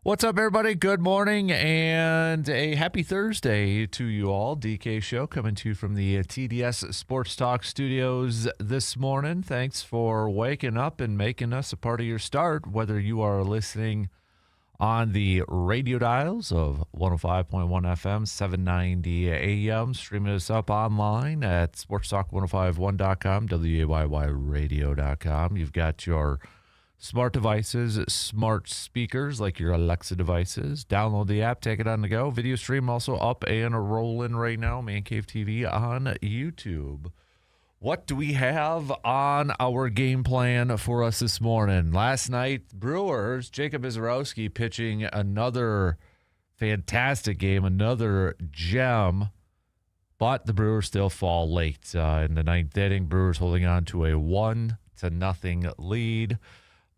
What's up, everybody? Good morning and a happy Thursday to you all. DK Show coming to you from the TDS Sports Talk studios this morning. Thanks for waking up and making us a part of your start, whether you are listening on the radio dials of 105.1 FM, 790 AM, streaming us up online at sportstalk1051.com, WAYYradio.com. You've got your smart devices, smart speakers like your Alexa devices. Download the app, take it on the go. Video stream also up and rolling right now. Man Cave TV on YouTube. What do we have on our game plan for us this morning? Last night, Brewers, Jacob Mizz pitching another fantastic game, another gem, but the Brewers still fall late. In the ninth inning, Brewers holding on to a 1-0 lead.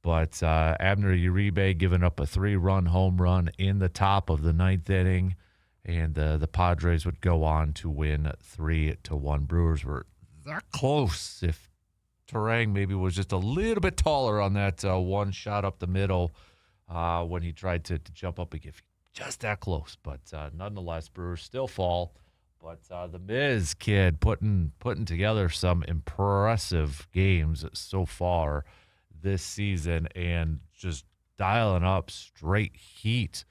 But Abner Uribe giving up a 3-run home run in the top of the ninth inning, and the Padres would go on to win 3-1. Brewers were that close. If Terang maybe was just a little bit taller on that one shot up the middle when he tried to jump up again, just that close. But nonetheless, Brewers still fall. But the Mizz kid putting together some impressive games so far this season and just dialing up straight heat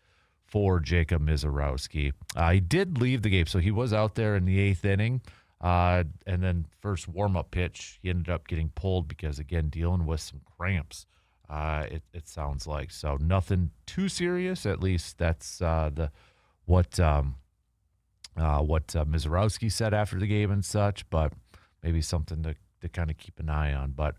for Jacob Mizz. He did leave the game, so he was out there in the eighth inning. And then first warm-up pitch, he ended up getting pulled because, again, dealing with some cramps, it sounds like. So nothing too serious. At least that's what Mizz said after the game and such, but maybe something to kind of keep an eye on. But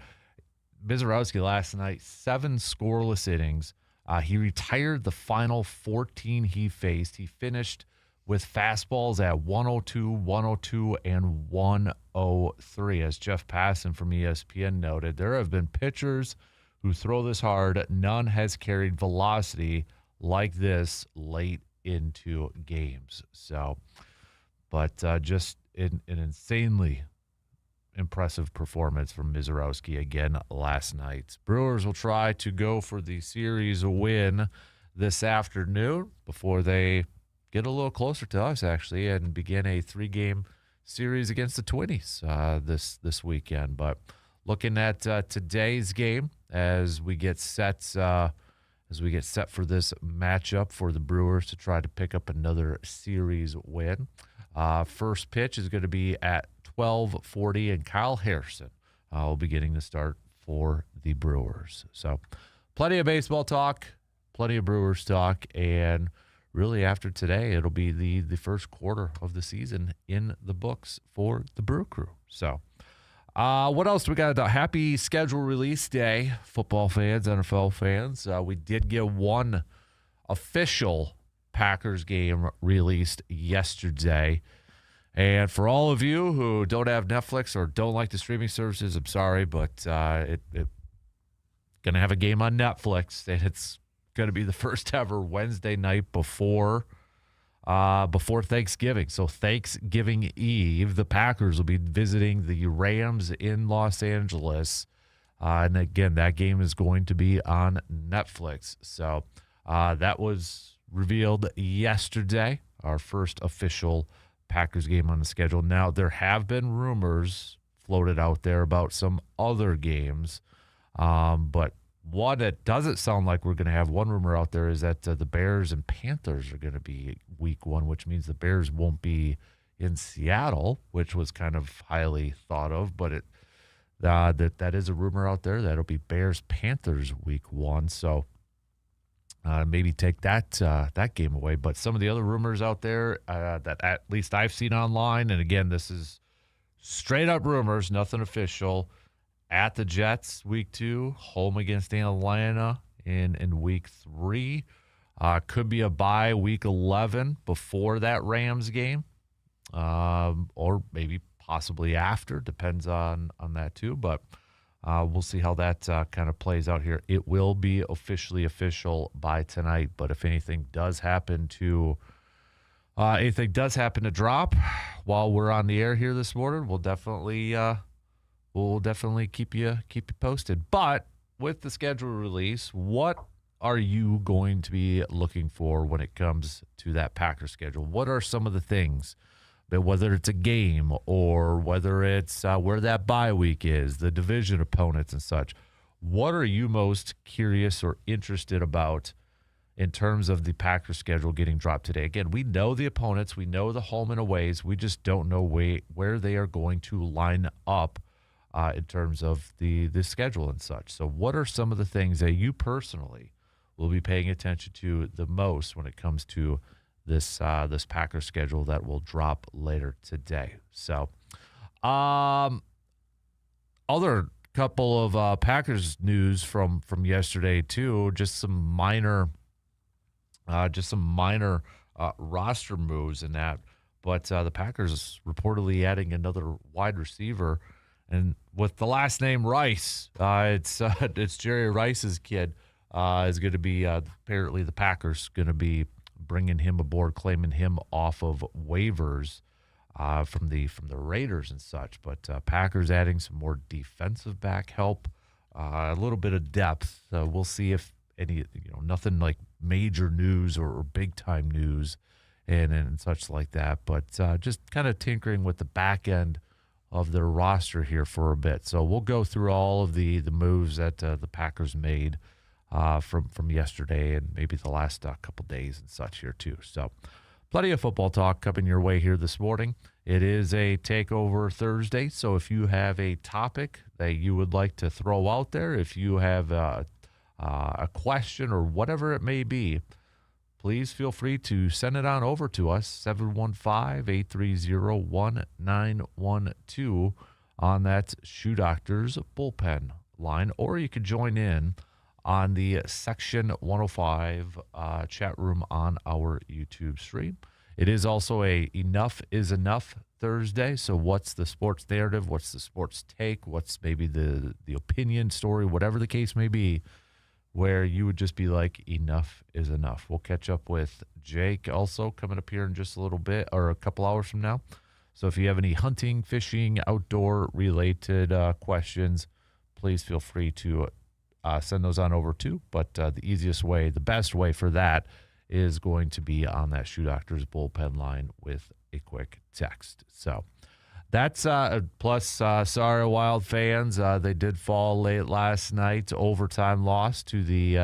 Mizz last night, 7 scoreless innings. He retired the final 14 he faced. He finished with fastballs at 102, 102, and 103. As Jeff Passan from ESPN noted, there have been pitchers who throw this hard. None has carried velocity like this late into games. So, but just an insanely impressive performance from Mizz again last night. Brewers will try to go for the series win this afternoon before they get a little closer to us, actually, and begin a 3-game series against the Twinnies this weekend. But looking at today's game as we get set for this matchup for the Brewers to try to pick up another series win. First pitch is going to be at 12:40, and Kyle Harrison will be getting the start for the Brewers. So plenty of baseball talk, plenty of Brewers talk, and really after today, it'll be the first quarter of the season in the books for the Brew Crew. So what else do we got? Happy schedule release day, football fans, NFL fans. We did get one official Packers game released yesterday. And for all of you who don't have Netflix or don't like the streaming services, I'm sorry, but it going to have a game on Netflix, and it's going to be the first ever Wednesday night before Thanksgiving. So Thanksgiving Eve, the Packers will be visiting the Rams in Los Angeles. And again, that game is going to be on Netflix. So that was revealed yesterday, our first official Packers game on the schedule. Now, there have been rumors floated out there about some other games, but one that doesn't sound like we're going to have, one rumor out there is that the Bears and Panthers are going to be week 1, which means the Bears won't be in Seattle, which was kind of highly thought of, but that is a rumor out there that it'll be Bears-Panthers week 1. So maybe take that game away. But some of the other rumors out there that at least I've seen online, and again, this is straight up rumors, nothing official, at the Jets week 2, home against Atlanta in week 3. Could be a bye week 11 before that Rams game, or maybe possibly after, depends on that too. But we'll see how that kind of plays out here. It will be officially official by tonight, but if anything does happen to drop while we're on the air here this morning, we'll definitely keep you posted. But with the schedule release, what are you going to be looking for when it comes to that Packers schedule? What are some of the things, that whether it's a game or whether it's where that bye week is, the division opponents and such, what are you most curious or interested about in terms of the Packers schedule getting dropped today? Again, we know the opponents, we know the home and aways, we just don't know where they are going to line up in terms of the schedule and such. So what are some of the things that you personally will be paying attention to the most when it comes to this Packers schedule that will drop later today? So other couple of Packers news from yesterday too, just some minor roster moves in that. But the Packers reportedly adding another wide receiver, and with the last name Rice, it's Jerry Rice's kid. Is going to be apparently the Packers going to be bringing him aboard, claiming him off of waivers from the Raiders and such. But Packers adding some more defensive back help, a little bit of depth. We'll see if any, nothing like major news or big time news and such like that, but just kind of tinkering with the back end of their roster here for a bit. So we'll go through all of the moves that the Packers made from yesterday and maybe the last couple days and such here too. So plenty of football talk coming your way here this morning. It is a Takeover Thursday, so if you have a topic that you would like to throw out there, if you have a question or whatever it may be, please feel free to send it on over to us, 715-830-1912 on that Shoe Doctors bullpen line, or you can join in on the Section 105 chat room on our YouTube stream. It is also a Enough is Enough Thursday, so what's the sports narrative, what's the sports take, what's maybe the opinion story, whatever the case may be, where you would just be like, enough is enough. We'll catch up with Jake also coming up here in just a little bit, or a couple hours from now. So if you have any hunting, fishing, outdoor related questions, please feel free to send those on over too. But the easiest way, the best way for that is going to be on that Shoe Doctors bullpen line with a quick text. So that's plus sorry, Wild fans. They did fall late last night. Overtime loss to the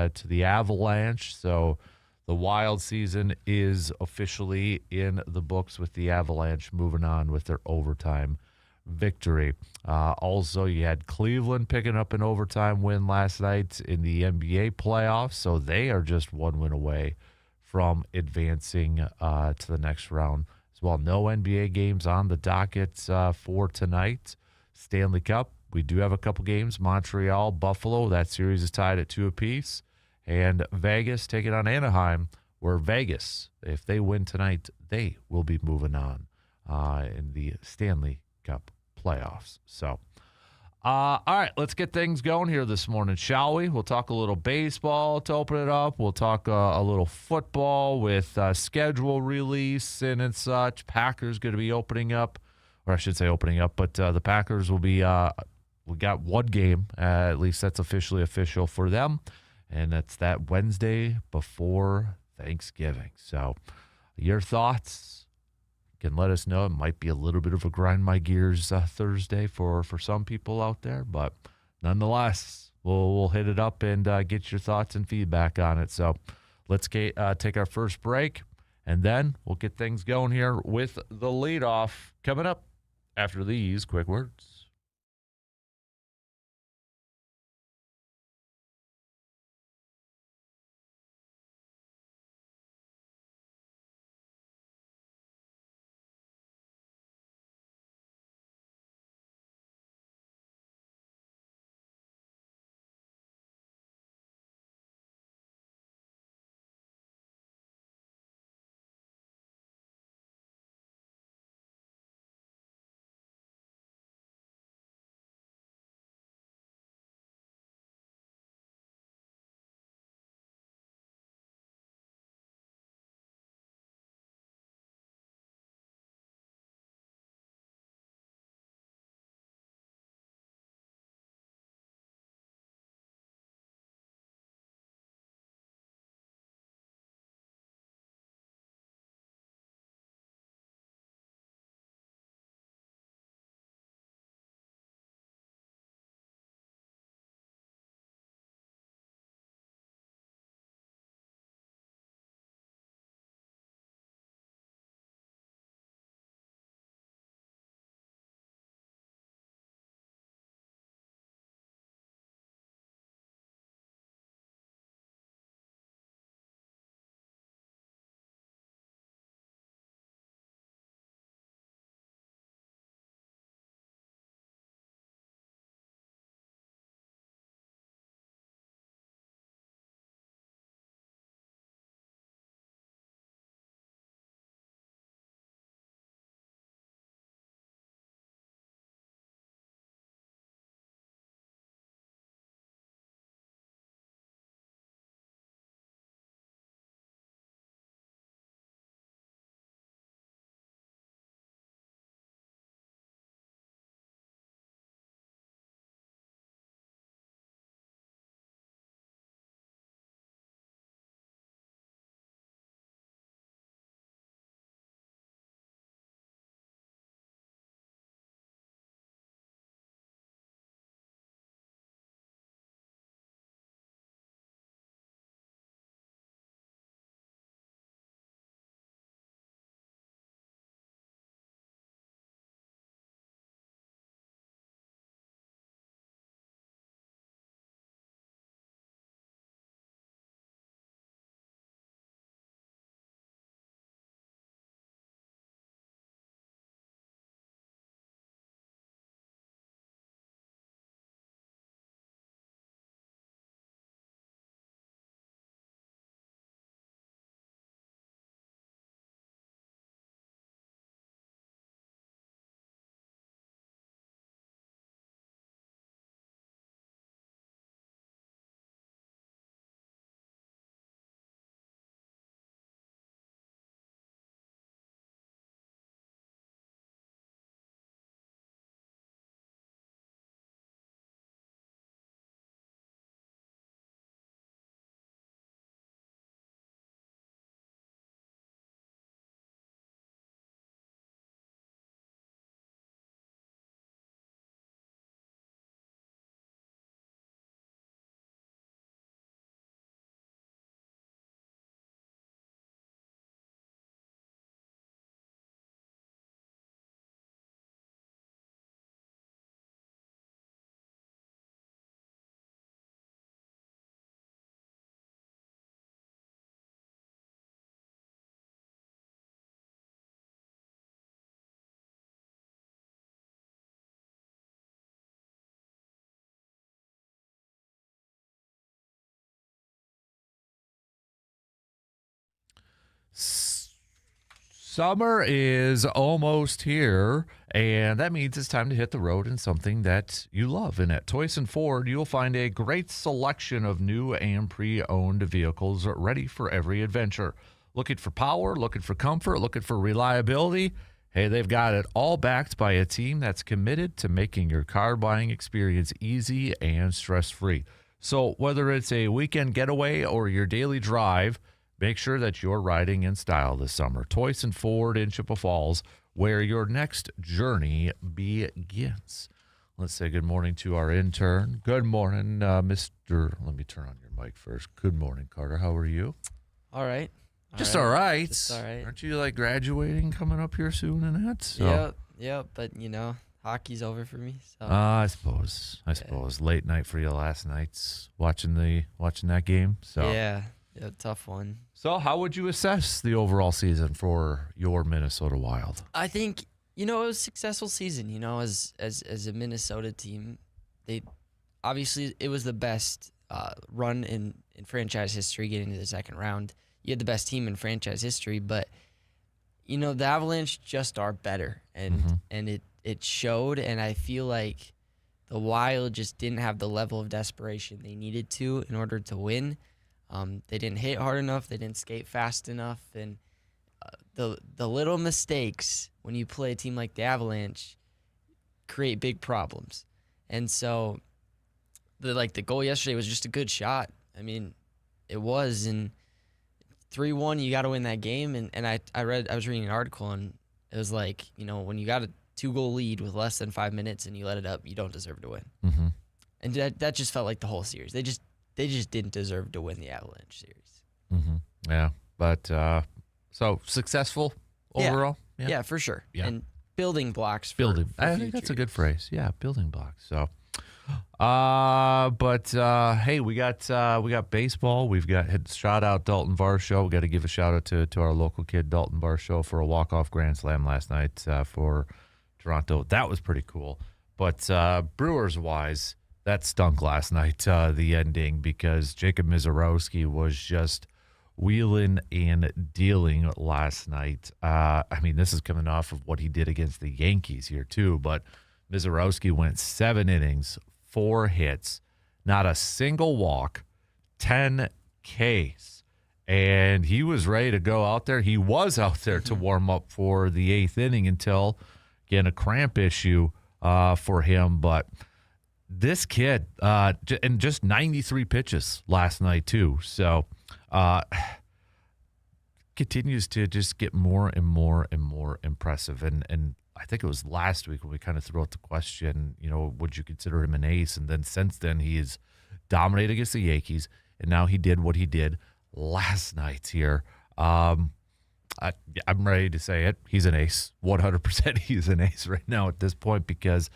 Avalanche. So the Wild season is officially in the books with the Avalanche moving on with their overtime victory. Also, you had Cleveland picking up an overtime win last night in the NBA playoffs. So they are just one win away from advancing to the next round. Well, no NBA games on the docket for tonight. Stanley Cup, we do have a couple games. Montreal, Buffalo, that series is tied at 2 apiece. And Vegas taking on Anaheim, where Vegas, if they win tonight, they will be moving on in the Stanley Cup playoffs. So, all right, let's get things going here this morning, shall we? We'll talk a little baseball to open it up. We'll talk a little football with schedule release and such. Packers going to be opening up, or I should say opening up, but the Packers will be, we got one game, at least that's officially official for them, and that's that Wednesday before Thanksgiving. So your thoughts? Can let us know. It might be a little bit of a grind my gears Thursday for some people out there, but nonetheless, we'll hit it up and get your thoughts and feedback on it. So let's take our first break, and then we'll get things going here with the leadoff coming up after these quick words. Summer is almost here, and that means it's time to hit the road in something that you love. And at Toyson Ford, you'll find a great selection of new and pre-owned vehicles ready for every adventure. Looking for power, looking for comfort, looking for reliability? Hey, they've got it all backed by a team that's committed to making your car buying experience easy and stress-free. So whether it's a weekend getaway or your daily drive, make sure that you're riding in style this summer. Toyson Ford in Chippewa Falls, where your next journey begins. Let's say good morning to our intern. Good morning, Mr. Let me turn on your mic first. Good morning, Carter. How are you? All right. Just all right. Just all right. Aren't you like graduating coming up here soon and that? So. Yeah, but hockey's over for me. So. I suppose. Late night for you last night, watching that game. So Yeah, tough one. So how would you assess the overall season for your Minnesota Wild? I think it was a successful season. As a Minnesota team, they obviously it was the best run in franchise history, getting to the second round. You had the best team in franchise history, but the Avalanche just are better, and it showed. And I feel like the Wild just didn't have the level of desperation they needed to in order to win. They didn't hit hard enough. They didn't skate fast enough, and the little mistakes when you play a team like the Avalanche create big problems. And so, the goal yesterday was just a good shot. I mean, it was. And 3-1, you got to win that game. And I was reading an article, and it was like, when you got a 2-goal lead with less than 5 minutes and you let it up, you don't deserve to win. Mm-hmm. And that just felt like the whole series. They just didn't deserve to win the Avalanche series. Mm-hmm. Yeah, but so successful overall. Yeah, for sure. Yeah. And building blocks. I think that's a good phrase. Yeah, building blocks. So, hey, we got baseball. We've got shout out Dalton Varsho. We got to give a shout out to our local kid Dalton Varsho for a walk-off grand slam last night for Toronto. That was pretty cool. But Brewers wise, that stunk last night, the ending, because Jacob Mizz was just wheeling and dealing last night. I mean, this is coming off of what he did against the Yankees here too, but Mizz went 7 innings, 4 hits, not a single walk, 10 Ks. And he was ready to go out there. He was out there to warm up for the 8th inning until, again, a cramp issue for him. But this kid, and just 93 pitches last night too. So continues to just get more and more and more impressive. And I think it was last week when we kind of threw out the question, would you consider him an ace? And then since then, he has dominated against the Yankees, and now he did what he did last night here. I'm ready to say it. He's an ace. 100% he's an ace right now at this point, because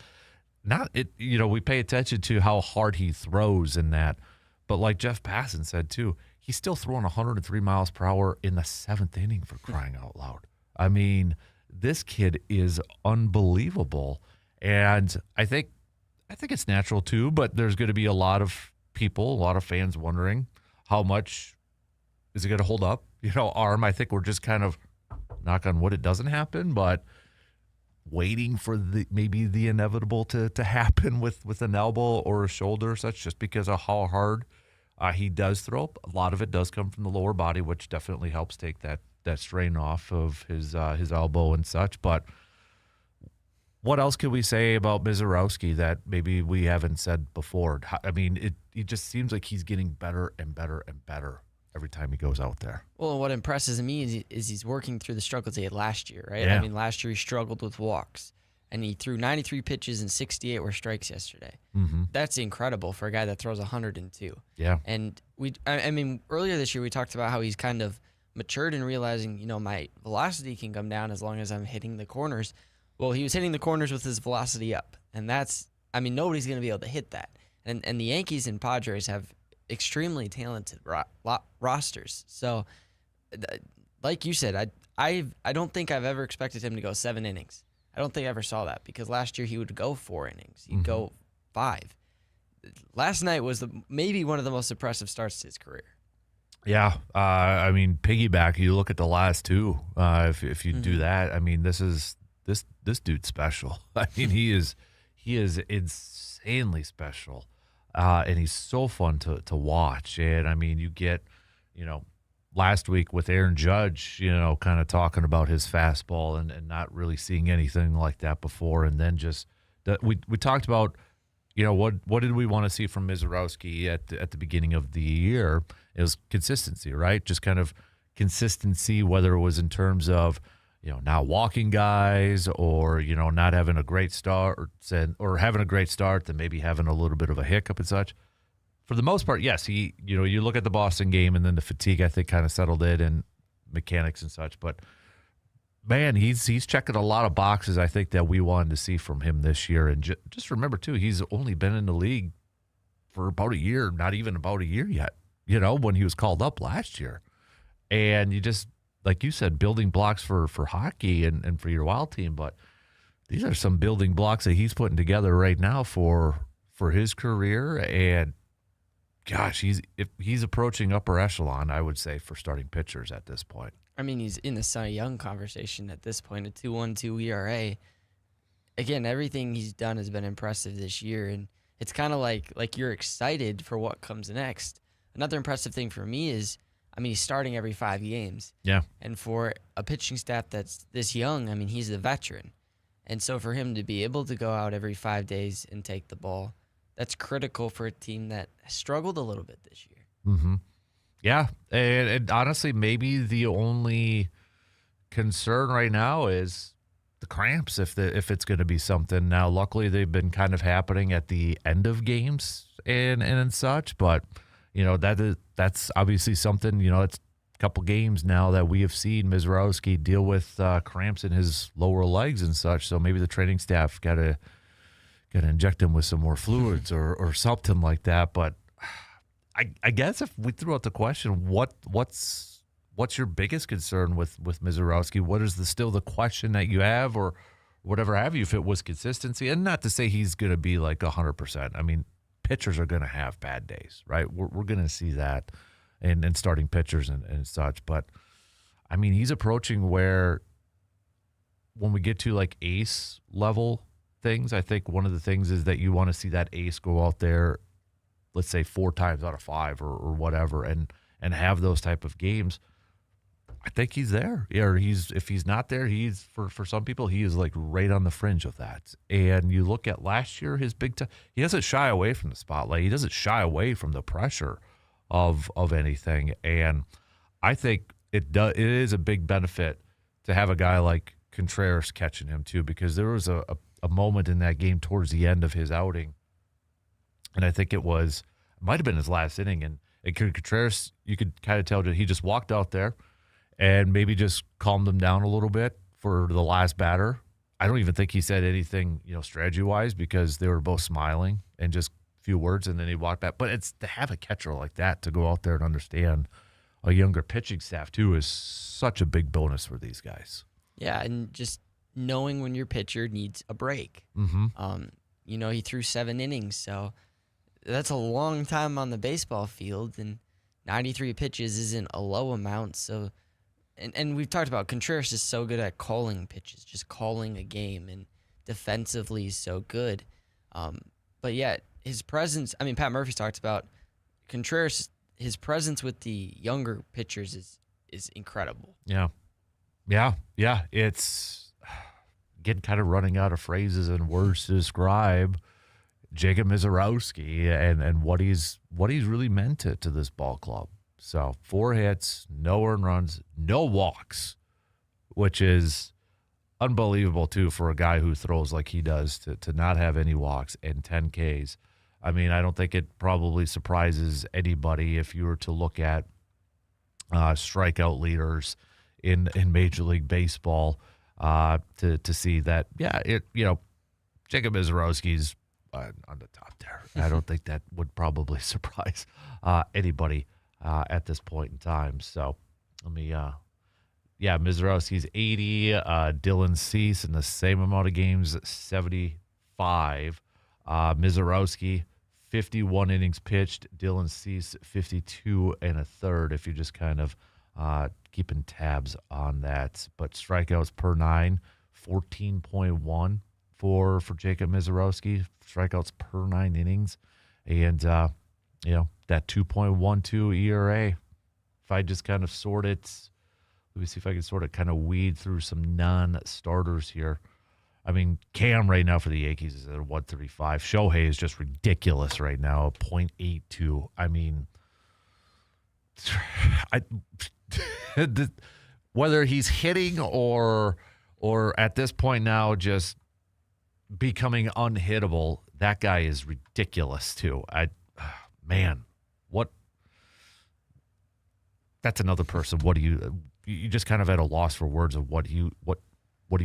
we pay attention to how hard he throws in that. But like Jeff Passan said too, he's still throwing 103 miles per hour in the 7th inning, for crying out loud. I mean, this kid is unbelievable. And I think it's natural too, but there's going to be a lot of fans wondering how much is it going to hold up? Arm, I think we're just kind of, knock on wood, it doesn't happen, but waiting for maybe the inevitable to happen with an elbow or a shoulder or such, just because of how hard he does throw. A lot of it does come from the lower body, which definitely helps take that strain off of his elbow and such. But what else can we say about Mizz that maybe we haven't said before? I mean, it just seems like he's getting better and better and better every time he goes out there. Well, what impresses me is he's working through the struggles he had last year, right? Yeah. I mean, last year he struggled with walks, and he threw 93 pitches and 68 were strikes yesterday. Mm-hmm. That's incredible for a guy that throws 102. Yeah. And I mean, earlier this year we talked about how he's kind of matured in realizing, my velocity can come down as long as I'm hitting the corners. Well, he was hitting the corners with his velocity up, and nobody's going to be able to hit that. And the Yankees and Padres have extremely talented rosters. So, like you said, I don't think I've ever expected him to go 7 innings. I don't think I ever saw that, because last year he would go 4 innings. He'd go 5. Last night was maybe one of the most impressive starts to his career. Yeah, I mean, piggyback. You look at the last two. If you do that, I mean, this dude's special. I mean, he is insanely special, and he's so fun to watch. And I mean, you get, you know, last week with Aaron Judge, you know, kind of talking about his fastball and not really seeing anything like that before, and then just we talked about, you know, what did we want to see from Mizz at the beginning of the year? It was consistency, right? Just kind of consistency, whether it was in terms of, you know, not walking guys or, you know, not having a great start or having a great start, then maybe having a little bit of a hiccup and such. For the most part, yes, you know, you look at the Boston game and then the fatigue, I think, kind of settled it and mechanics and such. But man, he's checking a lot of boxes, I think, that we wanted to see from him this year. And just remember, too, he's only been in the league for about a year, not even about a year yet, you know, when he was called up last year. And you just, like you said, building blocks for hockey and for your Wild team. But these are some building blocks that he's putting together right now for his career. And, gosh, he's approaching upper echelon, I would say, for starting pitchers at this point. I mean, he's in the Cy Young conversation at this point, a 2.12 ERA. Again, everything he's done has been impressive this year, and it's kind of like you're excited for what comes next. Another impressive thing for me is, I mean, he's starting every 5 games. Yeah. And for a pitching staff that's this young, I mean, he's a veteran. And so for him to be able to go out every 5 days and take the ball, that's critical for a team that struggled a little bit this year. Mm-hmm. Yeah, and honestly, maybe the only concern right now is the cramps, if it's going to be something. Now, luckily, they've been kind of happening at the end of games and such, but you know that's obviously something. You know, it's a couple games now that we have seen Mizz deal with cramps in his lower legs and such. So maybe the training staff got to inject him with some more fluids or something like that, but. I guess if we threw out the question, what's your biggest concern with Mizz? What is still the question that you have or whatever have you, if it was consistency? And not to say he's going to be like 100%. I mean, pitchers are going to have bad days, right? We're going to see that in starting pitchers and such. But, I mean, he's approaching where when we get to like ace level things, I think one of the things is that you want to see that ace go out there, let's say 4 times out of 5 or whatever, and have those type of games. I think he's there. Yeah, or if he's not there, he's for some people, he is like right on the fringe of that. And you look at last year, his big time, he doesn't shy away from the spotlight. He doesn't shy away from the pressure of anything. And I think it is a big benefit to have a guy like Contreras catching him too, because there was a moment in that game towards the end of his outing, and I think it might have been his last inning. And Contreras, you could kind of tell that he just walked out there and maybe just calmed them down a little bit for the last batter. I don't even think he said anything, you know, strategy-wise, because they were both smiling and just a few words, and then he walked back. But it's to have a catcher like that to go out there and understand a younger pitching staff too is such a big bonus for these guys. Yeah, and just knowing when your pitcher needs a break. Mm-hmm. You know, he threw 7 innings, so that's a long time on the baseball field, and 93 pitches isn't a low amount. So, and we've talked about Contreras is so good at calling pitches, just calling a game, and defensively he's so good. But yet his presence, I mean, Pat Murphy's talked about Contreras, his presence with the younger pitchers is incredible. Yeah. It's getting kind of running out of phrases and words to describe Jacob Mizz and what he's really meant to this ball club. So 4 hits, no earned runs, no walks, which is unbelievable too for a guy who throws like he does to not have any walks and 10 Ks. I mean, I don't think it probably surprises anybody if you were to look at strikeout leaders in Major League Baseball to see that, Jacob Mizz on the top there. I don't think that would probably surprise anybody at this point in time. So let me, Mizz 80, Dylan Cease in the same amount of games, 75. Mizz 51 innings pitched. Dylan Cease, 52 and a third, if you're just kind of keeping tabs on that. But strikeouts per 9, 14.1 for Jacob Mizorowski. Strikeouts per 9 innings. And, that 2.12 ERA. If I just kind of sort it, let me see if I can sort of kind of weed through some non-starters here. I mean, Cam right now for the Yankees is at 135. Shohei is just ridiculous right now, 0.82. I mean, whether he's hitting or at this point now just becoming unhittable, that guy is ridiculous too. That's another person. What do you just kind of at a loss for words of what do you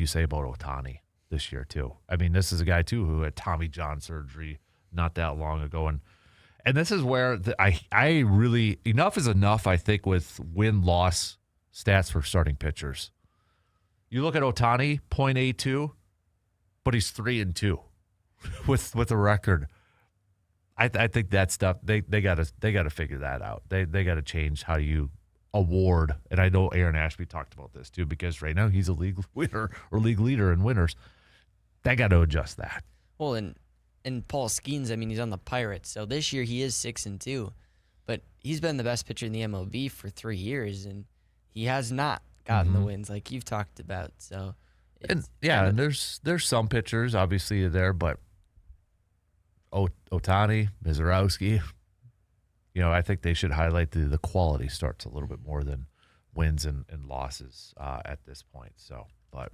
say about Ohtani this year too? I mean, this is a guy too who had Tommy John surgery not that long ago, and this is where I really, enough is enough, I think, with win-loss stats for starting pitchers. You look at Ohtani, 0.82, but he's 3-2 with a record. I think that stuff they gotta figure that out. They gotta change how you award. And I know Aaron Ashby talked about this too, because right now he's a league winner or league leader in winners. They got to adjust that. Well, and Paul Skeens, I mean, he's on the Pirates, so this year he is 6-2, but he's been the best pitcher in the MLB for 3 years, and he has not gotten the wins like you've talked about. So, and there's some pitchers obviously there, but Ohtani, Mizorowski, I think they should highlight the quality starts a little bit more than wins and losses at this point. So, but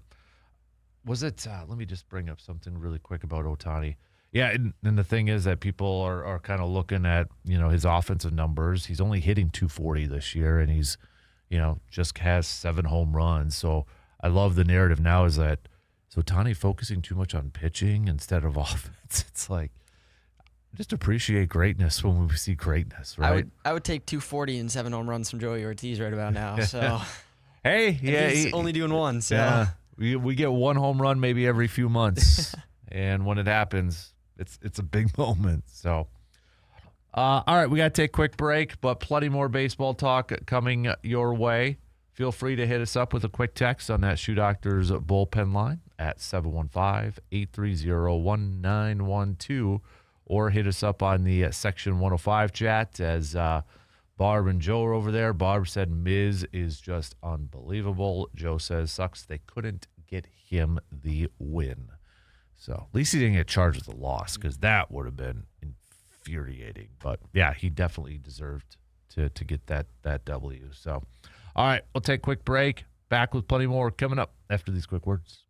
was it? Let me just bring up something really quick about Ohtani. Yeah, and the thing is that people are kind of looking at his offensive numbers. He's only hitting 240 this year, and he's just has 7 home runs. So I love the narrative now is that Ohtani focusing too much on pitching instead of offense. It's like, just appreciate greatness when we see greatness, right? I would take 240 and 7 home runs from Joey Ortiz right about now. So, hey, yeah, he's only doing one. So, yeah, we get 1 home run maybe every few months, and when it happens, it's a big moment. So, all right, we got to take a quick break, but plenty more baseball talk coming your way. Feel free to hit us up with a quick text on that Shoe Doctors bullpen line at 715-830-1912. Or hit us up on the Section 105 chat as Barb and Joe are over there. Barb said Mizz is just unbelievable. Joe says sucks they couldn't get him the win. So at least he didn't get charged with a loss, because that would have been infuriating. But, yeah, he definitely deserved to get that W. So, all right, we'll take a quick break. Back with plenty more coming up after these quick words.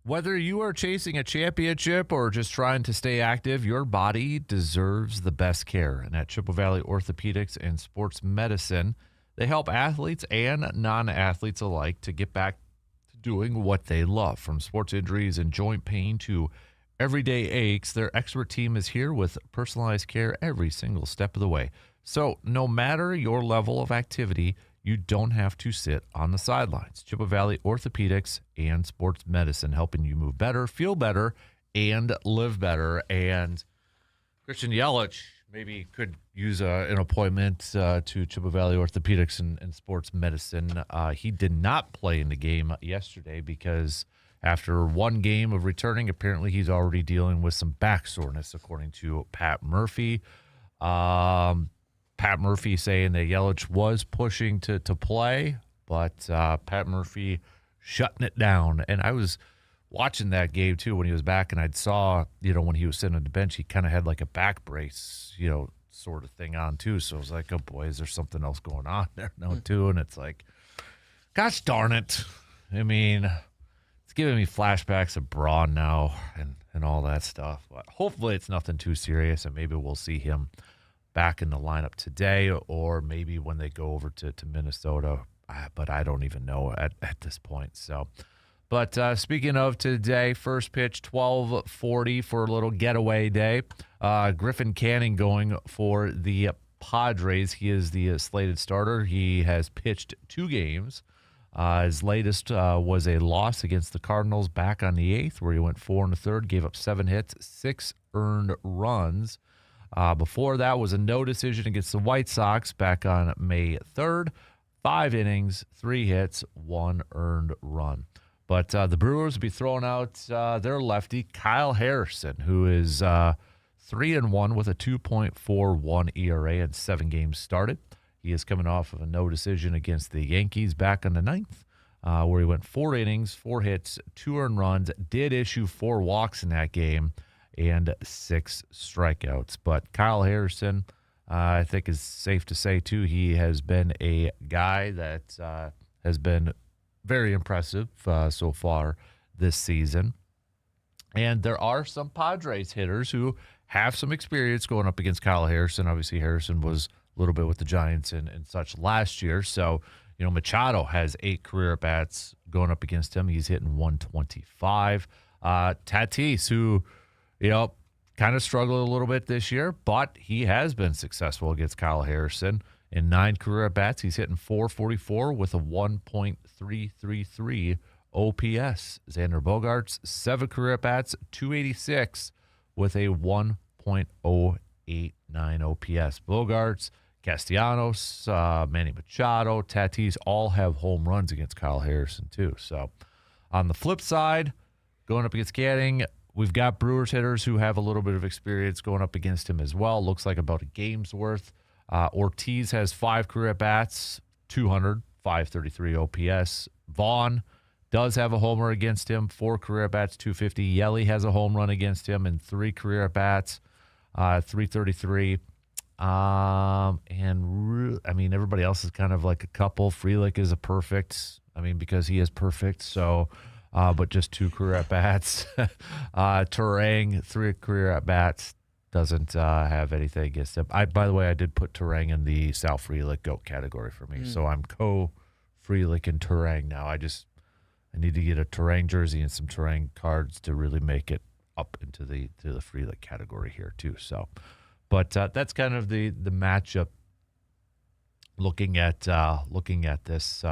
Whether you are chasing a championship or just trying to stay active, your body deserves the best care. And at Chippewa Valley Orthopedics and Sports Medicine, they help athletes and non-athletes alike to get back to doing what they love. From sports injuries and joint pain to everyday aches, their expert team is here with personalized care every single step of the way. So no matter your level of activity, you don't have to sit on the sidelines. Chippewa Valley Orthopedics and Sports Medicine, helping you move better, feel better, and live better. And Christian Yelich maybe could use an appointment to Chippewa Valley Orthopedics and Sports Medicine. He did not play in the game yesterday because after one game of returning, apparently he's already dealing with some back soreness, according to Pat Murphy. Pat Murphy saying that Yelich was pushing to play, but Pat Murphy shutting it down. And I was watching that game, too, when he was back, and I saw, when he was sitting on the bench, he kind of had like a back brace, sort of thing on, too. So I was like, oh, boy, is there something else going on there now, too? And it's like, gosh darn it. I mean, it's giving me flashbacks of Braun now and all that stuff. But hopefully it's nothing too serious, and maybe we'll see him back in the lineup today, or maybe when they go over to Minnesota, but I don't even know at this point. So, but speaking of today, first pitch 12:40 for a little getaway day. Griffin Canning going for the Padres. He is the slated starter. He has pitched 2 games. His latest was a loss against the Cardinals back on the 8th, where he went 4 1/3, gave up 7 hits, 6 earned runs. Before that was a no decision against the White Sox back on May 3rd. 5 innings, 3 hits, 1 earned run. But the Brewers will be throwing out their lefty, Kyle Harrison, who is 3-1 with a 2.41 ERA and 7 games started. He is coming off of a no decision against the Yankees back on the 9th, where he went 4 innings, 4 hits, 2 earned runs, did issue 4 walks in that game, and 6 strikeouts. But Kyle Harrison, I think is safe to say, too, he has been a guy that has been very impressive so far this season. And there are some Padres hitters who have some experience going up against Kyle Harrison. Obviously, Harrison was a little bit with the Giants and such last year. So, Machado has 8 career at-bats going up against him. He's hitting 125. Tatis, who kind of struggled a little bit this year, but he has been successful against Kyle Harrison. In 9 career at-bats, he's hitting .444 with a 1.333 OPS. Xander Bogaerts, 7 career at-bats, .286 with a 1.089 OPS. Bogaerts, Castellanos, Manny Machado, Tatis all have home runs against Kyle Harrison, too. So on the flip side, going up against Canning, we've got Brewers hitters who have a little bit of experience going up against him as well. Looks like about a game's worth. Ortiz has 5 career at-bats, 200, 533 OPS. Vaughn does have a homer against him, 4 career at-bats, 250. Yelly has a home run against him in 3 career at-bats, 333. Everybody else is kind of like a couple. Frelick is a perfect, because he is perfect, so... but just 2 career at-bats. Turang, 3 career at-bats, doesn't have anything against him. By the way, I did put Turang in the Sal Frelick GOAT category for me. So I'm co-Frelick and Turang now. I need to get a Turang jersey and some Turang cards to really make it up into the Frelick category here too. So, but that's kind of the matchup. Looking at this.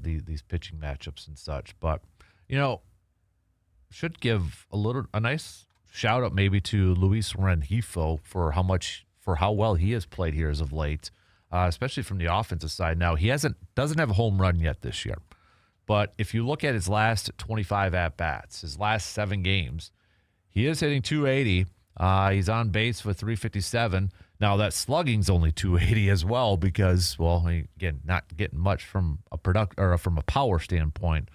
These pitching matchups and such, but should give a nice shout out maybe to Luis Rengifo for how well he has played here as of late, especially from the offensive side. Now he doesn't have a home run yet this year, but if you look at his last 25 at bats, his last 7 games, he is hitting .280. He's on base for .357. Now, that slugging's only .280 as well because, again, not getting much from a from a power standpoint.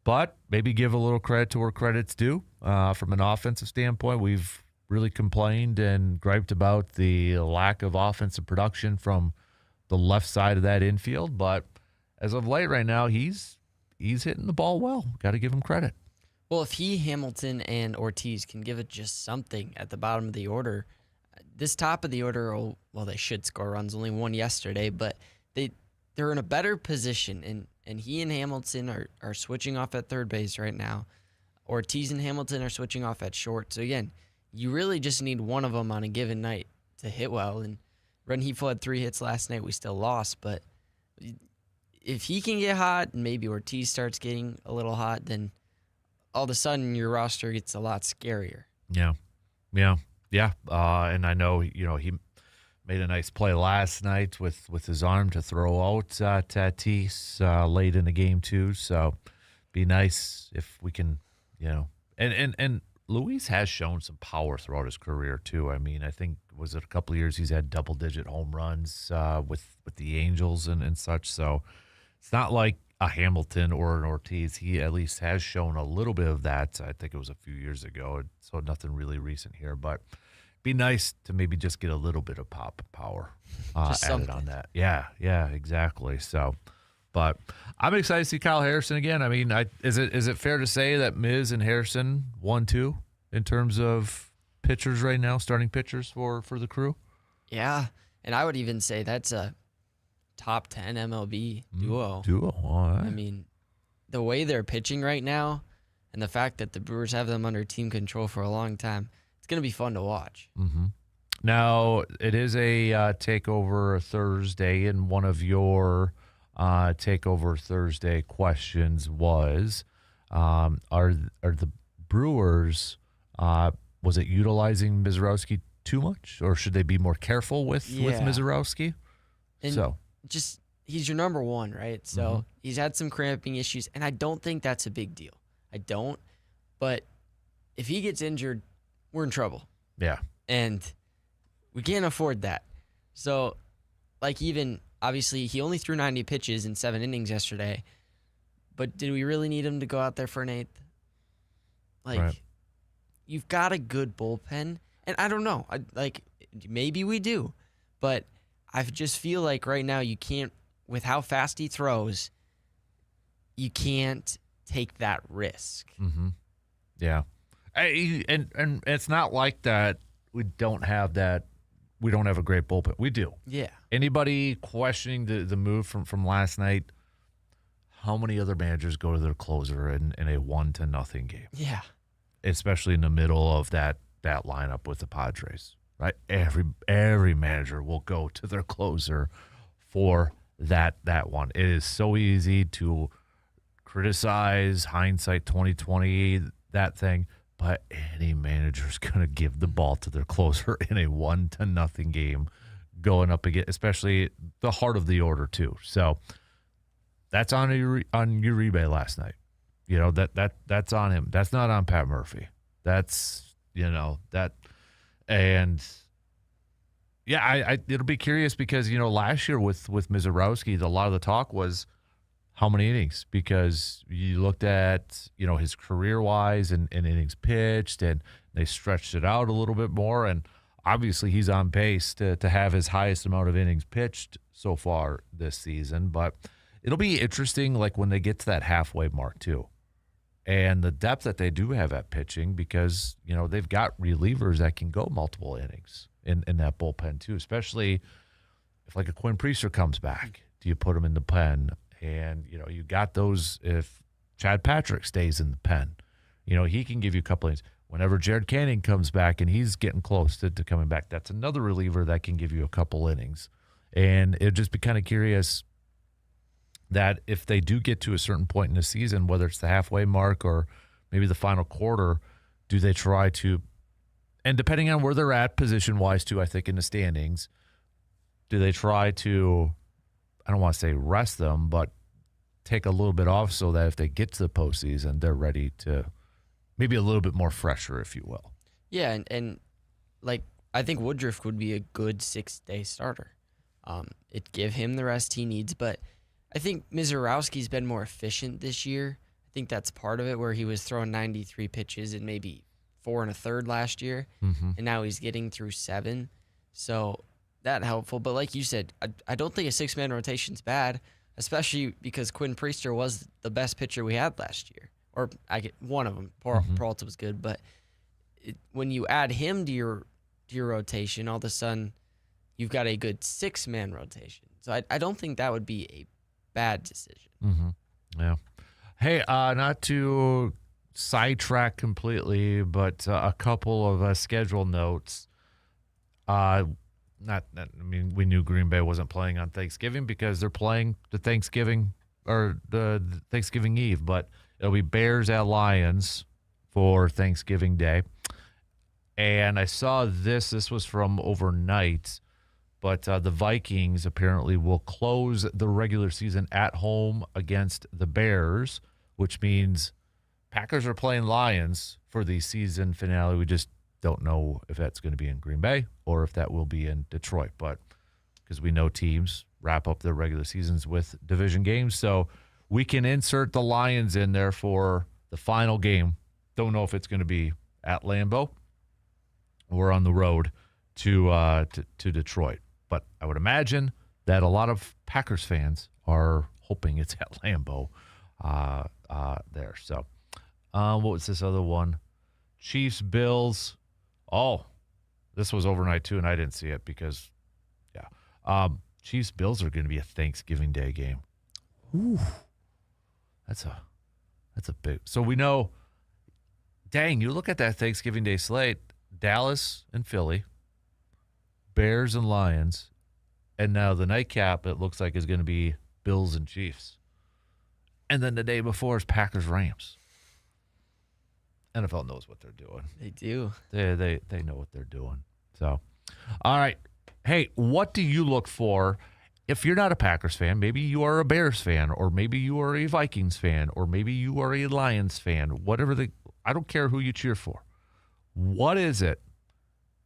But maybe give a little credit to where credit's due. From an offensive standpoint, we've really complained and griped about the lack of offensive production from the left side of that infield. But as of late right now, he's hitting the ball well. Got to give him credit. Well, if he, Hamilton, and Ortiz can give it just something at the bottom of the order, this top of the order, they should score runs. Only one yesterday, but they're in a better position, and he and Hamilton are switching off at third base right now. Ortiz and Hamilton are switching off at short. So, again, you really just need one of them on a given night to hit well. And Rengifo had 3 hits last night. We still lost, but if he can get hot and maybe Ortiz starts getting a little hot, then all of a sudden your roster gets a lot scarier. Yeah. And I know, he made a nice play last night with his arm to throw out Tatis late in the game too. So be nice if we can, and Luis has shown some power throughout his career too. I mean, I think was it a couple of years he's had double-digit home runs with the Angels and such. So it's not like a Hamilton or an Ortiz. He at least has shown a little bit of that. I think it was a few years ago, so nothing really recent here. But be nice to maybe just get a little bit of pop power added on that. Yeah, exactly. So, but I'm excited to see Kyle Harrison again. I mean, is it fair to say that Mizz and Harrison 1-2 in terms of pitchers right now, starting pitchers for the Crew? Yeah, and I would even say that's a top 10 MLB duo. All right. I mean, the way they're pitching right now and the fact that the Brewers have them under team control for a long time, it's going to be fun to watch. Mm-hmm. Now, it is a Takeover Thursday, and one of your Takeover Thursday questions was, are the Brewers, was it utilizing Mizz too much, or should they be more careful with Mizz? And just, he's your number one, right? So he's had some cramping issues, and I don't think that's a big deal. I don't. But if he gets injured, we're in trouble. Yeah. And we can't afford that. So, obviously, he only threw 90 pitches in 7 innings yesterday. But did we really need him to go out there for an 8th? Right. You've got a good bullpen. And I don't know. Maybe we do. But I just feel like right now you can't, with how fast he throws, you can't take that risk. Mm-hmm. Yeah. And it's not like that we don't have that. We don't have a great bullpen. We do. Yeah. Anybody questioning the move from last night, how many other managers go to their closer in a 1-0 game? Yeah. Especially in the middle of that lineup with the Padres. Right, every manager will go to their closer for that one. It is so easy to criticize hindsight 2020 that thing, but any manager is going to give the ball to their closer in a 1-0 game, going up against, especially the heart of the order too. So that's on Uribe last night. That's on him. That's not on Pat Murphy. That's that. And yeah, it'll be curious because last year with Mizz, a lot of the talk was how many innings, because you looked at his career wise and innings pitched, and they stretched it out a little bit more, and obviously he's on pace to have his highest amount of innings pitched so far this season. But it'll be interesting, like when they get to that halfway mark too. And the depth that they do have at pitching, because, they've got relievers that can go multiple innings in that bullpen too, especially if like a Quinn Priester comes back. Do you put him in the pen? And, you got those if Chad Patrick stays in the pen. He can give you a couple innings. Whenever Jared Canning comes back and he's getting close to coming back, that's another reliever that can give you a couple innings. And it'd just be kind of curious that if they do get to a certain point in the season, whether it's the halfway mark or maybe the final quarter, do they try to, and depending on where they're at position-wise too, I think in the standings, do they try to, I don't want to say rest them, but take a little bit off so that if they get to the postseason, they're ready to maybe a little bit more fresher, if you will. Yeah, and I think Woodruff would be a good 6-day starter. It'd give him the rest he needs, but I think Mizz been more efficient this year. I think that's part of it, where he was throwing 93 pitches in maybe 4 1/3 last year, and now he's getting through 7. So that helpful. But like you said, I don't think a 6-man rotation's bad, especially because Quinn Priester was the best pitcher we had last year. or I get one of them. Mhm. Peralta was good, but when you add him to your rotation, all of a sudden you've got a good 6-man rotation. So I don't think that would be a bad decision. Mm-hmm. Yeah. Hey, not to sidetrack completely, but a couple of schedule notes. I mean, we knew Green Bay wasn't playing on Thanksgiving because they're playing the Thanksgiving or the Thanksgiving Eve, but it'll be Bears at Lions for Thanksgiving Day. And I saw this. This was from overnight, but the Vikings apparently will close the regular season at home against the Bears, which means Packers are playing Lions for the season finale. We just don't know if that's going to be in Green Bay or if that will be in Detroit. But because we know teams wrap up their regular seasons with division games, so we can insert the Lions in there for the final game. Don't know if it's going to be at Lambeau or on the road to Detroit. But I would imagine that a lot of Packers fans are hoping it's at Lambeau there. So what was this other one? Chiefs, Bills. Oh, this was overnight too, and I didn't see it because, yeah. Chiefs, Bills are going to be a Thanksgiving Day game. Ooh, that's a big. So we know, dang, you look at that Thanksgiving Day slate, Dallas and Philly, Bears and Lions, and now the nightcap, it looks like, is going to be Bills and Chiefs. And then the day before is Packers Rams. NFL knows what they're doing. They do. They know what they're doing. So, all right. Hey, what do you look for if you're not a Packers fan? Maybe you are a Bears fan, or maybe you are a Vikings fan, or maybe you are a Lions fan. I don't care who you cheer for. What is it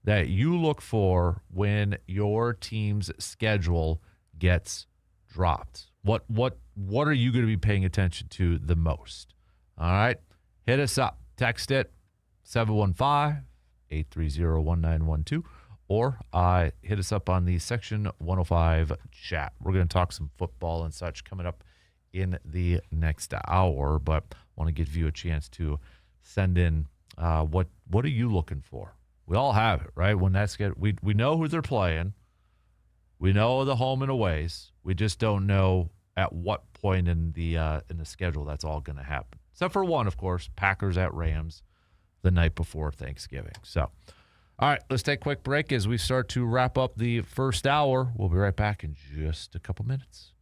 that you look for when your team's schedule gets dropped? What are you going to be paying attention to the most? All right. Hit us up. Text it 715-830-1912 or hit us up on the Section 105 chat. We're going to talk some football and such coming up in the next hour, but I want to give you a chance to send in what are you looking for? We all have it, right? When that's we know who they're playing. We know the home and aways. We just don't know at what point in the schedule that's all going to happen. Except for one, of course, Packers at Rams the night before Thanksgiving. So, all right, let's take a quick break as we start to wrap up the first hour. We'll be right back in just a couple minutes.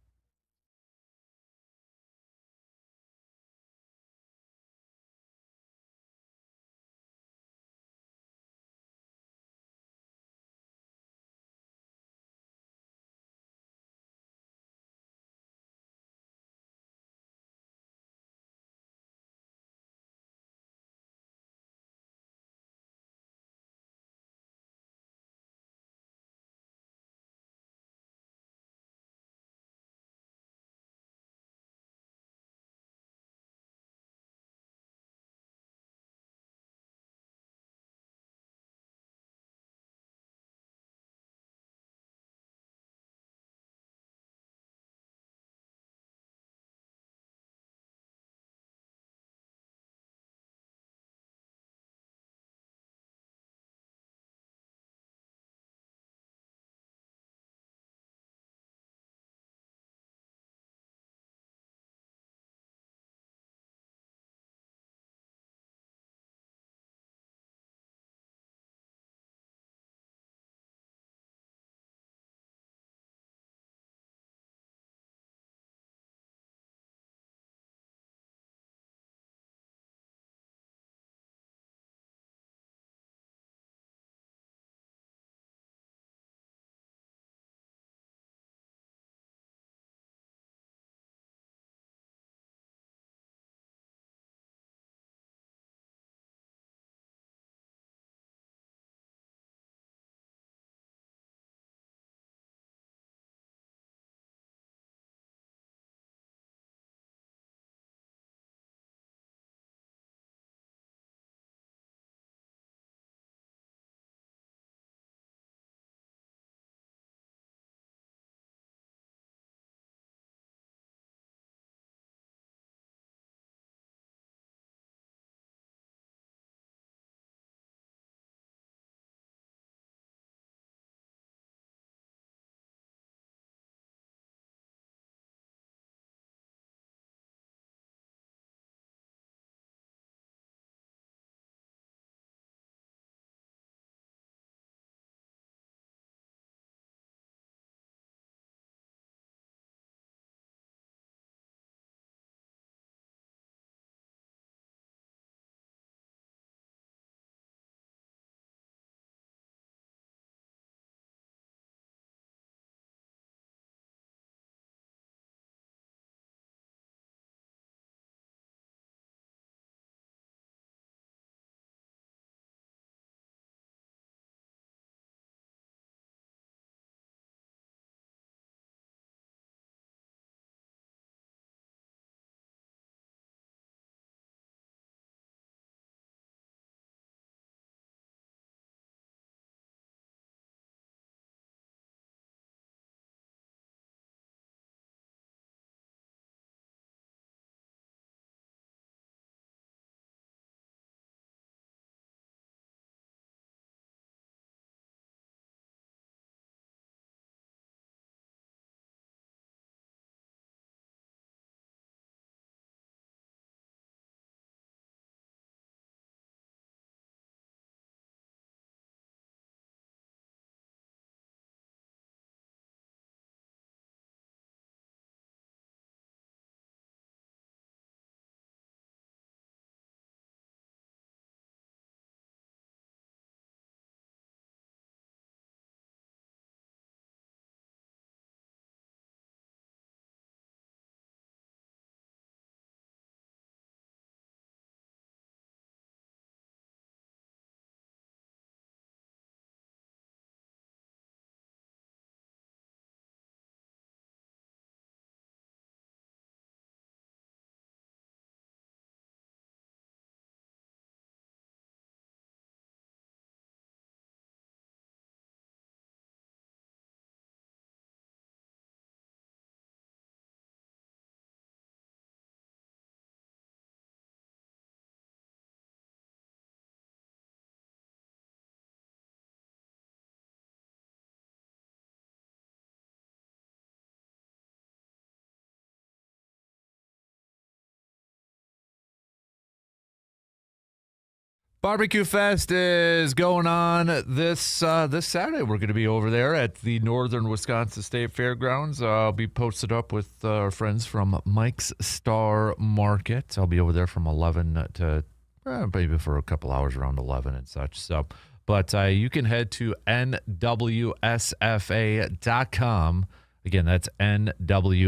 Barbecue Fest is going on this Saturday. We're going to be over there at the Northern Wisconsin State Fairgrounds. I'll be posted up with our friends from Mike's Star Market. I'll be over there from 11 to maybe for a couple hours around 11 and such. So, but you can head to nwsfa.com. Again, that's nwsfa.com.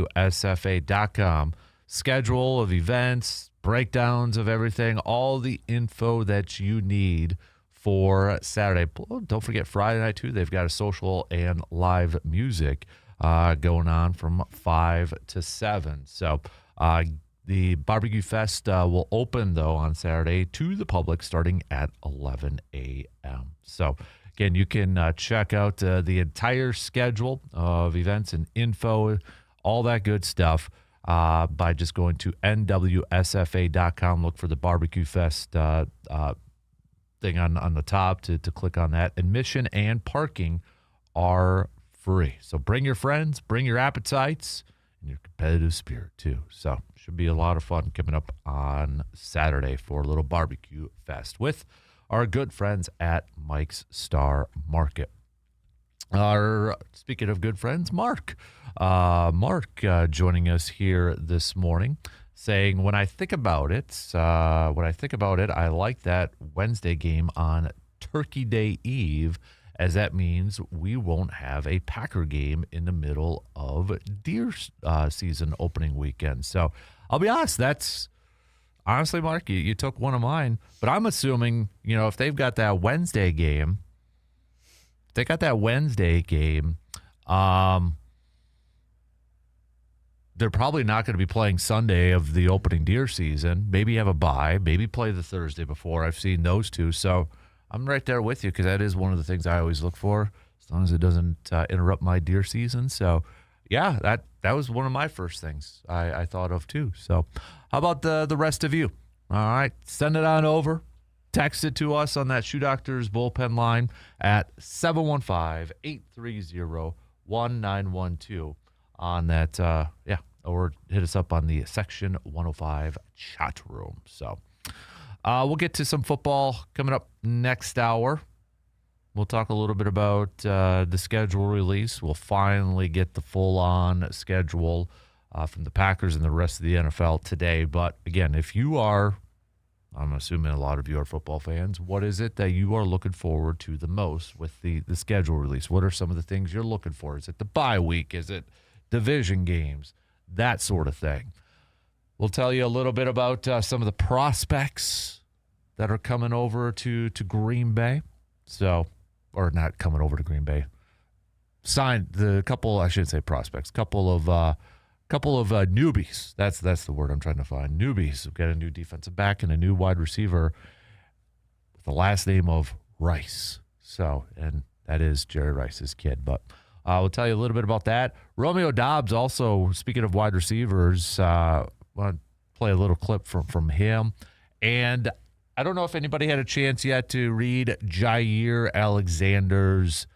Schedule of events, breakdowns of everything, all the info that you need for Saturday. Don't forget Friday night, too. They've got a social and live music going on from 5 to 7. So the Barbecue Fest will open, though, on Saturday to the public starting at 11 a.m. So, again, you can check out the entire schedule of events and info, all that good stuff, by just going to nwsfa.com. Look for the Barbecue Fest thing on the top to click on that. Admission and parking are free. So bring your friends, bring your appetites, and your competitive spirit, too. So should be a lot of fun coming up on Saturday for a little Barbecue Fest with our good friends at Mike's Star Market. Speaking of good friends, Mark joining us here this morning, saying, when I think about it, I like that Wednesday game on Turkey Day Eve, as that means we won't have a Packer game in the middle of deer season opening weekend. So I'll be honest, that's honestly, Mark, you took one of mine, but I'm assuming, if they've got that Wednesday game, they're probably not going to be playing Sunday of the opening deer season. Maybe have a bye, maybe play the Thursday before. I've seen those two. So I'm right there with you because that is one of the things I always look for, as long as it doesn't interrupt my deer season. So, yeah, that was one of my first things I thought of too. So how about the rest of you? All right, send it on over. Text it to us on that Shoe Doctors bullpen line at 715-830-1912 on that, or hit us up on the Section 105 chat room. So we'll get to some football coming up next hour. We'll talk a little bit about the schedule release. We'll finally get the full-on schedule from the Packers and the rest of the NFL today. But, again, if you are, I'm assuming a lot of you are football fans, what is it that you are looking forward to the most with the schedule release? What are some of the things you're looking for? Is it the bye week? Is it division games? That sort of thing. We'll tell you a little bit about some of the prospects that are coming over to Green Bay. So, or not coming over to Green Bay. Signed the couple, I shouldn't say prospects, couple of newbies. That's the word I'm trying to find. Newbies. We've got a new defensive back and a new wide receiver with the last name of Rice. So, and that is Jerry Rice's kid. But we'll tell you a little bit about that. Romeo Doubs also, speaking of wide receivers, want to play a little clip from him. And I don't know if anybody had a chance yet to read Jair Alexander's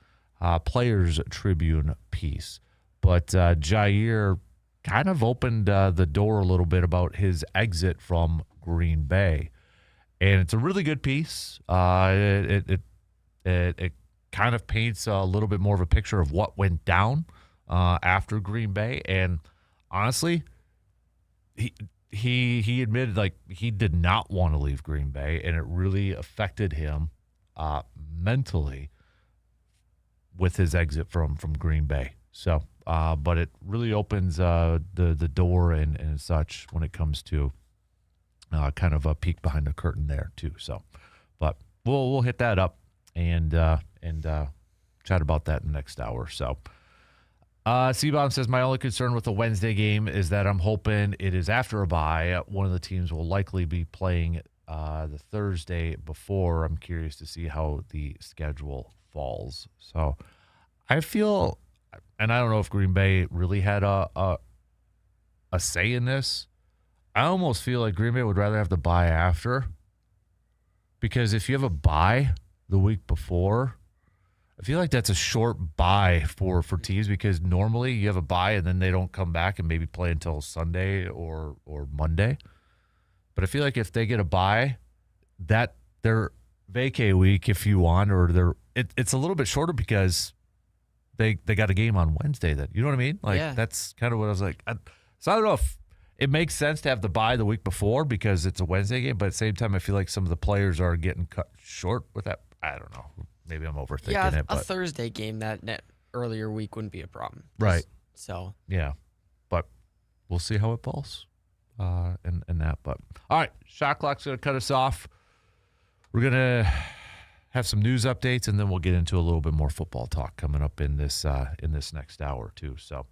Players Tribune piece. But Jair kind of opened the door a little bit about his exit from Green Bay. And it's a really good piece. It kind of paints a little bit more of a picture of what went down after Green Bay. And honestly, he admitted like he did not want to leave Green Bay, and it really affected him mentally with his exit from Green Bay. So, but it really opens the door and such when it comes to kind of a peek behind the curtain there too. So, but we'll hit that up and chat about that in the next hour. So. C-Bomb says, my only concern with the Wednesday game is that I'm hoping it is after a bye. One of the teams will likely be playing the Thursday before. I'm curious to see how the schedule falls. So I feel, and I don't know if Green Bay really had a say in this. I almost feel like Green Bay would rather have the bye after, because if you have a bye the week before, I feel like that's a short bye for teams, because normally you have a bye and then they don't come back and maybe play until Sunday or Monday. But I feel like if they get a bye, that they're vacay week if you want, or it's a little bit shorter because they got a game on Wednesday. Then you know what I mean? Like Yeah. that's kind of what I was like. So I don't know if it makes sense to have the bye the week before because it's a Wednesday game, but at the same time, I feel like some of the players are getting cut short with that. I don't know. Maybe I'm overthinking it. A But Thursday game that earlier week wouldn't be a problem. Right. So yeah, but we'll see how it falls. And that. But all right, shot clock's gonna cut us off. We're gonna have some news updates, and then we'll get into a little bit more football talk coming up in this next hour too. So,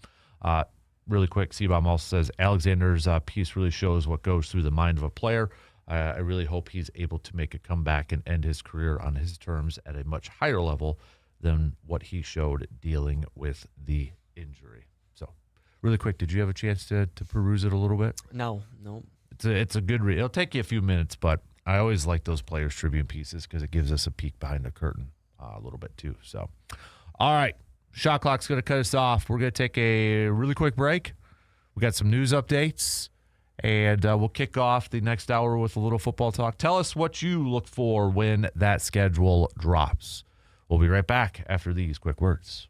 really quick, Seabaum also says Alexander's piece really shows what goes through the mind of a player. I really hope he's able to make a comeback and end his career on his terms at a much higher level than what he showed dealing with the injury. So, really quick, did you have a chance to peruse it a little bit? no. It's a good read. It'll take you a few minutes, but I always like those Players Tribune pieces because it gives us a peek behind the curtain a little bit too. So, all right, shot clock's going to cut us off. We're going to take a really quick break. We got some news updates, and we'll kick off the next hour with a little football talk. Tell us what you look for when that schedule drops. We'll be right back after these quick words.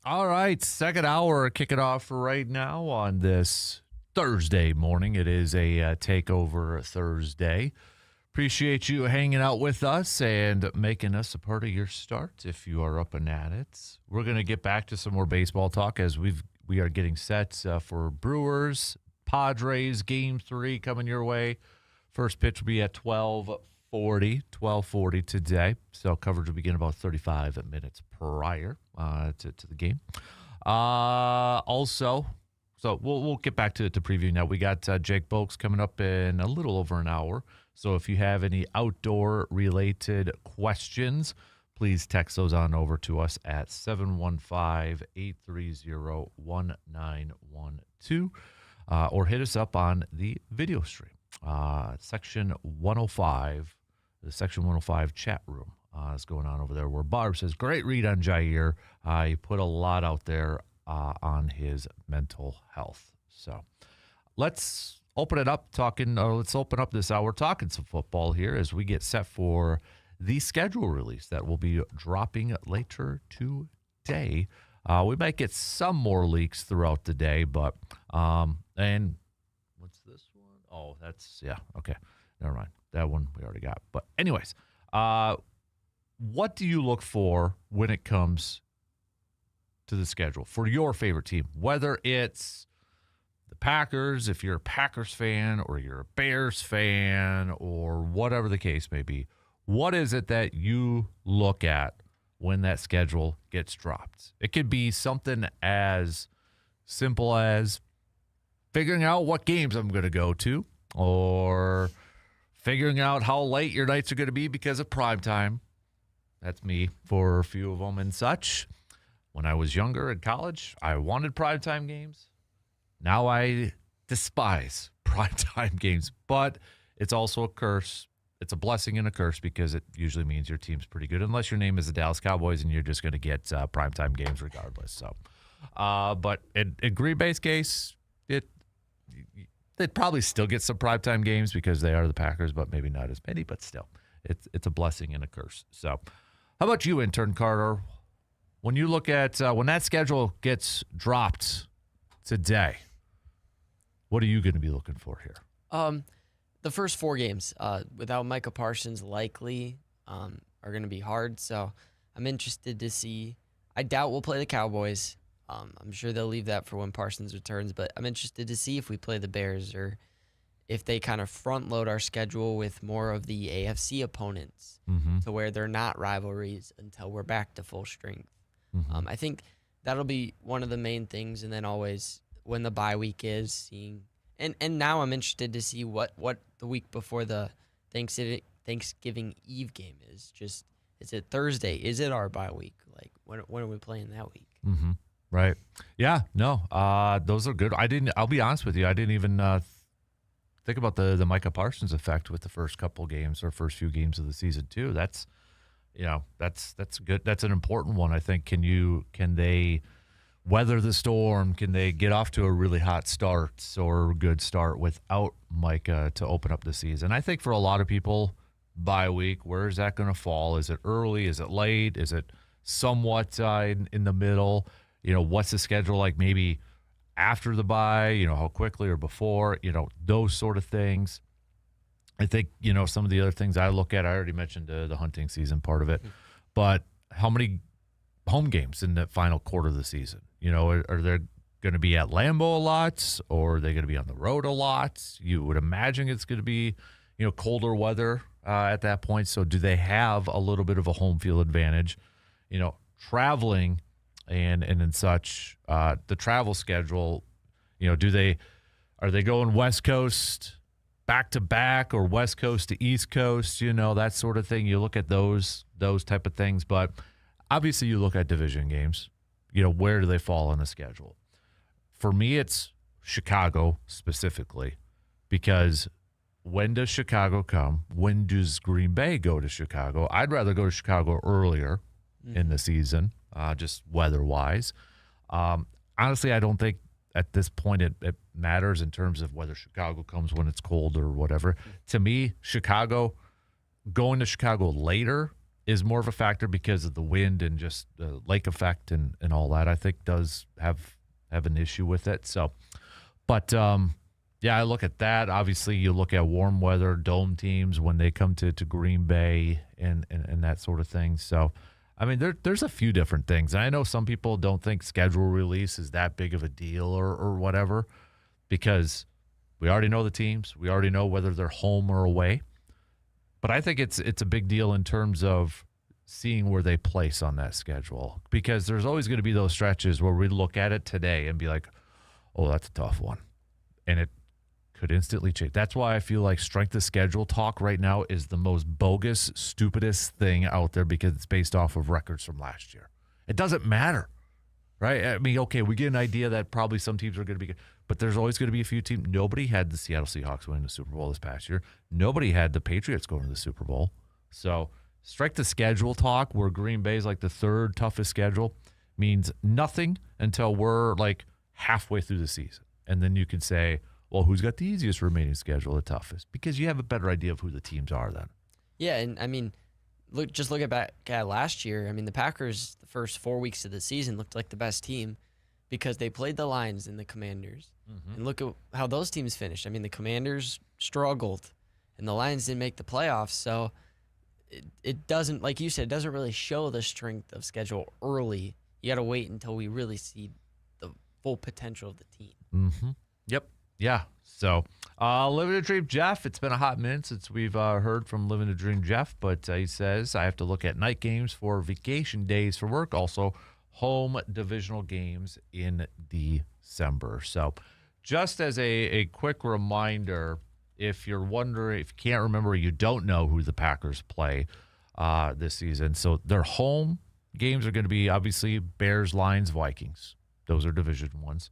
All right, second hour kicking off right now on this Thursday morning. It is a Takeover Thursday. Appreciate you hanging out with us and making us a part of your start if you are up and at it. We're going to get back to some more baseball talk as we are getting set for Brewers, Padres, Game 3 coming your way. First pitch will be at 12:40 today. So coverage will begin about 35 minutes prior to the game. Also, so we'll get back to previewing that. We got Jake Bolks coming up in a little over an hour. So if you have any outdoor-related questions, please text those on over to us at 715-830-1912 or hit us up on the video stream. Section 105, the Section 105 chat room is going on over there where Barb says, great read on Jair. He put a lot out there on his mental health. So let's open it up let's open up this hour talking some football here as we get set for the schedule release that will be dropping later today. We might get some more leaks throughout the day, but and what's this one? Oh, okay. Never mind. That one we already got. But anyways, what do you look for when it comes to the schedule for your favorite team? Whether it's the Packers, if you're a Packers fan, or you're a Bears fan, or whatever the case may be, what is it that you look at when that schedule gets dropped? It could be something as simple as figuring out what games I'm going to go to, or figuring out how late your nights are going to be because of primetime. That's me for a few of them and such. When I was younger in college, I wanted primetime games. Now I despise primetime games, but it's also a curse. It's a blessing and a curse because it usually means your team's pretty good, unless your name is the Dallas Cowboys and you're just going to get primetime games regardless. So, but in Green Bay's case, they'd probably still get some primetime games because they are the Packers, but maybe not as many. But still, it's a blessing and a curse. So, how about you, Intern Carter? When you look at when that schedule gets dropped today, what are you going to be looking for here? The first 4 games without Micah Parsons likely are going to be hard. So I'm interested to see. I doubt we'll play the Cowboys. I'm sure they'll leave that for when Parsons returns. But I'm interested to see if we play the Bears or if they kind of front load our schedule with more of the AFC opponents to where they're not rivalries until we're back to full strength. I think that'll be one of the main things. And then always when the bye week is, seeing and now I'm interested to see what the week before the Thanksgiving Eve game is. Just, is it Thursday? Is it our bye week? Like when are we playing that week? Right. Yeah. No. Those are good. I'll be honest with you. I didn't even think about the Micah Parsons effect with the first couple games or first few games of the season too. That's good. That's an important one. I think. Can they weather the storm? Can they get off to a really hot start or a good start without Micah to open up the season? I think for a lot of people, bye week, where is that going to fall? Is it early? Is it late? Is it somewhat in the middle? What's the schedule like maybe after the bye? How quickly or before? Those sort of things. I think, some of the other things I look at, I already mentioned the hunting season part of it, but how many home games in the final quarter of the season? Are they going to be at Lambeau a lot, or are they going to be on the road a lot? You would imagine it's going to be, colder weather at that point. So do they have a little bit of a home field advantage? Traveling and such, the travel schedule, are they going West Coast back to back or West Coast to East Coast, that sort of thing. You look at those type of things, but obviously you look at division games, where do they fall on the schedule? For me, it's Chicago specifically, because when does Chicago come? When does Green Bay go to Chicago? I'd rather go to Chicago earlier in the season, just weather-wise. Honestly, I don't think at this point it matters in terms of whether Chicago comes when it's cold or whatever. To me, going to Chicago later is more of a factor because of the wind and just the lake effect and all that, I think does have an issue with it. So, but yeah, I look at that. Obviously, you look at warm weather dome teams when they come to Green Bay and that sort of thing. So, I mean, there's a few different things. And I know some people don't think schedule release is that big of a deal or whatever, because we already know the teams. We already know whether they're home or away. But I think it's a big deal in terms of seeing where they place on that schedule, because there's always going to be those stretches where we look at it today and be like, oh, that's a tough one. And it could instantly change. That's why I feel like strength of schedule talk right now is the most bogus, stupidest thing out there, because it's based off of records from last year. It doesn't matter, right? I mean, okay, we get an idea that probably some teams are going to be good, but there's always going to be a few teams. Nobody had the Seattle Seahawks winning the Super Bowl this past year. Nobody had the Patriots going to the Super Bowl. So strength of schedule talk, where Green Bay is like the third toughest schedule, means nothing until we're like halfway through the season. And then you can say, well, who's got the easiest remaining schedule, the toughest? Because you have a better idea of who the teams are then. Yeah, and I mean, look at back at last year. I mean, the Packers, the first 4 weeks of the season, looked like the best team because they played the Lions and the Commanders. Mm-hmm. And look at how those teams finished. I mean, the Commanders struggled, and the Lions didn't make the playoffs. So it doesn't, like you said, it doesn't really show the strength of schedule early. You got to wait until we really see the full potential of the team. Mm-hmm. Yep. Yeah. So, Living a Dream Jeff, it's been a hot minute since we've heard from Living a Dream Jeff, but he says, I have to look at night games for vacation days for work, also home divisional games in December. So, just as a quick reminder, if you're wondering, if you can't remember, you don't know who the Packers play this season. So, their home games are going to be obviously Bears, Lions, Vikings. Those are division ones.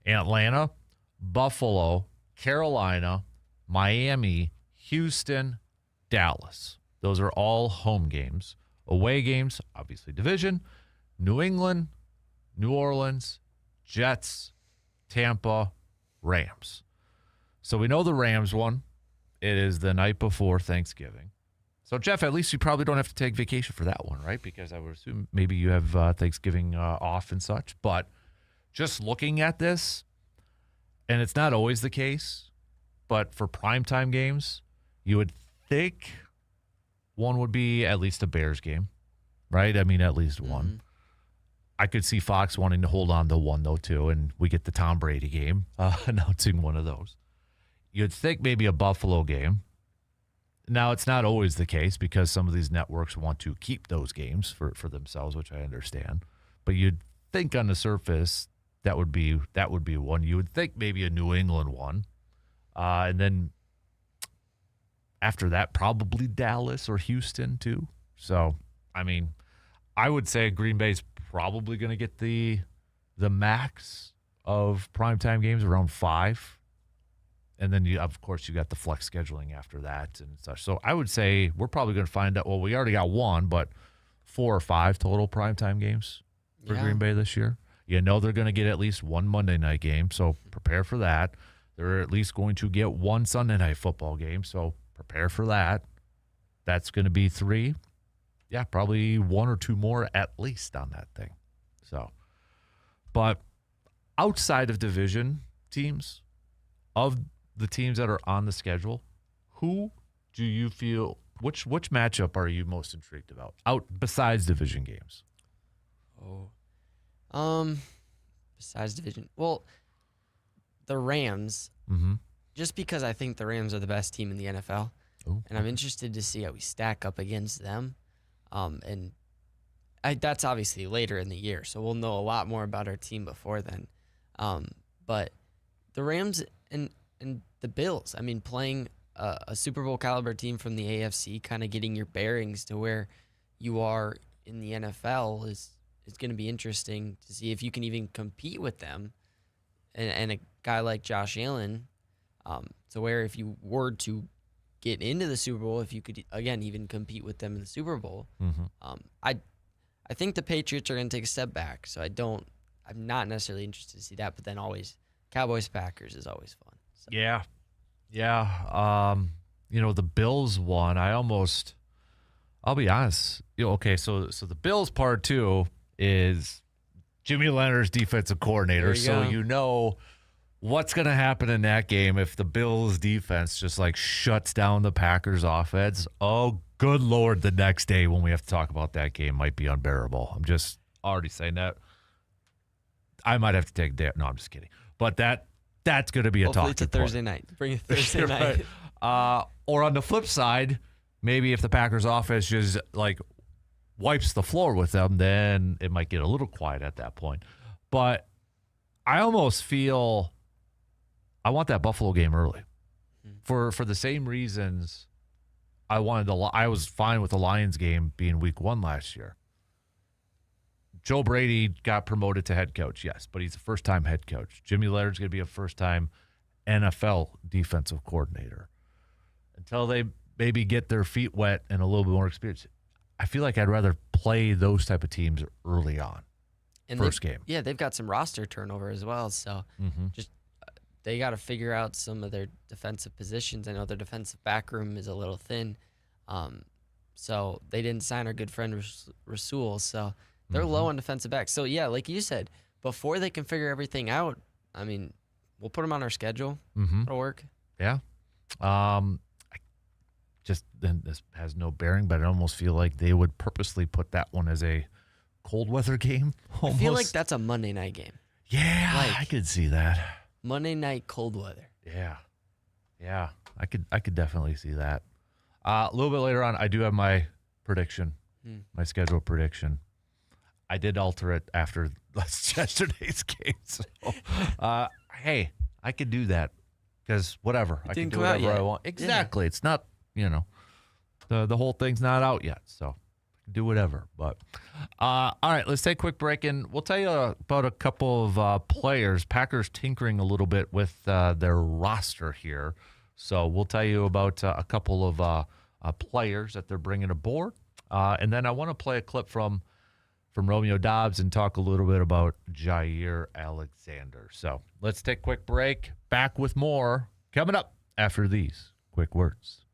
Atlanta, Buffalo, Carolina, Miami, Houston, Dallas. Those are all home games. Away games, obviously division, New England, New Orleans, Jets, Tampa, Rams. So we know the Rams one. It is the night before Thanksgiving. So, Jeff, at least you probably don't have to take vacation for that one, right? Because I would assume maybe you have Thanksgiving off and such. But just looking at this, and it's not always the case, but for primetime games, you would think one would be at least a Bears game, right? I mean, at least one. Mm-hmm. I could see Fox wanting to hold on to one, though, too, and we get the Tom Brady game, announcing one of those. You'd think maybe a Buffalo game. Now, it's not always the case because some of these networks want to keep those games for themselves, which I understand. But you'd think on the surface that would be one. You would think maybe a New England one. And then after that, probably Dallas or Houston too. So, I mean, I would say Green Bay's probably going to get the max of primetime games, around 5. And then, of course, you got the flex scheduling after that and such. So I would say we're probably going to find out, well, we already got one, but 4 or 5 total primetime games for Green Bay this year. You know they're going to get at least one Monday night game, so prepare for that. They're at least going to get one Sunday night football game, so prepare for that. That's going to be 3. Yeah, probably 1 or 2 more at least on that thing. So, but outside of division teams, of the teams that are on the schedule, who do you feel, which matchup are you most intrigued about out besides division games? Besides division, well, the Rams, just because I think the Rams are the best team in the NFL, and I'm interested to see how we stack up against them. And that's obviously later in the year, so we'll know a lot more about our team before then. But the Rams and the Bills, I mean, playing a Super Bowl caliber team from the AFC, kind of getting your bearings to where you are in the NFL is going to be interesting to see if you can even compete with them. And a guy like Josh Allen, to where if you were to get into the Super Bowl, if you could, again, even compete with them in the Super Bowl, I think the Patriots are going to take a step back. So I'm not necessarily interested to see that, but then always Cowboys-Packers is always fun. So. Yeah. The Bills one, I almost I'll be honest. Okay, so the Bills part two is Jimmy Leonard's defensive coordinator, so go. you know what's going to happen in that game if the Bills defense just like shuts down the Packers offense. Oh, good Lord, the next day when we have to talk about that game might be unbearable. I'm just already saying that. I might have to take a day. No, I'm just kidding. But that's going to be a Hopefully talking it's a Thursday night. Bring it Thursday night. Right. Or on the flip side, maybe if the Packers offense just like wipes the floor with them, then it might get a little quiet at that point. But I almost feel I want that Buffalo game early for the same reasons I was fine with the Lions game being week 1 last year. Joe Brady got promoted to head coach, yes, but he's a first-time head coach. Jimmy Leonard's going to be a first-time NFL defensive coordinator. Until they maybe get their feet wet and a little bit more experience, I feel like I'd rather play those type of teams early on. And first game. Yeah, they've got some roster turnover as well, so just they got to figure out some of their defensive positions. I know their defensive back room is a little thin, so they didn't sign our good friend Rasul, so they're low on defensive backs. So, yeah, like you said, before they can figure everything out, I mean, we'll put them on our schedule. It'll work. Yeah. Then this has no bearing, but I almost feel like they would purposely put that one as a cold weather game. Almost. I feel like that's a Monday night game. Yeah, I could see that. Monday night cold weather. Yeah, I could definitely see that. A little bit later on, I do have my prediction, my schedule prediction. I did alter it after yesterday's game. So, hey, I could do that because whatever. I can do whatever I want. Exactly. Yeah. It's not, the whole thing's not out yet. So I can do whatever. But all right, let's take a quick break. And we'll tell you about a couple of players. Packers tinkering a little bit with their roster here. So we'll tell you about a couple of players that they're bringing aboard. And then I want to play a clip from Romeo Dobbs and talk a little bit about Jair Alexander. So let's take a quick break. Back with more coming up after these quick words.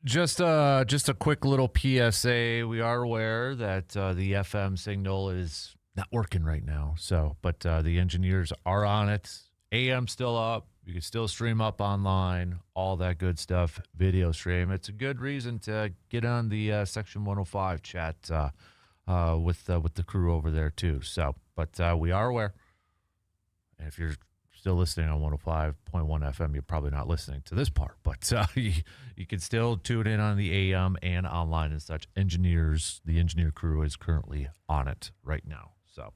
Just a quick little PSA. We are aware that the FM signal is not working right now. But the engineers are on it. AM still up. You can still stream up online, all that good stuff, video stream. It's a good reason to get on the Section 105 chat with the crew over there too. But we are aware. And if you're still listening on 105.1 FM, you're probably not listening to this part. But you can still tune in on the AM and online and such. The engineer crew is currently on it right now. So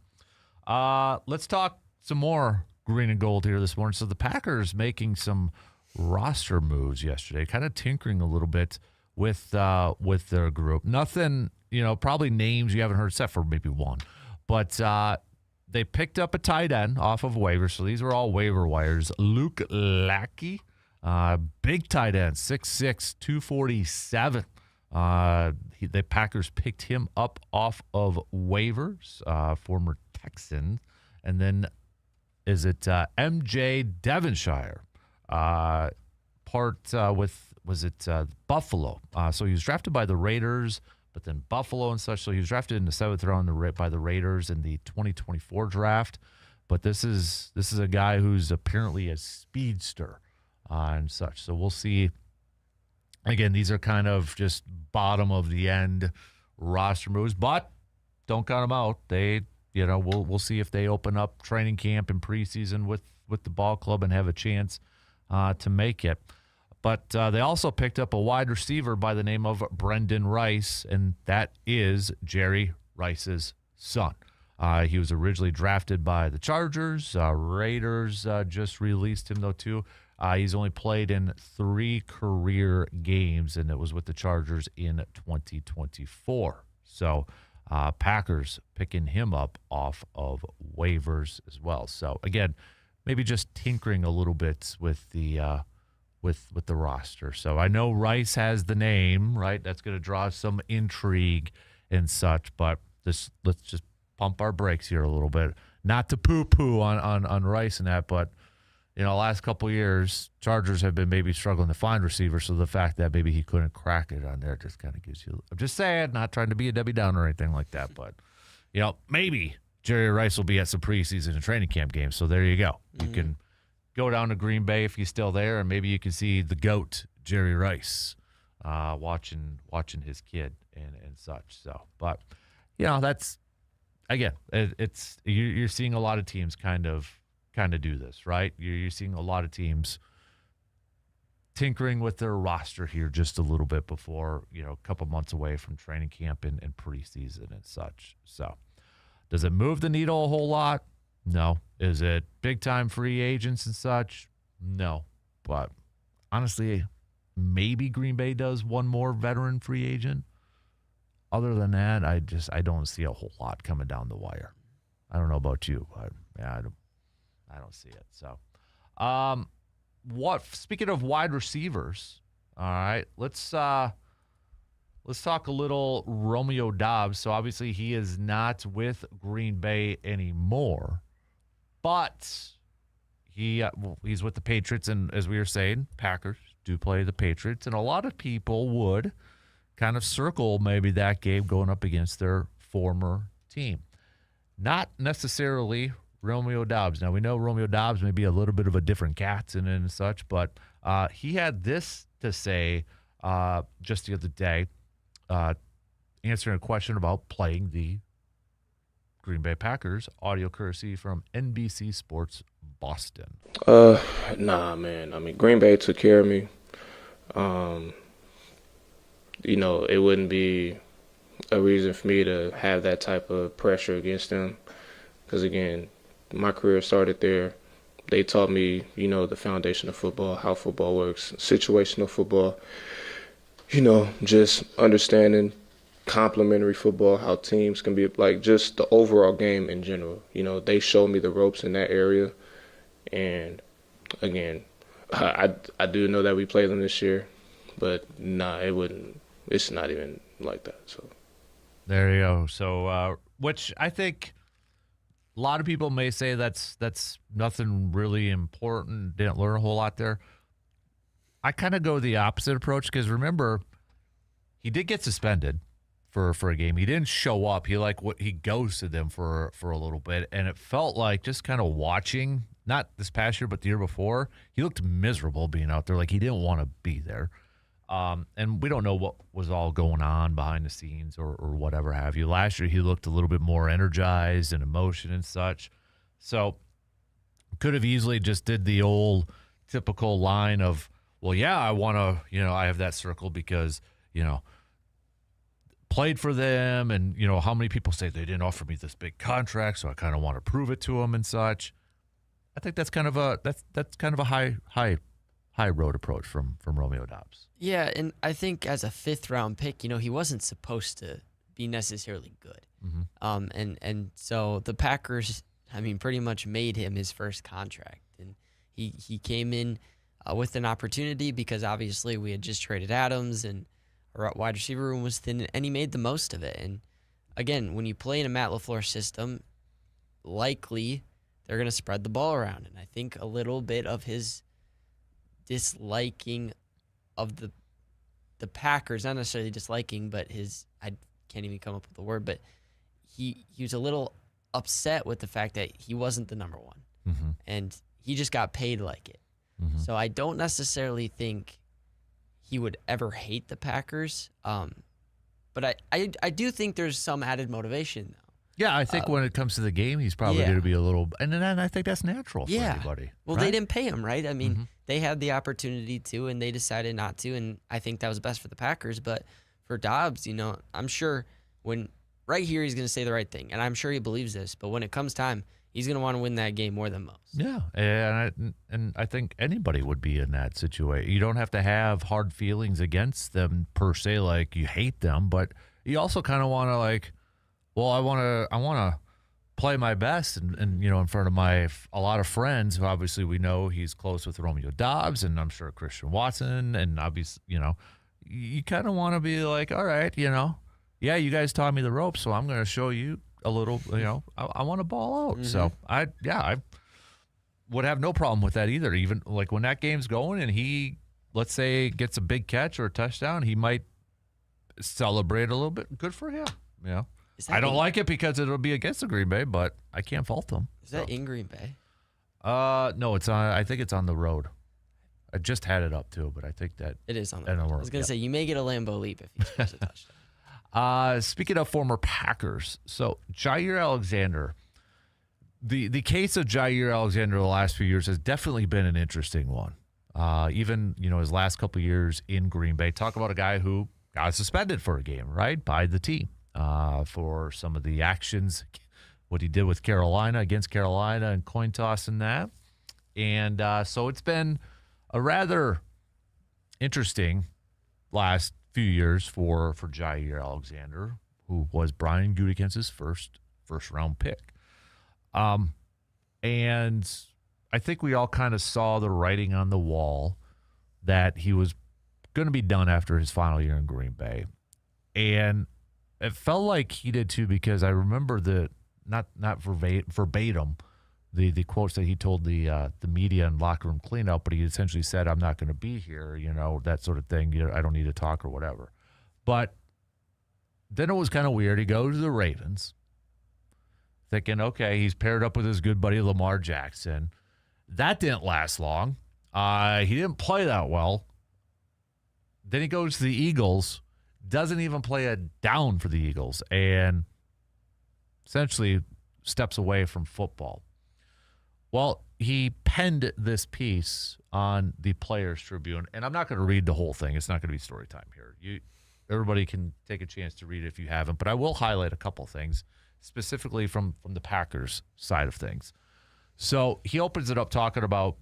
let's talk some more green and gold here this morning. So the Packers making some roster moves yesterday, kind of tinkering a little bit with their group. Nothing, probably names you haven't heard except for maybe one. But they picked up a tight end off of waivers. So these are all waiver wires. Luke Lackey, big tight end, 6'6", 247. The Packers picked him up off of waivers, former Texans. And then is it MJ Devonshire, Buffalo? So he was drafted by the Raiders, but then Buffalo and such. So he was drafted in the 7th round by the Raiders in the 2024 draft. But this is a guy who's apparently a speedster and such. So we'll see. Again, these are kind of just bottom of the end roster moves, but don't count them out. We'll see if they open up training camp and preseason with the ball club and have a chance to make it. But they also picked up a wide receiver by the name of Brendan Rice, and that is Jerry Rice's son. He was originally drafted by the Chargers. Raiders just released him, though, too. He's only played in 3 career games, and it was with the Chargers in 2024. So Packers picking him up off of waivers as well. So, again, maybe just tinkering a little bit with the with the roster. So I know Rice has the name, right? That's going to draw some intrigue and such, but let's just pump our brakes here a little bit. Not to poo-poo on Rice and that, but, last couple of years, Chargers have been maybe struggling to find receivers, so the fact that maybe he couldn't crack it on there just kind of gives you – I'm just saying, not trying to be a Debbie Downer or anything like that, but, maybe Jerry Rice will be at some preseason and training camp games, so there you go. Mm-hmm. You can go down to Green Bay if he's still there, and maybe you can see the GOAT, Jerry Rice, watching his kid and such. So, but, that's – again, you're seeing a lot of teams kind of do this, right? You're seeing a lot of teams tinkering with their roster here just a little bit before, a couple months away from training camp and preseason and such. So does it move the needle a whole lot? No. Is it big-time free agents and such? No. But honestly, maybe Green Bay does one more veteran free agent. Other than that, I don't see a whole lot coming down the wire. I don't know about you, but yeah, I don't see it. So, speaking of wide receivers, all right, let's talk a little Romeo Doubs. So obviously he is not with Green Bay anymore, but he's with the Patriots, and as we were saying, Packers do play the Patriots, and a lot of people would kind of circle maybe that game going up against their former team. Not necessarily Romeo Doubs. Now, we know Romeo Doubs may be a little bit of a different cat and such, but he had this to say just the other day, answering a question about playing the Green Bay Packers. Audio courtesy from NBC Sports Boston. Nah, man. I mean, Green Bay took care of me. It wouldn't be a reason for me to have that type of pressure against them. Because, again, my career started there. They taught me, the foundation of football, how football works, situational football, just understanding complementary football, how teams can be, like, just the overall game in general. They showed me the ropes in that area. And, again, I do know that we play them this year. But, it wouldn't. It's not even like that. So there you go. So, which I think a lot of people may say that's nothing really important. Didn't learn a whole lot there. I kind of go the opposite approach because remember, he did get suspended for a game. He didn't show up. He ghosted them for a little bit, and it felt like just kind of watching, not this past year, but the year before, he looked miserable being out there. Like he didn't want to be there. And we don't know what was all going on behind the scenes or whatever have you. Last year, he looked a little bit more energized and emotion and such. So could have easily just did the old typical line of, well, yeah, I want to, I have that circle because, played for them. And, how many people say they didn't offer me this big contract, so I kind of want to prove it to them and such. I think that's kind of a high road approach from Romeo Doubs. Yeah, and I think as a 5th-round pick, he wasn't supposed to be necessarily good. Mm-hmm. And so the Packers, pretty much made him his first contract. And he came in with an opportunity because obviously we had just traded Adams and our wide receiver room was thin, and he made the most of it. And again, when you play in a Matt LaFleur system, likely they're going to spread the ball around. And I think a little bit of his disliking of the Packers, not necessarily disliking, but I can't even come up with the word, but he was a little upset with the fact that he wasn't the number one. Mm-hmm. And he just got paid like it. Mm-hmm. So I don't necessarily think he would ever hate the Packers. But I do think there's some added motivation, though. Yeah, I think when it comes to the game, he's probably going to be a little, and then I think that's natural for anybody. Well, right? They didn't pay him, right? They had the opportunity to, and they decided not to, and I think that was best for the Packers. But for Dobbs, I'm sure right here he's going to say the right thing, and I'm sure he believes this. But when it comes time, he's going to want to win that game more than most. Yeah, and I think anybody would be in that situation. You don't have to have hard feelings against them per se, like you hate them, but you also kind of want to I want to play my best and in front of a lot of friends who obviously we know he's close with Romeo Doubs and I'm sure Christian Watson, and obviously you kind of want to be like, all right, yeah, you guys taught me the ropes, so I'm going to show you a little, I want to ball out. Mm-hmm. So I would have no problem with that either. Even like when that game's going and he, let's say, gets a big catch or a touchdown, he might celebrate a little bit. Good for him. I don't like it because it'll be against the Green Bay, but I can't fault them. Is that in Green Bay? No, it's on. I think it's on the road. I just had it up too, but I think that it is on the road. I was going to say you may get a Lambeau leap if he scores a touchdown. Speaking of former Packers, so Jair Alexander, the case of Jair Alexander the last few years has definitely been an interesting one. Even his last couple of years in Green Bay. Talk about a guy who got suspended for a game, right, by the team. For some of the actions, what he did with Carolina against Carolina and coin toss and that. And so it's been a rather interesting last few years for Jair Alexander, who was Brian Gutekunst's first round pick. And I think we all kind of saw the writing on the wall that he was going to be done after his final year in Green Bay. And it felt like he did too, because I remember not verbatim the quotes that he told the media and locker room cleanout, but he essentially said, "I'm not going to be here," that sort of thing. I don't need to talk or whatever. But then it was kind of weird. He goes to the Ravens, thinking, okay, he's paired up with his good buddy Lamar Jackson. That didn't last long. He didn't play that well. Then he goes to the Eagles. Doesn't even play a down for the Eagles and essentially steps away from football. Well, he penned this piece on the Players Tribune, and I'm not going to read the whole thing. It's not going to be story time here. Everybody can take a chance to read it if you haven't, but I will highlight a couple things, specifically from the Packers side of things. So he opens it up talking about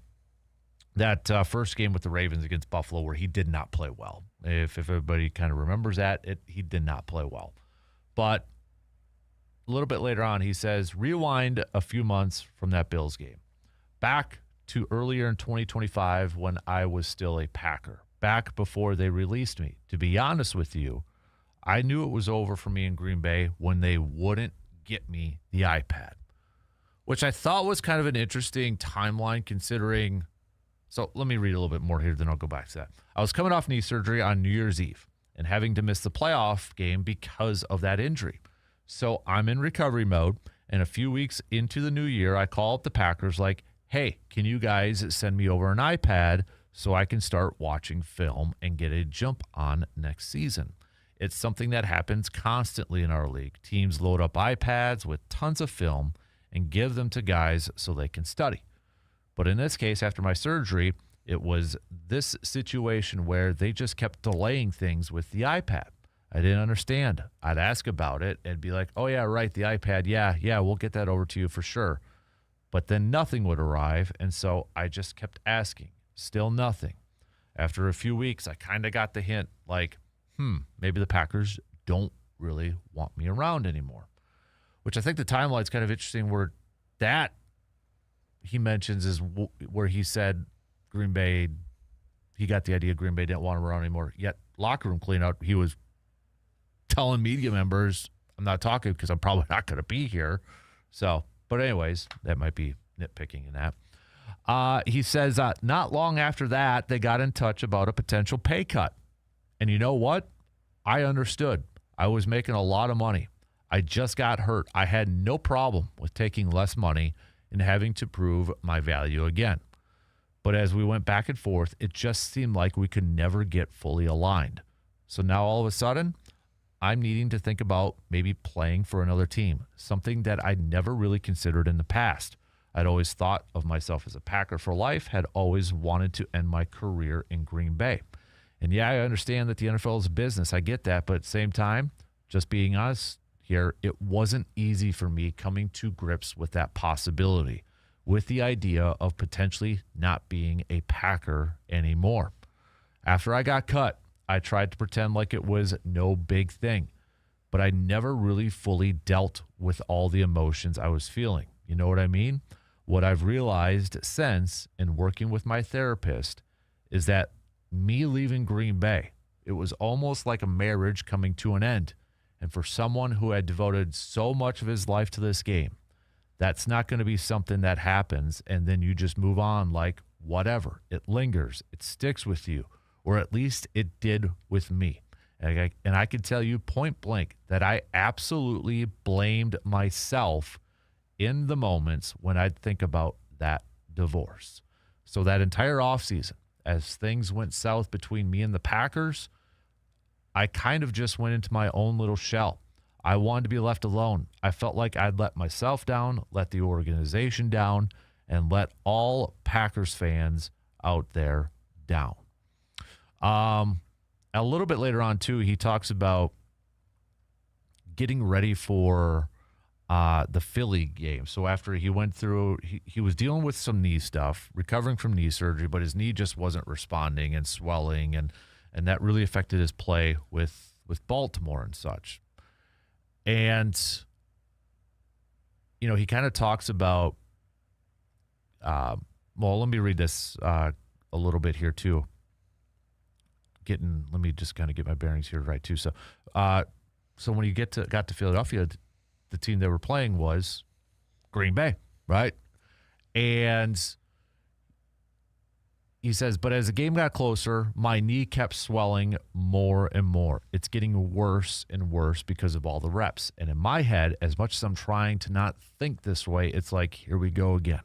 that first game with the Ravens against Buffalo where he did not play well. If everybody kind of remembers that, he did not play well. But a little bit later on, he says, rewind a few months from that Bills game. Back to earlier in 2025 when I was still a Packer. Back before they released me. To be honest with you, I knew it was over for me in Green Bay when they wouldn't get me the iPad. Which I thought was kind of an interesting timeline considering... So let me read a little bit more here, then I'll go back to that. I was coming off knee surgery on New Year's Eve, and having to miss the playoff game because of that injury. So I'm in recovery mode, and a few weeks into the new year, I call up the Packers like, hey, can you guys send me over an iPad so I can start watching film and get a jump on next season? It's something that happens constantly in our league. Teams load up iPads with tons of film and give them to guys so they can study. But in this case, after my surgery, it was this situation where they just kept delaying things with the iPad. I didn't understand. I'd ask about it and be like, oh, yeah, right, the iPad. Yeah, we'll get that over to you for sure. But then nothing would arrive, and so I just kept asking. Still nothing. After a few weeks, I kind of got the hint, like, maybe the Packers don't really want me around anymore, which I think the timeline's kind of interesting where that he mentions is where he said Green Bay, he got the idea Green Bay didn't want him around anymore. Yet locker room cleanout, he was telling media members, I'm not talking because I'm probably not going to be here. So, but anyways, that might be nitpicking in that. He says not long after that, they got in touch about a potential pay cut. And you know what? I understood. I was making a lot of money. I just got hurt. I had no problem with taking less money and having to prove my value again. But as we went back and forth, it just seemed like we could never get fully aligned. So now all of a sudden, I'm needing to think about maybe playing for another team, something that I never really considered in the past. I'd always thought of myself as a Packer for life, had always wanted to end my career in Green Bay. And yeah, I understand that the NFL is a business. I get that. But at the same time, just being honest here, it wasn't easy for me coming to grips with that possibility, with the idea of potentially not being a Packer anymore. After I got cut, I tried to pretend like it was no big thing, but I never really fully dealt with all the emotions I was feeling. You know what I mean? What I've realized since in working with my therapist is that me leaving Green Bay, it was almost like a marriage coming to an end. And for someone who had devoted so much of his life to this game, that's not going to be something that happens and then you just move on like whatever. It lingers. It sticks with you, or at least it did with me. And I can tell you point blank that I absolutely blamed myself in the moments when I'd think about that divorce. So that entire offseason, as things went south between me and the Packers, I kind of just went into my own little shell. I wanted to be left alone. I felt like I'd let myself down, let the organization down, and let all Packers fans out there down. A little bit later on, too, he talks about getting ready for the Philly game. So after he went through, he was dealing with some knee stuff, recovering from knee surgery, but his knee just wasn't responding and swelling, and that really affected his play with Baltimore and such. And, you know, he kind of talks about, well, let me read this a little bit here, too. Let me just kind of get my bearings here right, too. So when you got to Philadelphia, the team they were playing was Green Bay, right? And he says, but as the game got closer, my knee kept swelling more and more. It's getting worse and worse because of all the reps. And in my head, as much as I'm trying to not think this way, it's like, here we go again.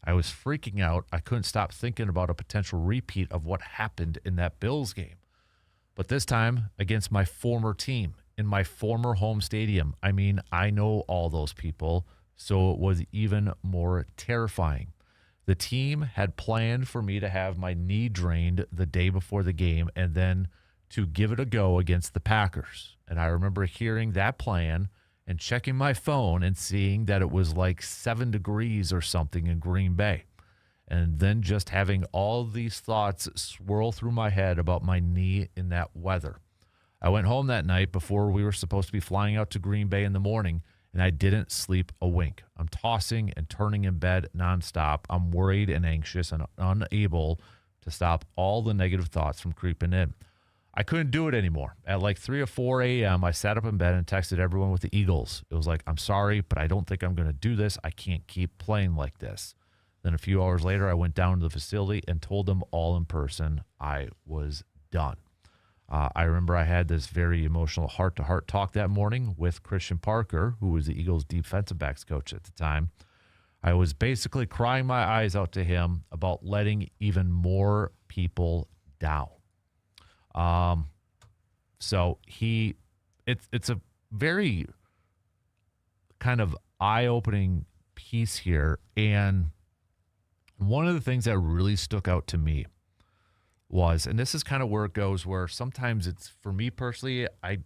I was freaking out. I couldn't stop thinking about a potential repeat of what happened in that Bills game. But this time against my former team in my former home stadium. I mean, I know all those people, so it was even more terrifying. The team had planned for me to have my knee drained the day before the game and then to give it a go against the Packers. And I remember hearing that plan and checking my phone and seeing that it was like 7 degrees or something in Green Bay. And then just having all these thoughts swirl through my head about my knee in that weather. I went home that night before we were supposed to be flying out to Green Bay in the morning, and I didn't sleep a wink. I'm tossing and turning in bed nonstop. I'm worried and anxious and unable to stop all the negative thoughts from creeping in. I couldn't do it anymore. At like 3 or 4 a.m., I sat up in bed and texted everyone with the Eagles. It was like, I'm sorry, but I don't think I'm going to do this. I can't keep playing like this. Then a few hours later, I went down to the facility and told them all in person I was done. I remember I had this very emotional heart-to-heart talk that morning with Christian Parker, who was the Eagles' defensive backs coach at the time. I was basically crying my eyes out to him about letting even more people down. So it's a very kind of eye-opening piece here. And one of the things that really stuck out to me was, and this is kind of where it goes, where sometimes it's, for me personally, I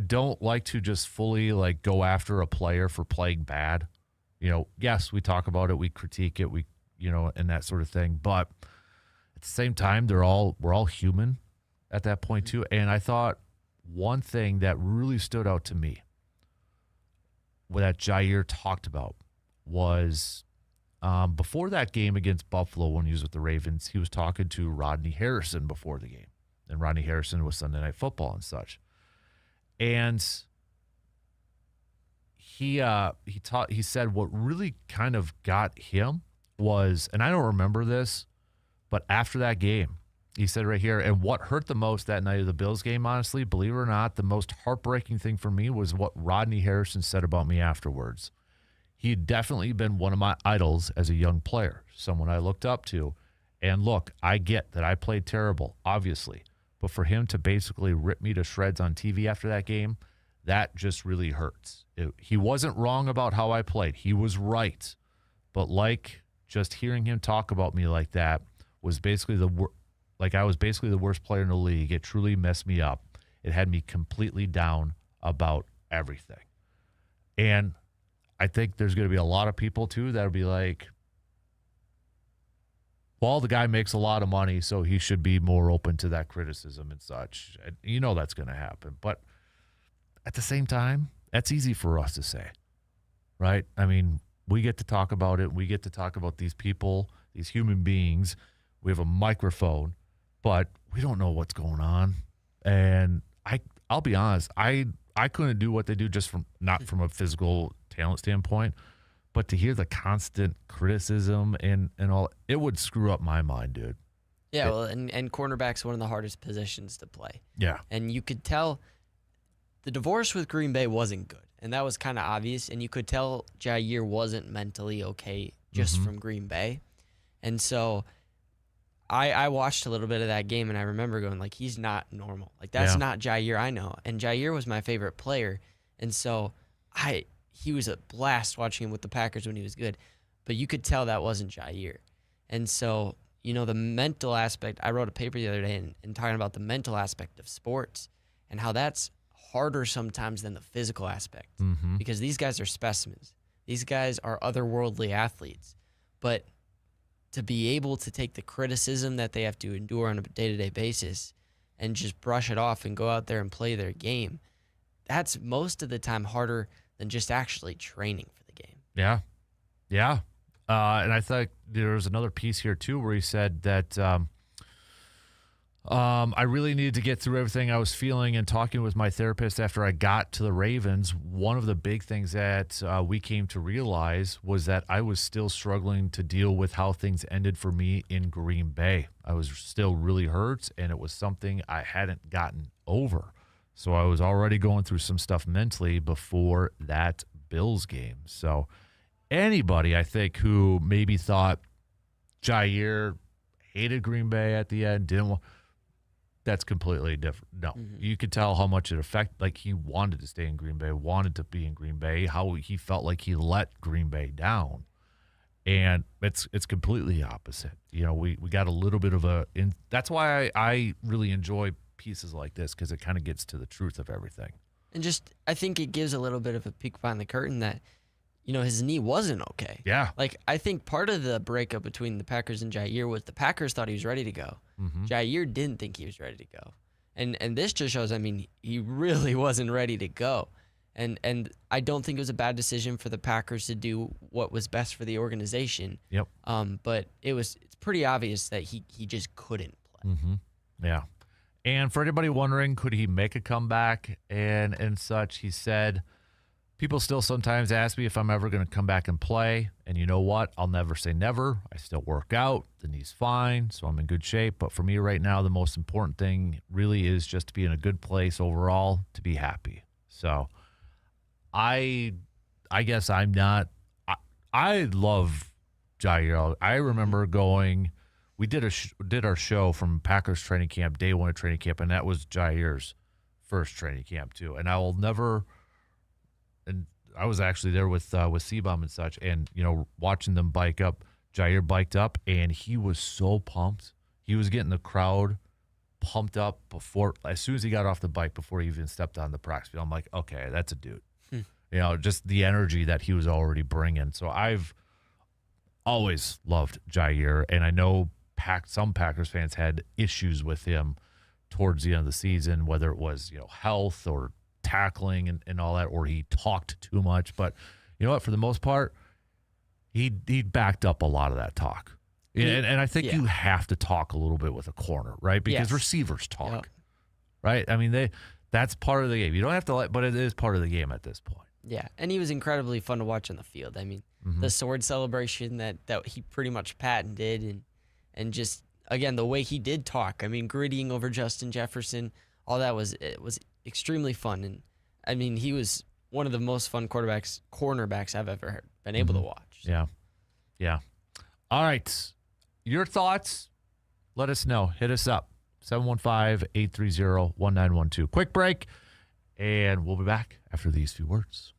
don't like to just fully like go after a player for playing bad. Yes, we talk about it, we critique it, and that sort of thing. But at the same time, we're all human at that point too. And I thought one thing that really stood out to me, that Jair talked about, was before that game against Buffalo when he was with the Ravens, he was talking to Rodney Harrison before the game. And Rodney Harrison was Sunday Night Football and such. And he said what really kind of got him was, and I don't remember this, but after that game, he said right here, and what hurt the most that night of the Bills game, honestly, believe it or not, the most heartbreaking thing for me was what Rodney Harrison said about me afterwards. He had definitely been one of my idols as a young player, someone I looked up to. And look, I get that I played terrible, obviously. But for him to basically rip me to shreds on TV after that game, that just really hurts. He wasn't wrong about how I played. He was right. But just hearing him talk about me like that was basically I was basically the worst player in the league. It truly messed me up. It had me completely down about everything. And I think there's going to be a lot of people, too, that'll be like, well, the guy makes a lot of money, so he should be more open to that criticism and such. And that's going to happen. But at the same time, that's easy for us to say, right? I mean, we get to talk about it. We get to talk about these people, these human beings. We have a microphone, but we don't know what's going on. And I'll be honest, I couldn't do what they do not from a physical talent standpoint, but to hear the constant criticism and all, it would screw up my mind, dude. Yeah, and cornerback's one of the hardest positions to play. Yeah. And you could tell the divorce with Green Bay wasn't good, and that was kind of obvious, and you could tell Jair wasn't mentally okay just from Green Bay. And so I watched a little bit of that game, and I remember going, he's not normal. That's not Jair I know. And Jair was my favorite player, and so he was a blast watching him with the Packers when he was good, but you could tell that wasn't Jair. And so, the mental aspect, I wrote a paper the other day and talking about the mental aspect of sports and how that's harder sometimes than the physical aspect because these guys are specimens. These guys are otherworldly athletes. But to be able to take the criticism that they have to endure on a day-to-day basis and just brush it off and go out there and play their game, that's most of the time harder than just actually training for the game. Yeah. Yeah. And I thought there was another piece here, too, where he said that I really needed to get through everything I was feeling and talking with my therapist after I got to the Ravens. One of the big things that we came to realize was that I was still struggling to deal with how things ended for me in Green Bay. I was still really hurt, and it was something I hadn't gotten over. So I was already going through some stuff mentally before that Bills game. So anybody, I think, who maybe thought Jair hated Green Bay at the end, that's completely different. No, you could tell how much it affected. He wanted to stay in Green Bay, wanted to be in Green Bay, how he felt like he let Green Bay down. And it's completely opposite. We got a little bit of that's why I really enjoy pieces like this, because it kind of gets to the truth of everything. And just, I think it gives a little bit of a peek behind the curtain that, his knee wasn't okay. Yeah. I think part of the breakup between the Packers and Jair was the Packers thought he was ready to go. Jair didn't think he was ready to go. And this just shows, he really wasn't ready to go. And I don't think it was a bad decision for the Packers to do what was best for the organization. Yep. But it's pretty obvious that he just couldn't play. Yeah. And for anybody wondering, could he make a comeback and such, he said, People still sometimes ask me if I'm ever going to come back and play. And you know what? I'll never say never. I still work out. The knee's fine, so I'm in good shape. But for me right now, the most important thing really is just to be in a good place overall, to be happy. So I guess I'm not – I love Jair. I remember going – we did our show from Packers training camp, day one of training camp, and that was Jair's first training camp too. And I will never – and I was actually there with Seabaum and such, and watching them bike up. Jair biked up, and he was so pumped. He was getting the crowd pumped up as soon as he got off the bike, before he even stepped on the practice field. I'm like, okay, that's a dude. Just the energy that he was already bringing. So I've always loved Jair, and I know some Packers fans had issues with him towards the end of the season, whether it was health or tackling and all that, or he talked too much. But you know what? For the most part, he backed up a lot of that talk. And I think you have to talk a little bit with a corner, right? Because receivers talk, right? I mean, that's part of the game. You don't have to but it is part of the game at this point. Yeah, and he was incredibly fun to watch on the field. I mean, the sword celebration that he pretty much patented, and just, again, the way he did talk. I mean, grittying over Justin Jefferson, all that was extremely fun. And I mean, he was one of the most fun cornerbacks I've ever been able to watch. So. Yeah. All right. Your thoughts, let us know. Hit us up. 715-830-1912. Quick break, and we'll be back after these few words.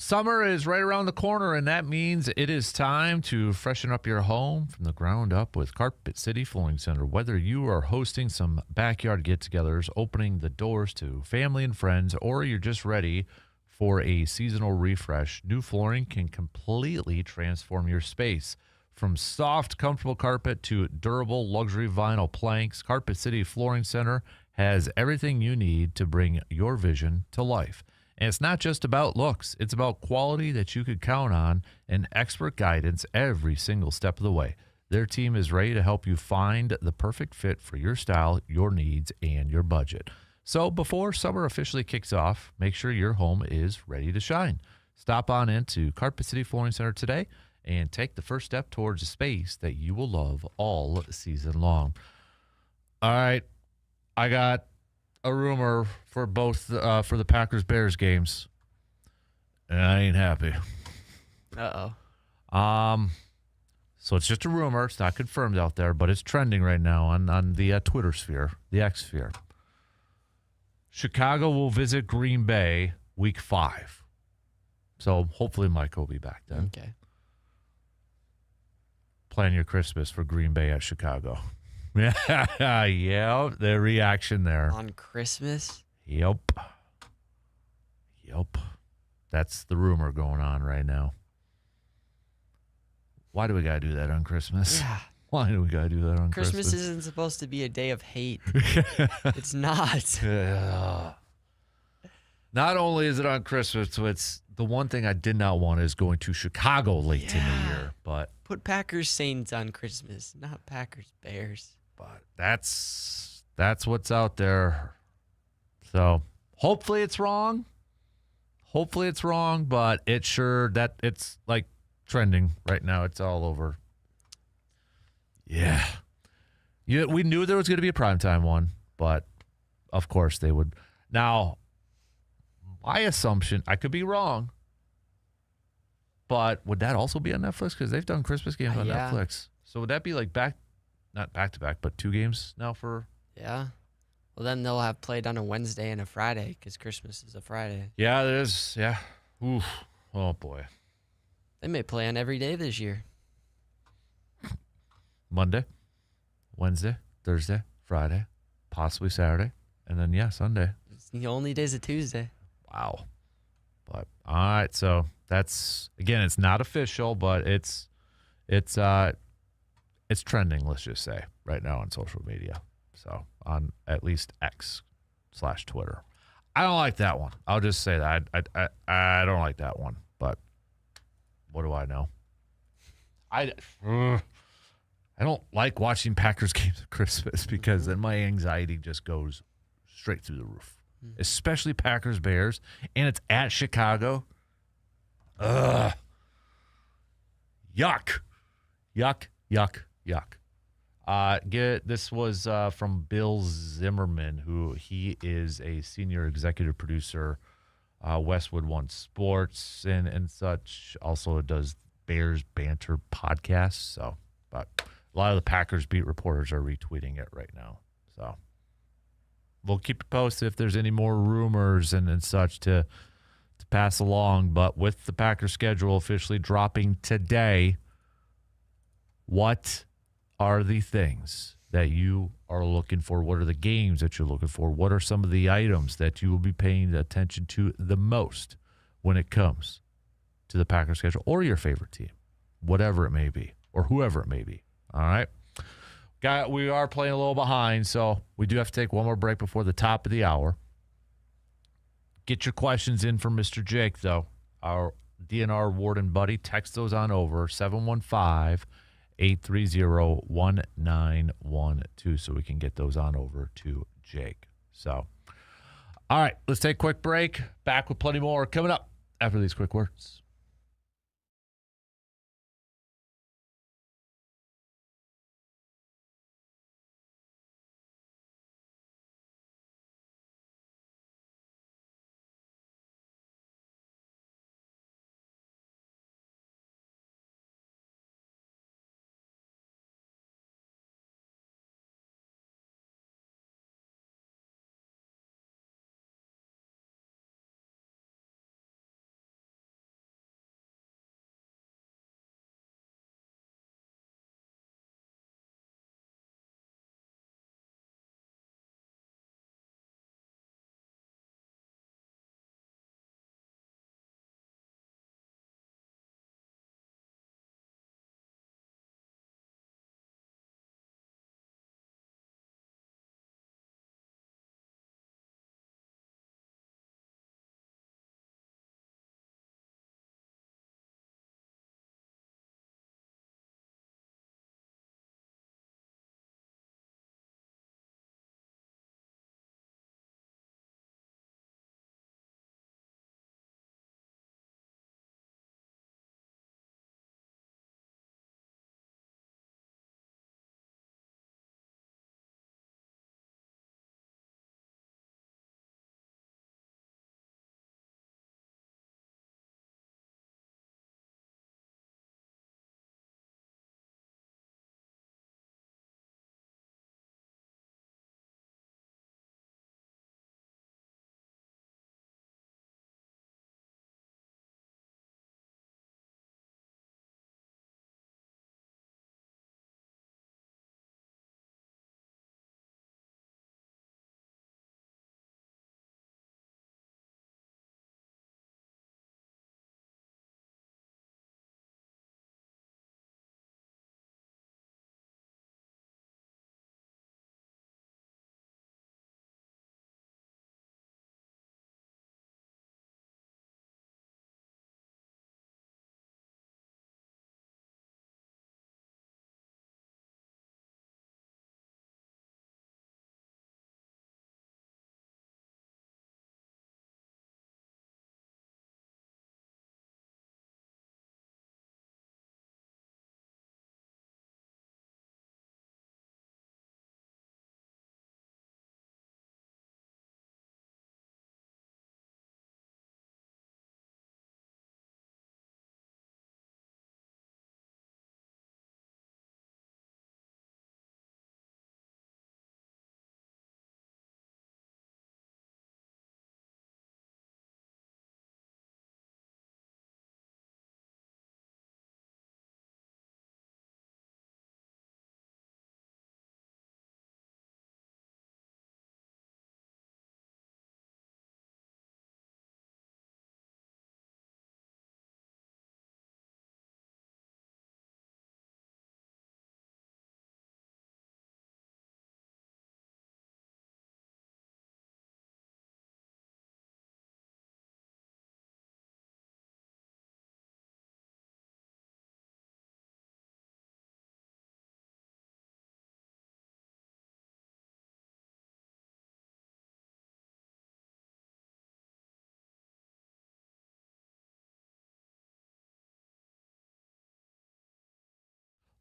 Summer is right around the corner, and that means it is time to freshen up your home from the ground up with Carpet City Flooring Center. Whether you are hosting some backyard get-togethers, opening the doors to family and friends, or you're just ready for a seasonal refresh, new flooring can completely transform your space. From soft, comfortable carpet to durable luxury vinyl planks, Carpet City Flooring Center has everything you need to bring your vision to life. And it's not just about looks. It's about quality that you could count on and expert guidance every single step of the way. Their team is ready to help you find the perfect fit for your style, your needs, and your budget. So before summer officially kicks off, make sure your home is ready to shine. Stop on into Carpet City Flooring Center today and take the first step towards a space that you will love all season long. All right, I got a rumor for both for the Packers-Bears games, and I ain't happy. So it's just a rumor. It's not confirmed out there, but it's trending right now on the Twitter sphere, the X sphere. Chicago will visit Green Bay week 5. So hopefully Mike will be back then. Okay. Plan your Christmas for Green Bay at Chicago. Yeah, the reaction there. On Christmas? Yep. That's the rumor going on right now. Why do we got to do that on Christmas? Yeah. Why do we got to do that on Christmas? Christmas isn't supposed to be a day of hate. It's not. Yeah. Not only is it on Christmas, so it's the one thing I did not want is going to Chicago late in the year. But put Packers Saints on Christmas, not Packers Bears. But that's what's out there. So hopefully it's wrong. But it's like trending right now. It's all over. Yeah. We knew there was going to be a primetime one, but of course they would. Now, my assumption, I could be wrong, but would that also be on Netflix? Because they've done Christmas games on Netflix. So would that be like not back-to-back, but 2 games now for? Yeah. Well, then they'll have played on a Wednesday and a Friday because Christmas is a Friday. Yeah, it is. Yeah. Oof. Oh, boy. They may play on every day this year. Monday, Wednesday, Thursday, Friday, possibly Saturday, and then, Sunday. It's the only days of Tuesday. Wow. But, all right, so that's, again, it's not official, but it's trending, let's just say, right now on social media. So on at least X/Twitter. I don't like that one. I'll just say that. I don't like that one. But what do I know? I don't like watching Packers games at Christmas because then my anxiety just goes straight through the roof. Especially Packers Bears, and it's at Chicago. Ugh. Yuck. This was from Bill Zimmerman, who he is a senior executive producer, Westwood One Sports and such. Also does Bears Banter podcasts. So, but a lot of the Packers beat reporters are retweeting it right now. So we'll keep you posted if there's any more rumors and such to pass along. But with the Packers schedule officially dropping today, what are the things that you are looking for? What are the games that you're looking for? What are some of the items that you will be paying attention to the most when it comes to the Packers schedule or your favorite team, whatever it may be, or whoever it may be? All right. We are playing a little behind, so we do have to take one more break before the top of the hour. Get your questions in for Mr. Jake, though, our DNR warden buddy. Text those on over, 715-830-1912, so we can get those on over to Jake. So, all right, let's take a quick break. Back with plenty more coming up after these quick words.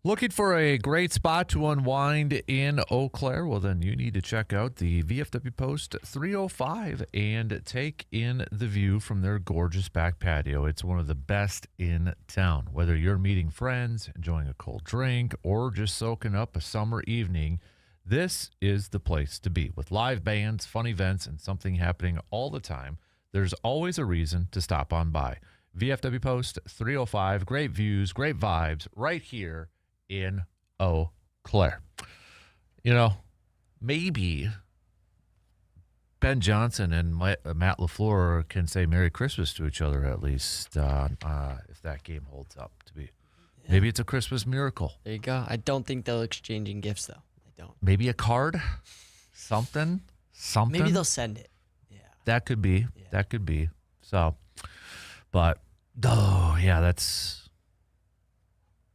Looking for a great spot to unwind in Eau Claire? Well, then you need to check out the VFW Post 305 and take in the view from their gorgeous back patio. It's one of the best in town. Whether you're meeting friends, enjoying a cold drink, or just soaking up a summer evening, this is the place to be. With live bands, fun events, and something happening all the time, there's always a reason to stop on by. VFW Post 305, great views, great vibes, right here in Eau Claire. You know, maybe Ben Johnson and Matt LaFleur can say Merry Christmas to each other at least if that game holds up to be. Yeah. Maybe it's a Christmas miracle. There you go. I don't think they'll exchanging gifts, though. I don't. Maybe a card? Something? Maybe they'll send it. Yeah. That could be. Yeah. That could be. So, but, oh, yeah, that's...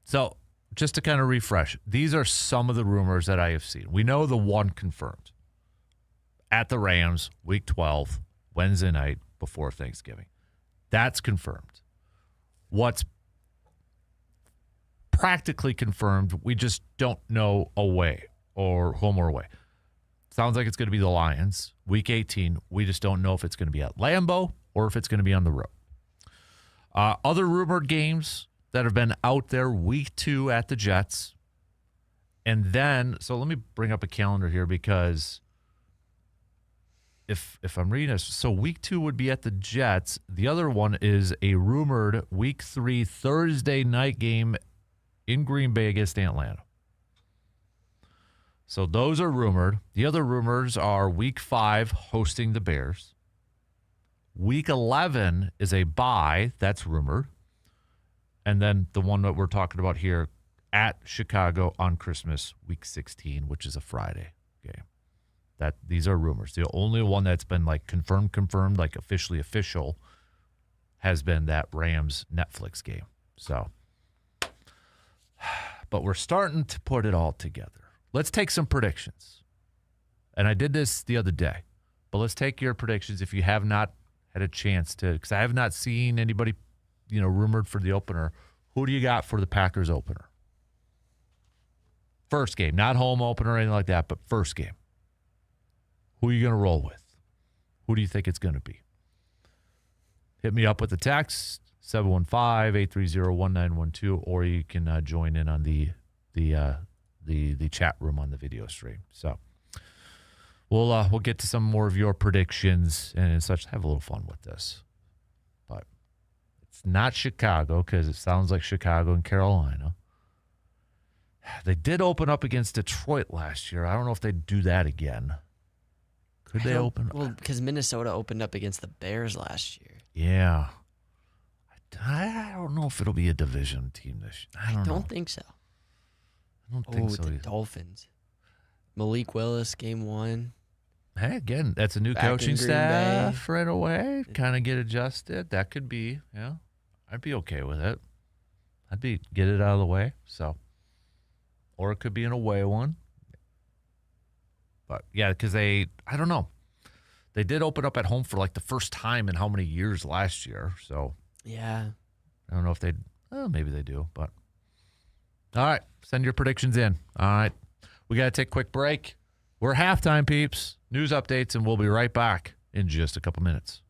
So... Just to kind of refresh, these are some of the rumors that I have seen. We know the one confirmed. At the Rams, Week 12, Wednesday night before Thanksgiving. That's confirmed. What's practically confirmed, we just don't know away or home or away. Sounds like it's going to be the Lions, Week 18. We just don't know if it's going to be at Lambeau or if it's going to be on the road. Other rumored games that have been out there, Week 2 at the Jets. And then, so let me bring up a calendar here because if I'm reading this, so Week 2 would be at the Jets. The other one is a rumored Week 3 Thursday night game in Green Bay against Atlanta. So those are rumored. The other rumors are Week 5 hosting the Bears. Week 11 is a bye. That's rumored. And then the one that we're talking about here at Chicago on Christmas, Week 16, which is a Friday game. These are rumors. The only one that's been like confirmed, like officially official, has been that Rams Netflix game. So, but we're starting to put it all together. Let's take some predictions. And I did this the other day, but let's take your predictions if you have not had a chance to, because I have not seen anybody rumored for the opener. Who do you got for the Packers opener? First game, not home opener or anything like that, but first game. Who are you going to roll with? Who do you think it's going to be? Hit me up with the text, 715-830-1912, or you can join in on the chat room on the video stream. So we'll get to some more of your predictions and such. Have a little fun with this. Not Chicago, because it sounds like Chicago and Carolina. They did open up against Detroit last year. I don't know if they'd do that again. Could they open up? Well, because Minnesota opened up against the Bears last year. Yeah. I don't know if it'll be a division team this year. I don't think so. I don't think so. The Dolphins. Malik Willis, game 1. Hey, again, that's a new coaching staff right away. Kind of get adjusted. That could be, yeah. I'd be okay with it. Get it out of the way. So, or it could be an away one. But yeah, because I don't know. They did open up at home for like the first time in how many years last year. So yeah, I don't know if maybe they do. But all right, send your predictions in. All right, we got to take a quick break. We're halftime, peeps. News updates, and we'll be right back in just a couple minutes.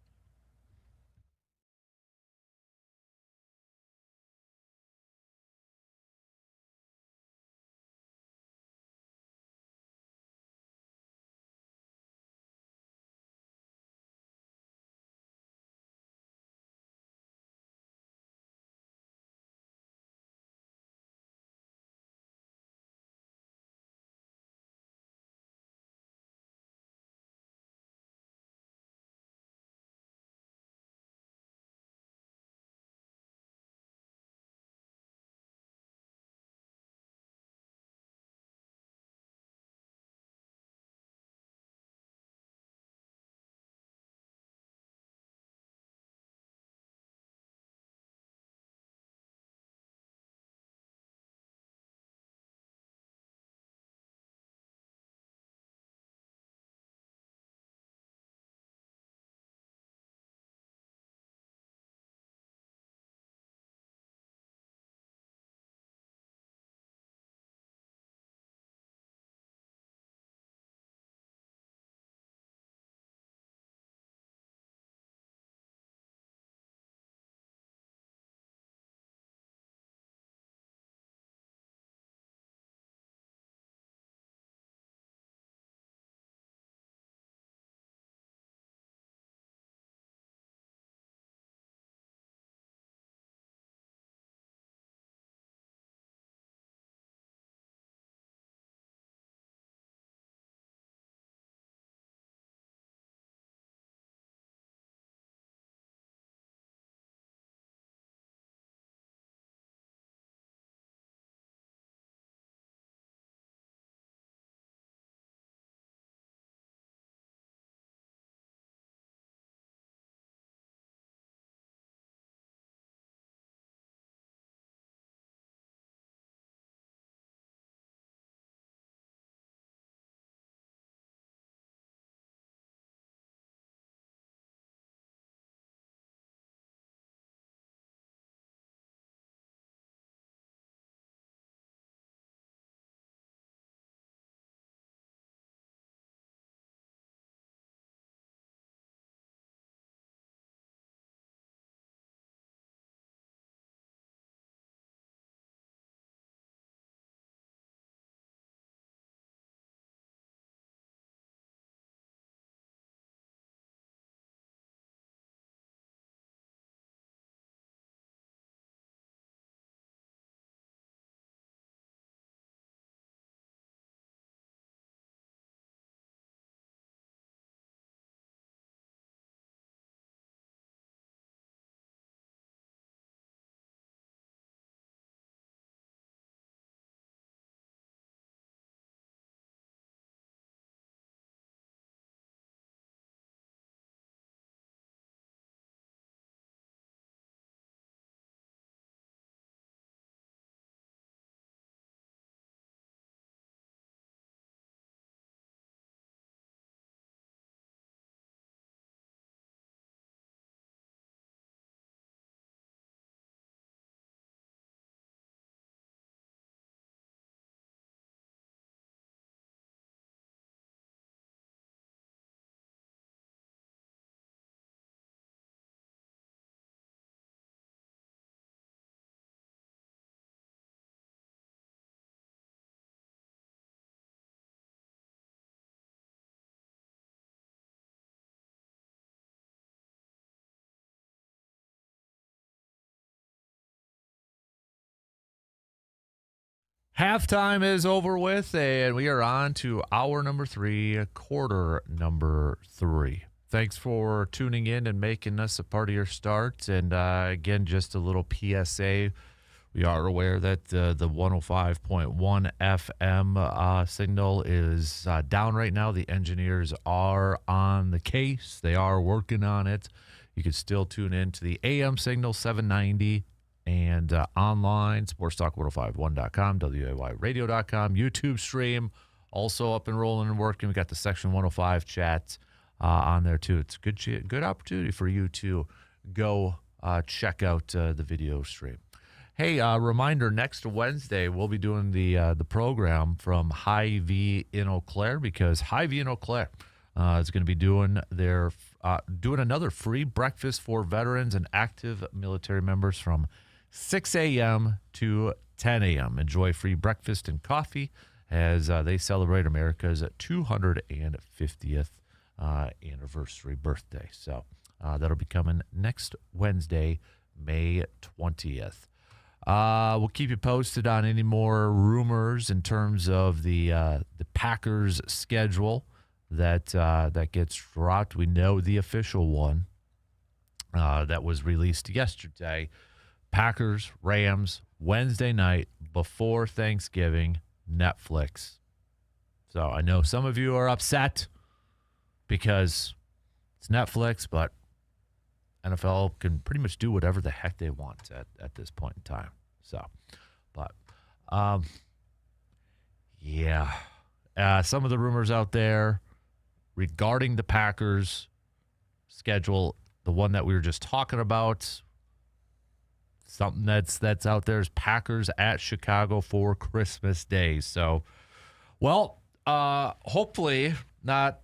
Halftime is over with, and we are on to hour number 3, quarter number 3. Thanks for tuning in and making us a part of your start. And again, just a little PSA. We are aware that the 105.1 FM signal is down right now. The engineers are on the case. They are working on it. You can still tune in to the AM signal 790 and online, sportstalk1051.com, WAYradio.com, YouTube stream, also up and rolling and working. We got the Section 105 chat on there too. It's a good opportunity for you to go check out the video stream. Hey, reminder, next Wednesday we'll be doing the program from Hy-Vee in Eau Claire, because Hy-Vee in Eau Claire is going to be doing another free breakfast for veterans and active military members from 6 a.m. to 10 a.m. Enjoy free breakfast and coffee as they celebrate America's 250th anniversary birthday. So that'll be coming next Wednesday, May 20th. We'll keep you posted on any more rumors in terms of the Packers schedule that gets dropped. We know the official one that was released yesterday. Packers, Rams, Wednesday night before Thanksgiving, Netflix. So I know some of you are upset because it's Netflix, but NFL can pretty much do whatever the heck they want at this point in time. So, but, some of the rumors out there regarding the Packers schedule, the one that we were just talking about, something that's out there is Packers at Chicago for Christmas Day. So, hopefully not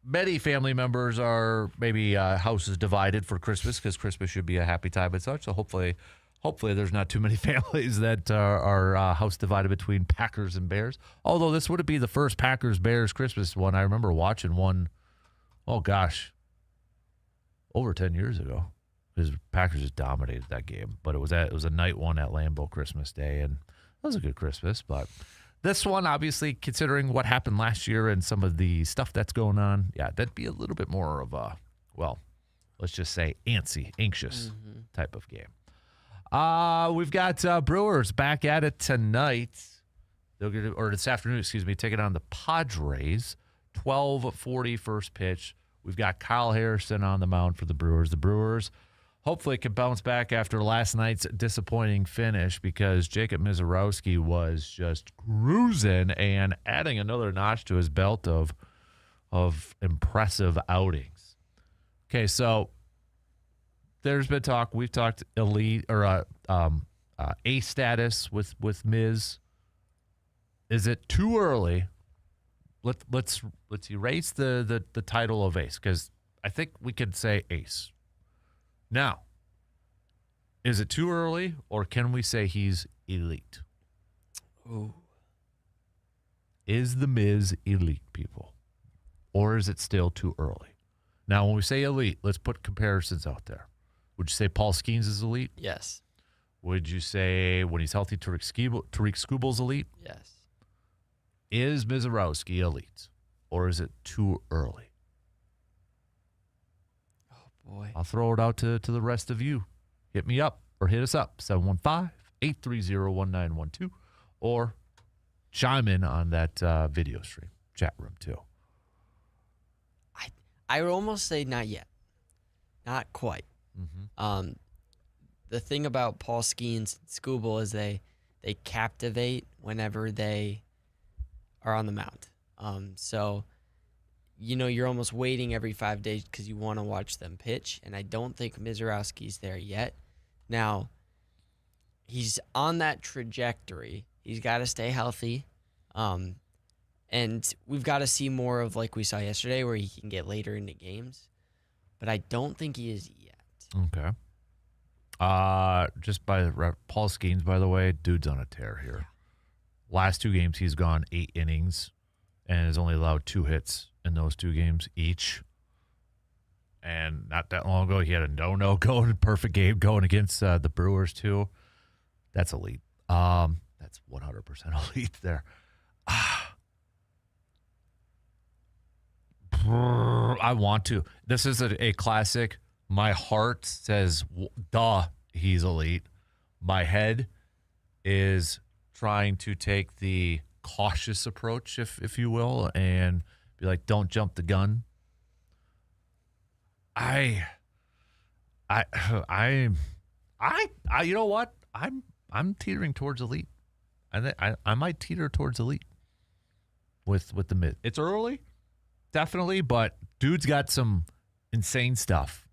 many family members are maybe houses divided for Christmas, because Christmas should be a happy time and such. So hopefully there's not too many families that are house divided between Packers and Bears. Although this wouldn't be the first Packers-Bears Christmas one. I remember watching one, over 10 years ago. Because Packers just dominated that game. But it was a night one at Lambeau Christmas Day, and that was a good Christmas. But this one, obviously, considering what happened last year and some of the stuff that's going on, that'd be a little bit more of a, let's just say anxious type of game. We've got Brewers back at it tonight. This afternoon, taking on the Padres. 12:40 first pitch. We've got Kyle Harrison on the mound for the Brewers. The Brewers hopefully can bounce back after last night's disappointing finish, because Jacob Mizorowski was just cruising and adding another notch to his belt of impressive outings. Okay, so there's been talk. We've talked elite or A status with Mizz. Is it too early? Let's erase the title of ace, because I think we could say ace. Now, is it too early, or can we say he's elite? Ooh. Is the Mizz elite, people? Or is it still too early? Now, when we say elite, let's put comparisons out there. Would you say Paul Skeens is elite? Yes. Would you say, when he's healthy, Tariq Skubal's elite? Yes. Is Mizorowski elite, or is it too early? Oh, boy. I'll throw it out to the rest of you. Hit me up or hit us up, 715-830-1912, or chime in on that video stream, chat room too. I would almost say not yet. Not quite. Mm-hmm. The thing about Paul Skeens and Skubal is they captivate whenever they are on the mound. So, you're almost waiting every 5 days because you want to watch them pitch, and I don't think Mizorowski's there yet. Now, he's on that trajectory. He's got to stay healthy, and we've got to see more of, like we saw yesterday, where he can get later into games, but I don't think he is yet. Okay. Just by Paul Skeens, by the way, dude's on a tear here. Last 2 games, he's gone 8 innings and has only allowed 2 hits in those 2 games each. And not that long ago, he had a no-no going, perfect game going against the Brewers too. That's elite. That's that's 100% elite there. I want to. This is a classic. My heart says, duh, he's elite. My head is trying to take the cautious approach, if you will, and be like, don't jump the gun. I you know what? I'm teetering towards elite. I might teeter towards elite with the Mizz. It's early, definitely, but dude's got some insane stuff.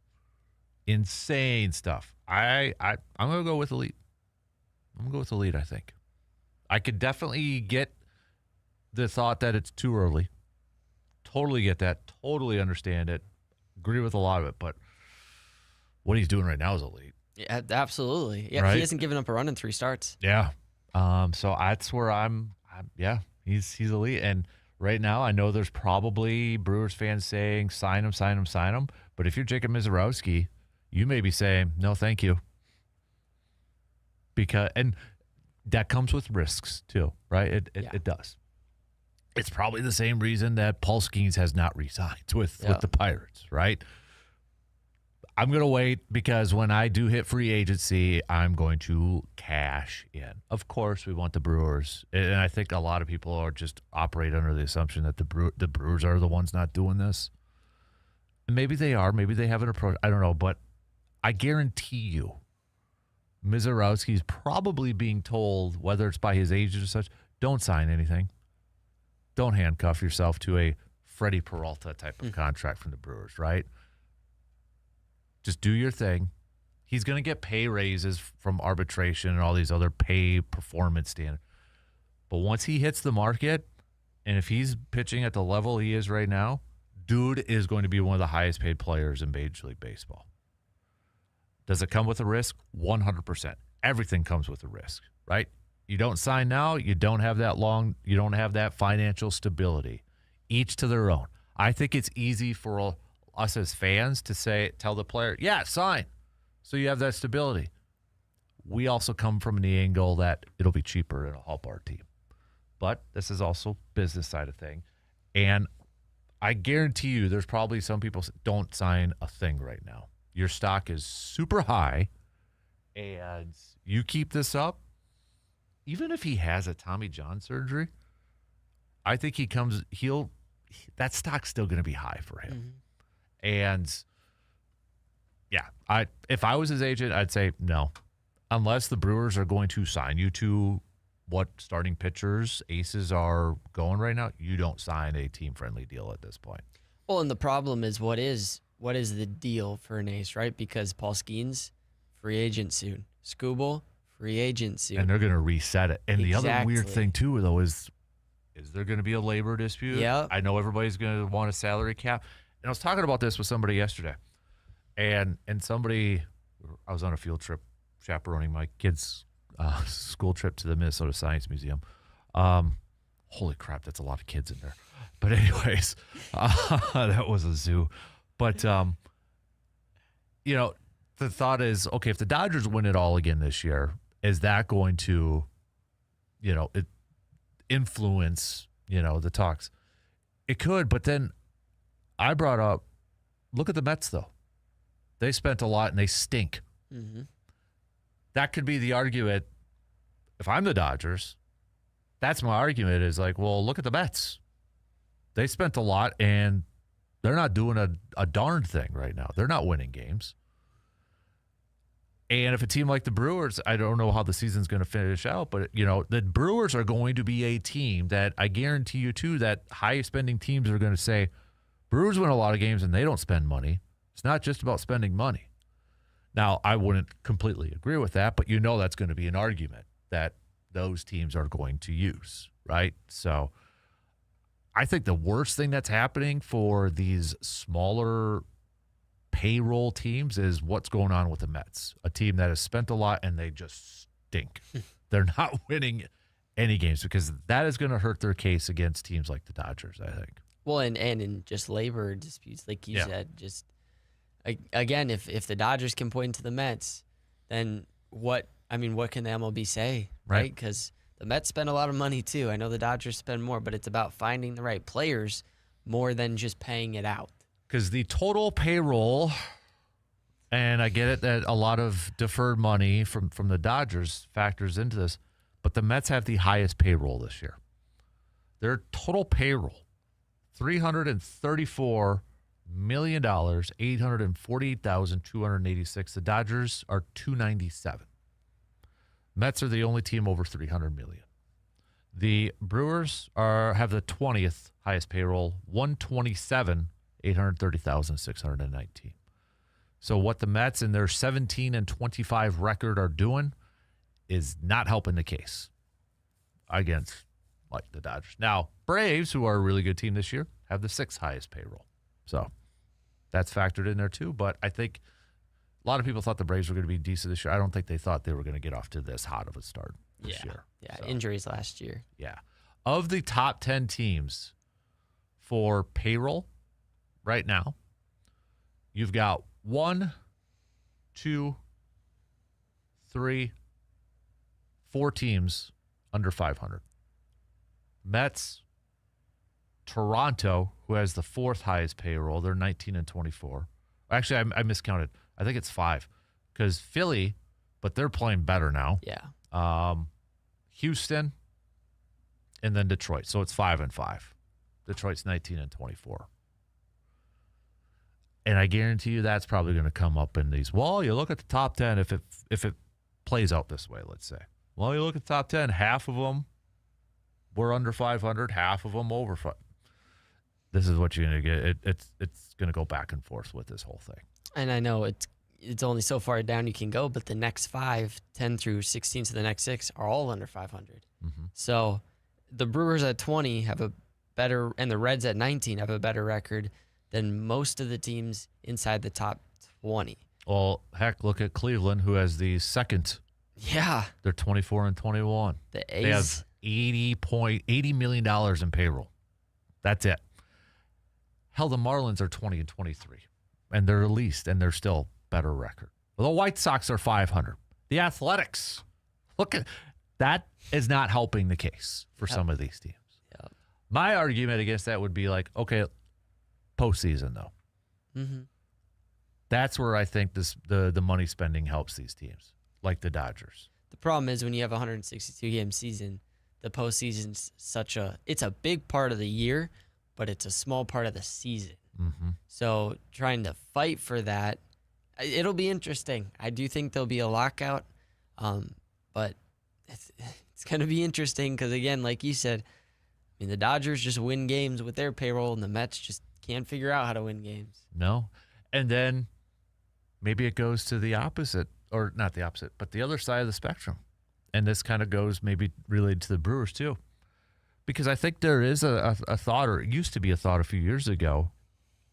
Insane stuff. I'm gonna go with elite. I'm gonna go with elite. I think I could definitely get the thought that it's too early. Totally get that. Totally understand it. Agree with a lot of it, but what he's doing right now is elite. Yeah, absolutely. Yeah, Right? He hasn't given up a run in 3 starts. Yeah. So that's where I'm yeah, he's elite. And right now I know there's probably Brewers fans saying sign him, sign him, sign him. But if you're Jacob Mizorowski, you may be saying, no, thank you. And that comes with risks too, right? It does. It's probably the same reason that Paul Skeens has not re-signed with the Pirates, right? I'm going to wait because when I do hit free agency, I'm going to cash in. Of course, we want the Brewers. And I think a lot of people are just operate under the assumption that the Brewers are the ones not doing this. And maybe they are. Maybe they have an approach. I don't know. But I guarantee you, Mizorowski's probably being told, whether it's by his agent or such, don't sign anything. Don't handcuff yourself to a Freddie Peralta type of contract from the Brewers, right? Just do your thing. He's going to get pay raises from arbitration and all these other pay performance standards. But once he hits the market, and if he's pitching at the level he is right now, dude is going to be one of the highest paid players in Major League Baseball. Does it come with a risk? 100%. Everything comes with a risk, right? You don't sign now, you don't have that financial stability. Each to their own. I think it's easy for us as fans to tell the player, yeah, sign. So you have that stability. We also come from the angle that it'll be cheaper and it'll help our team. But this is also business side of thing. And I guarantee you there's probably some people don't sign a thing right now. Your stock is super high, and you keep this up, even if he has a Tommy John surgery, I think that stock's still going to be high for him. Mm-hmm. And yeah, if I was his agent, I'd say no, unless the Brewers are going to sign you to what starting pitchers, aces are going right now. You don't sign a team-friendly deal at this point. Well, and the problem is what is the deal for an ace, right? Because Paul Skeens, free agent soon. Skubal, free agent soon. And they're going to reset it. And the other weird thing, too, though, is there going to be a labor dispute? Yeah. I know everybody's going to want a salary cap. And I was talking about this with somebody yesterday. And somebody, I was on a field trip chaperoning my kids' school trip to the Minnesota Science Museum. Holy crap, that's a lot of kids in there. But anyways, that was a zoo. But, the thought is, okay, if the Dodgers win it all again this year, is that going to, influence, the talks? It could, but then I brought up, look at the Mets, though. They spent a lot and they stink. Mm-hmm. That could be the argument. If I'm the Dodgers, that's my argument is like, well, look at the Mets. They spent a lot and they're not doing a darn thing right now. They're not winning games. And if a team like the Brewers, I don't know how the season's going to finish out, but, the Brewers are going to be a team that I guarantee you, too, that high-spending teams are going to say, Brewers win a lot of games and they don't spend money. It's not just about spending money. Now, I wouldn't completely agree with that, but that's going to be an argument that those teams are going to use, right? So I think the worst thing that's happening for these smaller payroll teams is what's going on with the Mets, a team that has spent a lot and they just stink. They're not winning any games because that is going to hurt their case against teams like the Dodgers, I think. Well, and in just labor disputes, like you said, just again, if the Dodgers can point to the Mets, then what can the MLB say, right? Because the Mets spend a lot of money too. I know the Dodgers spend more, but it's about finding the right players more than just paying it out. Because the total payroll, and I get it that a lot of deferred money from the Dodgers factors into this, but the Mets have the highest payroll this year. Their total payroll, $334 million, $848,286. The Dodgers are $297. Mets are the only team over $300 million. The Brewers have the 20th highest payroll, $127, $830,619. So what the Mets in their 17-25 record are doing is not helping the case against like the Dodgers. Now, Braves, who are a really good team this year, have the 6th highest payroll. So that's factored in there too. But I think a lot of people thought the Braves were going to be decent this year. I don't think they thought they were going to get off to this hot of a start this year. Yeah, so, injuries last year. Yeah. Of the top 10 teams for payroll right now, you've got 1, 2, 3, 4 teams under 500. Mets, Toronto, who has the 4th highest payroll, they're 19-24. Actually, I miscounted. I think it's 5 because Philly, but they're playing better now. Yeah. Houston, and then Detroit. So it's 5-5. Detroit's 19-24. And I guarantee you that's probably going to come up in these. Well, you look at the top 10 if it plays out this way, let's say. Well, you look at the top 10, half of them were under 500, half of them over 500. This is what you're going to get. It's going to go back and forth with this whole thing. And I know it's only so far down you can go, but the next 5, 10 through 16 to the next 6 are all under 500. Mm-hmm. So the Brewers at 20 have a better, and the Reds at 19 have a better record than most of the teams inside the top 20. Well, heck, look at Cleveland, who has the 2nd. Yeah. They're 24-21. The A's. They have $80 million in payroll. That's it. Hell, the Marlins are 20-23, and they're least, and they're still better record. Well, the White Sox are 500. The Athletics, look at that, is not helping the case for some of these teams. Yep. My argument against that would be like, okay, postseason though. Mm-hmm. That's where I think the money spending helps these teams, like the Dodgers. The problem is when you have a 162-game season, the postseason's it's a big part of the year, but it's a small part of the season. Mm-hmm. So trying to fight for that, it'll be interesting. I do think there'll be a lockout, but it's going to be interesting because, again, like you said, I mean, the Dodgers just win games with their payroll, and the Mets just can't figure out how to win games. No. And then maybe it goes to the opposite, or not the opposite, but the other side of the spectrum. And this kind of goes maybe related to the Brewers too. Because I think there is a thought, or it used to be a thought a few years ago,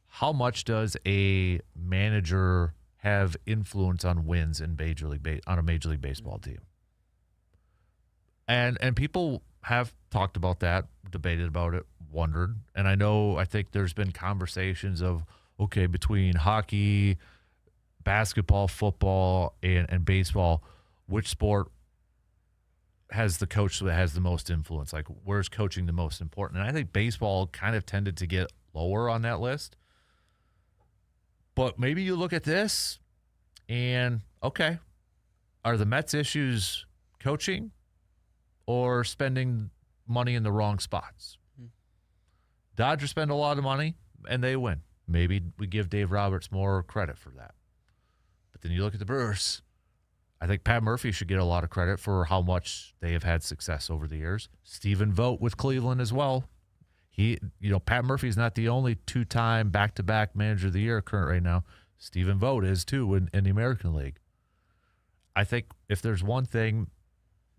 how much does a manager have influence on wins in on a Major League Baseball team? And people have talked about that, debated about it, wondered. And I think there's been conversations of, okay, between hockey, basketball, football, and baseball, which sport has the coach that has the most influence? Like, where's coaching the most important? And I think baseball kind of tended to get lower on that list. But maybe you look at this and, okay, are the Mets' issues coaching or spending money in the wrong spots? Dodgers spend a lot of money and they win. Maybe we give Dave Roberts more credit for that. But then you look at the Brewers. I think Pat Murphy should get a lot of credit for how much they have had success over the years. Stephen Vogt with Cleveland as well. Pat Murphy's not the only 2-time back-to-back manager of the year current right now. Stephen Vogt is too in the American League. I think if there's one thing,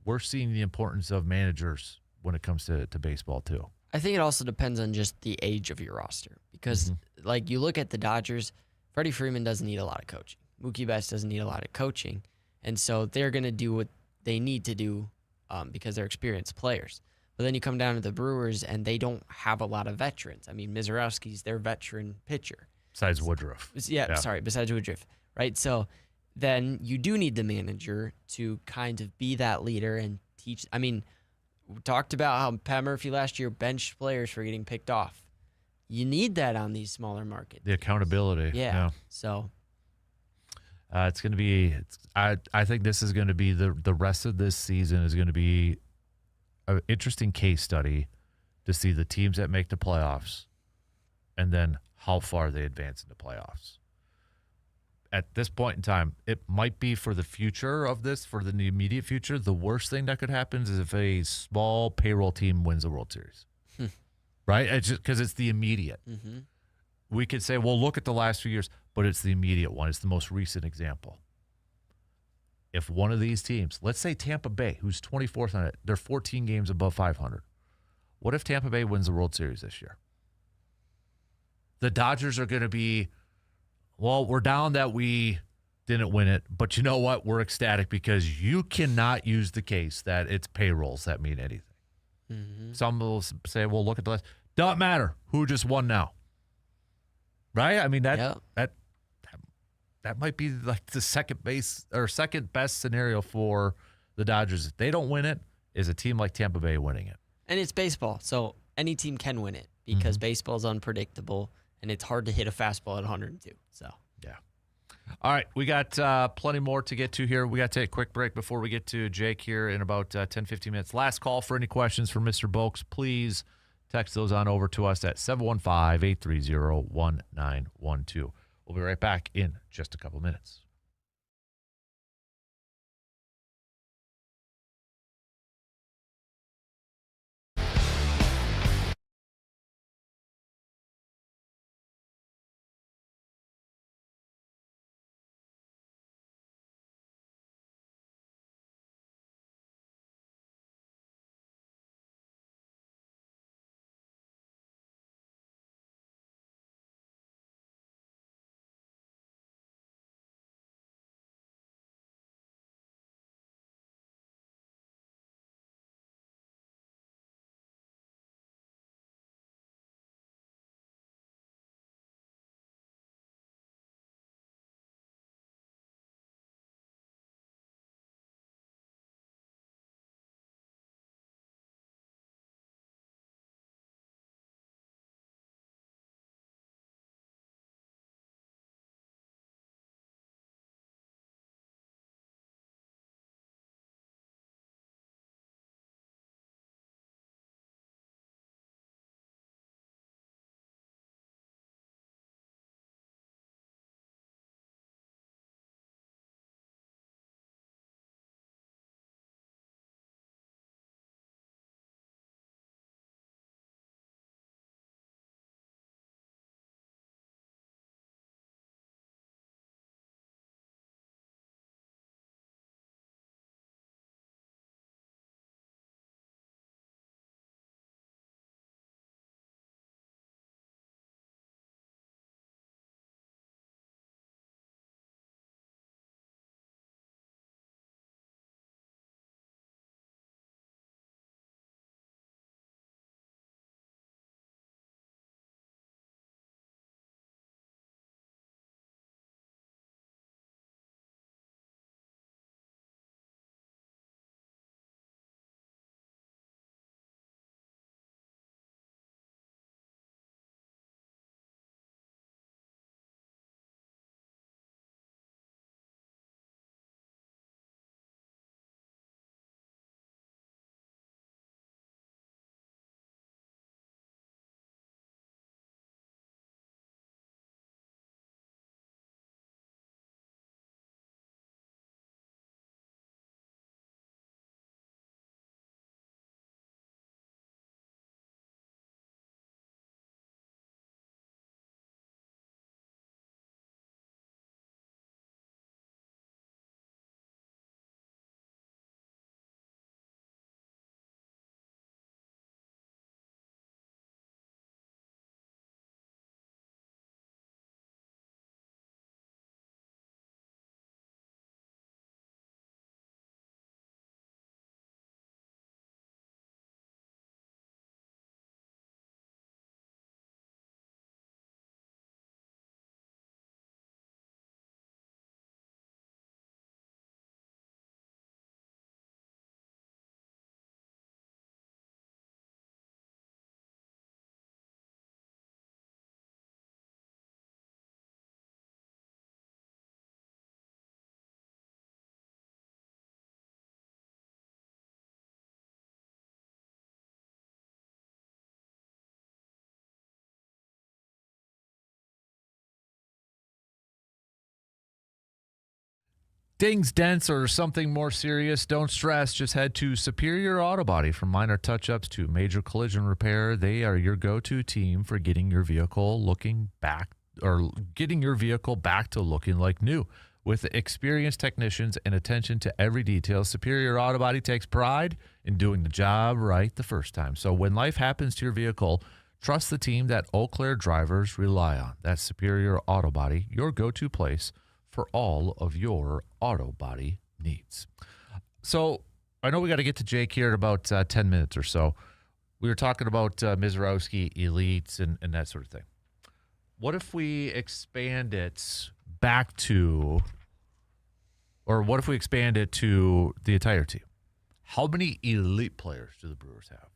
we're seeing the importance of managers when it comes to baseball too. I think it also depends on just the age of your roster because, like, you look at the Dodgers, Freddie Freeman doesn't need a lot of coaching. Mookie Betts doesn't need a lot of coaching. And so they're going to do what they need to do because they're experienced players. But then you come down to the Brewers, and they don't have a lot of veterans. I mean, Mizorowski's their veteran pitcher. Besides Woodruff. Besides Woodruff, right? So then you do need the manager to kind of be that leader and teach. I mean, We talked about how Pat Murphy last year benched players for getting picked off. You need that on these smaller markets. The accountability. Yeah. So it's going to be. I think this is going to be the rest of this season is going to be an interesting case study to see the teams that make the playoffs, and then how far they advance in the playoffs. At this point in time, it might be for the future of this, for the immediate future, the worst thing that could happen is if a small payroll team wins the World Series. Right? It's just because it's the immediate. Mm-hmm. We could say, well, look at the last few years, but it's the immediate one. It's the most recent example. If one of these teams, let's say Tampa Bay, who's 24th on it, they're 14 games above 500. What if Tampa Bay wins the World Series this year? The Dodgers are going to be, well, we're down that we didn't win it, but you know what? We're ecstatic because you cannot use the case that it's payrolls that mean anything. Mm-hmm. Some will say, well, look at the list. Doesn't matter who just won now. Right? I mean, that might be like the second best scenario for the Dodgers. If they don't win it, is a team like Tampa Bay winning it. And it's baseball, so any team can win it because baseball is unpredictable and it's hard to hit a fastball at 102. So yeah. All right, we got plenty more to get to here. We got to take a quick break before we get to Jake here in about 10, 15 minutes. Last call for any questions for Mr. Boakes. Please text those on over to us at 715-830-1912. We'll be right back in just a couple minutes. Dings, dents, or something more serious, don't stress. Just head to Superior Auto Body. From minor touch-ups to major collision repair, they are your go-to team for getting your vehicle back to looking like new. With experienced technicians and attention to every detail, Superior Auto Body takes pride in doing the job right the first time. So when life happens to your vehicle, trust the team that Eau Claire drivers rely on. That's Superior Auto Body, your go-to place for all of your auto body needs. So I know we got to get to Jake here in about 10 minutes or so. We were talking about Mizz elites and that sort of thing. What if we expand it back to, or what if we expand it to the entire team? How many elite players do the Brewers have?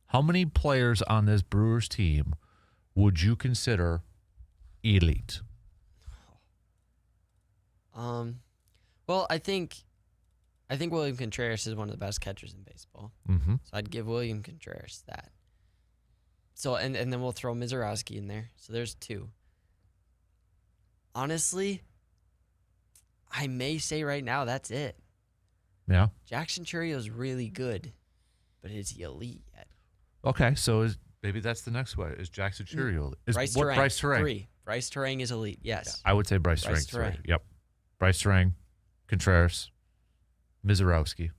How many players on this Brewers team would you consider elite? Well, I think William Contreras is one of the best catchers in baseball. Mm-hmm. So I'd give William Contreras that. So and then we'll throw Mizz in there. So there's two. Honestly, I may say right now that's it. Yeah. Jackson Churio's really good, but is he elite yet? Okay, so maybe that's the next way. Is Jackson Churio? Bryce Terang. 3. Bryce Terang is elite, yes. Yeah, I would say Bryce Terang. Yep. Bryce Terang, Contreras, Mizz.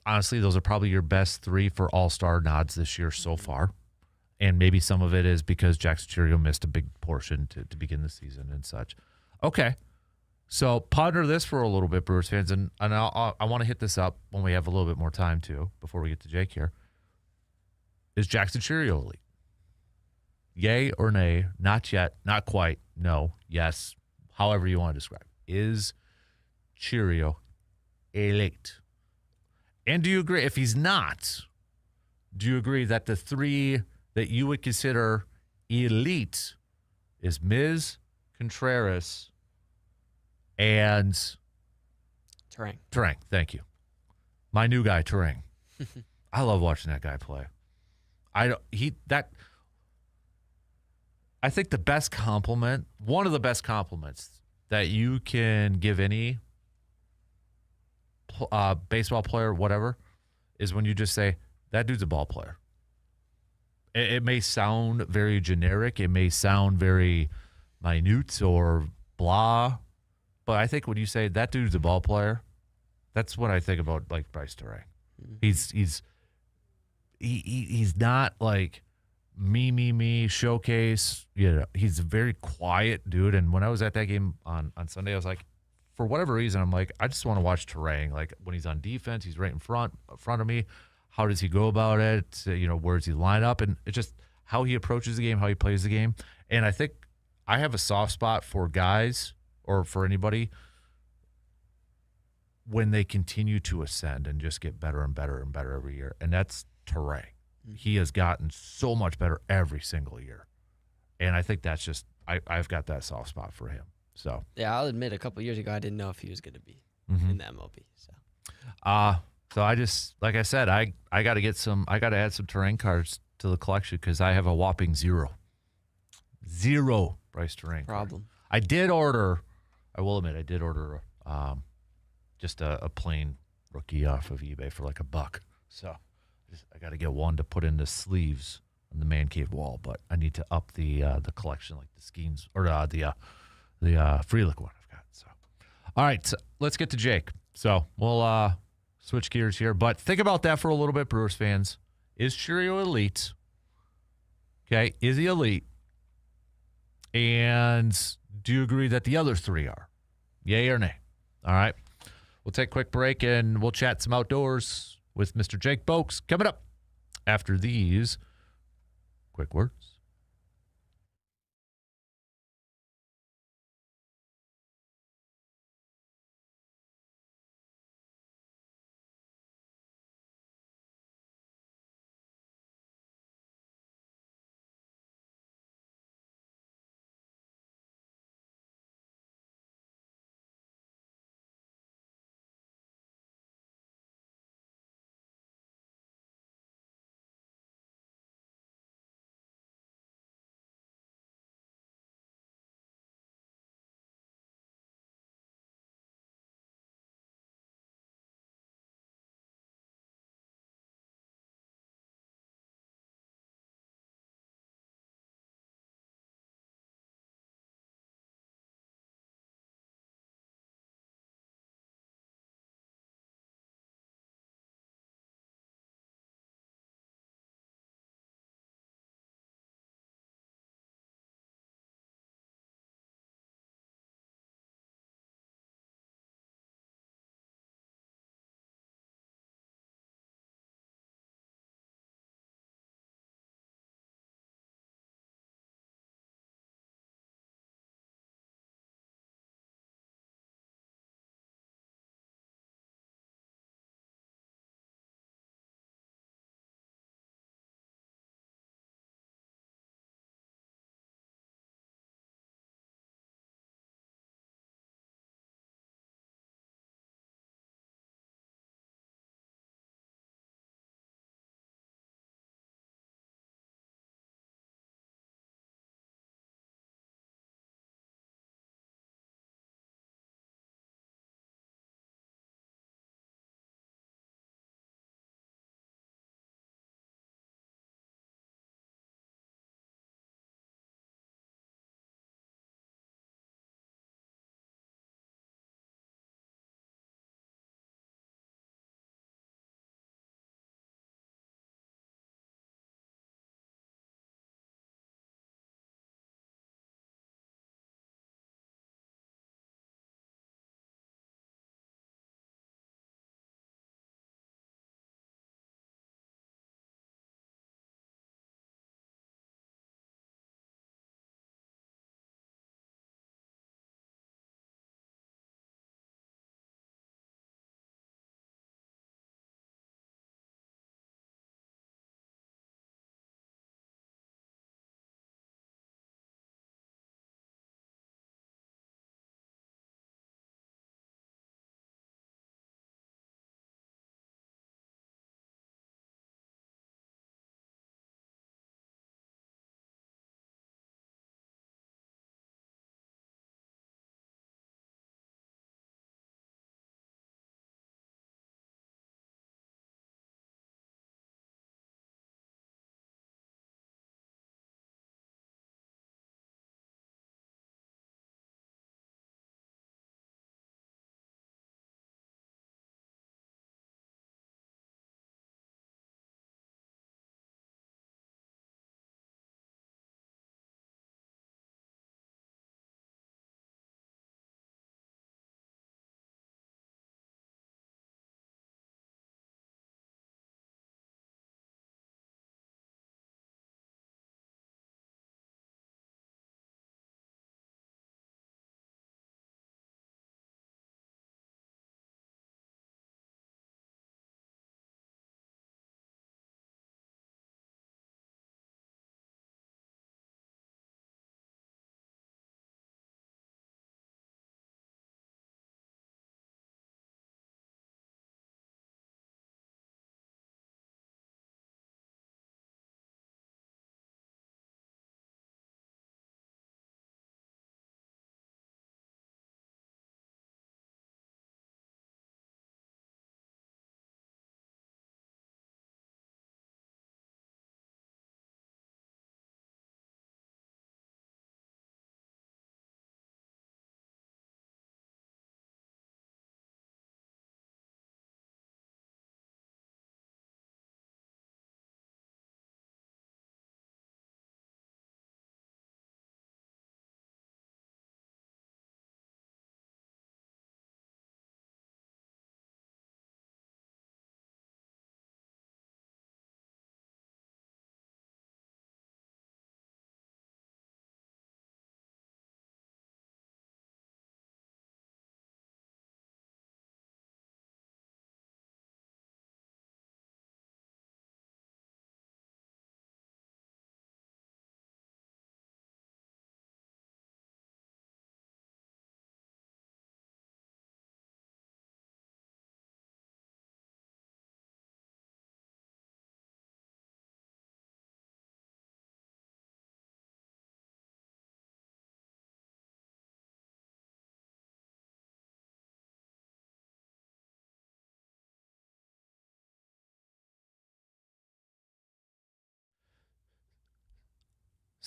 Honestly, those are probably your best 3 for all-star nods this year so far. And maybe some of it is because Jackson Churio missed a big portion to begin the season and such. Okay. So ponder this for a little bit, Brewers fans, and I want to hit this up when we have a little bit more time, too, before we get to Jake here. Is Jackson Churio elite? Yay or nay? Not yet. Not quite. No. Yes. However you want to describe it. Is Churio elite? And do you agree? If he's not, do you agree that the 3 that you would consider elite is Mizz, Contreras, and Terang. Terang, thank you. My new guy, Terang. I love watching that guy play. I think the best compliment, one of the best compliments that you can give any baseball player, whatever, is when you just say, that dude's a ball player. It may sound very generic. It may sound very minute or blah. But I think when you say that dude's a ball player, that's what I think about like Bryce Terang. Mm-hmm. He's not like me showcase. You know, he's a very quiet dude. And when I was at that game on Sunday, I was like, for whatever reason, I'm like, I just want to watch Terang. Like when he's on defense, he's right in front of me. How does he go about it? You know, where does he line up? And it's just how he approaches the game, how he plays the game. And I think I have a soft spot for guys or for anybody when they continue to ascend and just get better and better and better every year. And that's Terang. Mm-hmm. He has gotten so much better every single year. And I think that's just, I've got that soft spot for him. So yeah, I'll admit a couple years ago I didn't know if he was going to be in the MLB. So I just, like I said, I got to add some Terang cards to the collection because I have a whopping 0 Bryce Terang. Problem. I will admit, I did order just a plain rookie off of eBay for like $1. So I got to get one to put in the sleeves on the man cave wall, but I need to up the collection, like the Skeens or the Freelick one I've got. So, all right, so let's get to Jake. So we'll switch gears here, but think about that for a little bit, Brewers fans. Is Churio elite? Okay, is he elite? And do you agree that the other 3 are? Yay or nay? All right. We'll take a quick break and we'll chat some outdoors with Mr. Jake Boakes coming up after these quick words.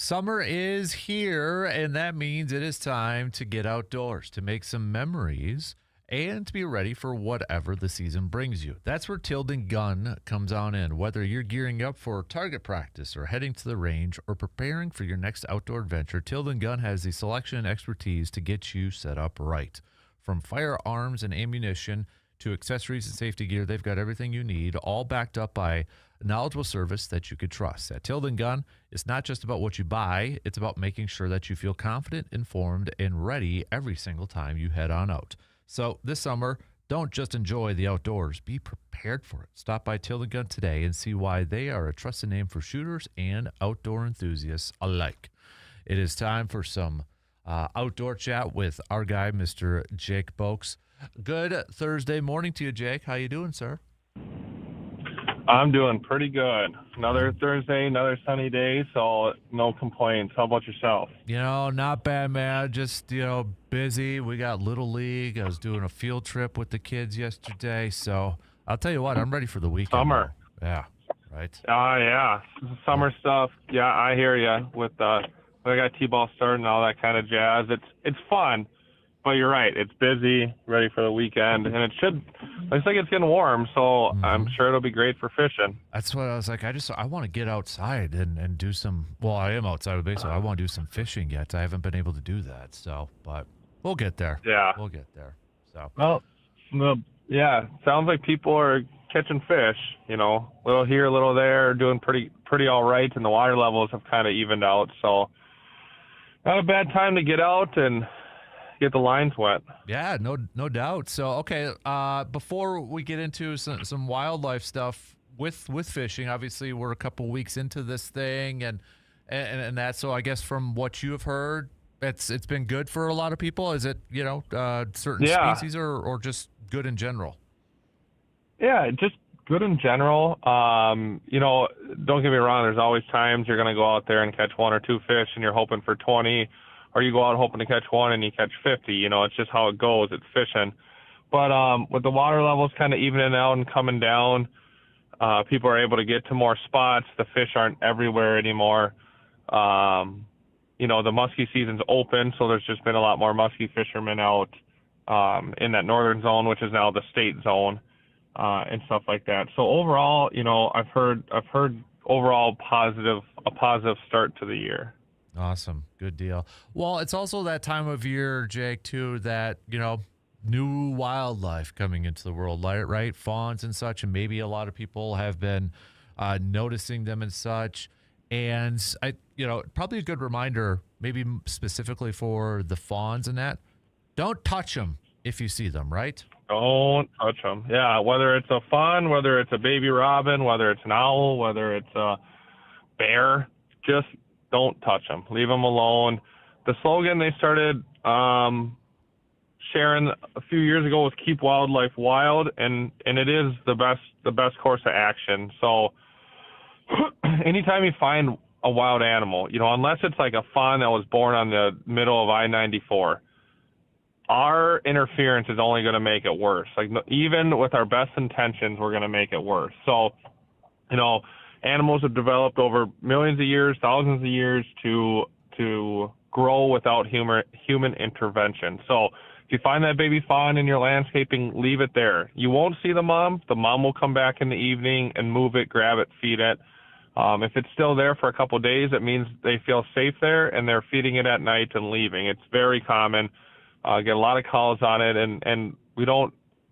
Summer is here, and that means it is time to get outdoors, to make some memories, and to be ready for whatever the season brings you. That's where Tilden Gun comes on in. Whether you're gearing up for target practice or heading to the range or preparing for your next outdoor adventure, Tilden Gun has the selection and expertise to get you set up right. From firearms and ammunition to accessories and safety gear, they've got everything you need, all backed up by a knowledgeable service that you could trust. At Tilden Gun, it's not just about what you buy, it's about making sure that you feel confident, informed, and ready every single time you head on out. So this summer, don't just enjoy the outdoors, be prepared for it. Stop by Tilden Gun today and see why they are a trusted name for shooters and outdoor enthusiasts alike. It is time for some outdoor chat with our guy, Mr. Jake Boakes. Good Thursday morning to you, Jake. How you doing, sir? I'm doing pretty good. Another Thursday, another sunny day, so no complaints. How about yourself? Not bad, man. Just, busy. We got Little League. I was doing a field trip with the kids yesterday, so I'll tell you what, I'm ready for the weekend. Summer. Yeah, right? Yeah. Summer stuff. Yeah, I hear you. With we got T-ball starting and all that kind of jazz. It's fun, but you're right. It's busy, ready for the weekend, and looks like it's getting warm, so I'm sure it'll be great for fishing. That's what I was like. I want to get outside and do some. Well, I am outside, basically. I want to do some fishing yet. I haven't been able to do that, so but we'll get there. Yeah, we'll get there. So well, sounds like people are catching fish. Little here, little there, doing pretty all right, and the water levels have kind of evened out. So not a bad time to get out and get the lines wet. Yeah, no doubt. So, okay, before we get into some wildlife stuff with fishing, obviously we're a couple weeks into this thing and that. So I guess from what you have heard, it's been good for a lot of people. Is it, certain species or just good in general? Yeah, just good in general. Don't get me wrong. There's always times you're going to go out there and catch one or two fish and you're hoping for 20, or you go out hoping to catch one and you catch 50. It's just how it goes. It's fishing. But with the water levels kind of evening out and coming down, people are able to get to more spots. The fish aren't everywhere anymore. The muskie season's open, so there's just been a lot more muskie fishermen out in that northern zone, which is now the state zone, and stuff like that. So overall, I've heard overall a positive start to the year. Awesome. Good deal. Well, it's also that time of year, Jake, too, that, new wildlife coming into the world, right? Fawns and such, and maybe a lot of people have been noticing them and such. And, probably a good reminder, maybe specifically for the fawns and that, don't touch them if you see them, right? Don't touch them. Yeah, whether it's a fawn, whether it's a baby robin, whether it's an owl, whether it's a bear, just don't touch them. Leave them alone. The slogan they started sharing a few years ago was "Keep Wildlife Wild," and it is the best course of action. So anytime you find a wild animal, unless it's like a fawn that was born on the middle of I-94, our interference is only going to make it worse. Like, even with our best intentions, we're going to make it worse. So, animals have developed over millions of years, thousands of years to grow without human intervention. So if you find that baby fawn in your landscaping, leave it there. You won't see the mom. The mom will come back in the evening and move it, grab it, feed it. If it's still there for a couple of days, it means they feel safe there, and they're feeding it at night and leaving. It's very common. Get a lot of calls on it, and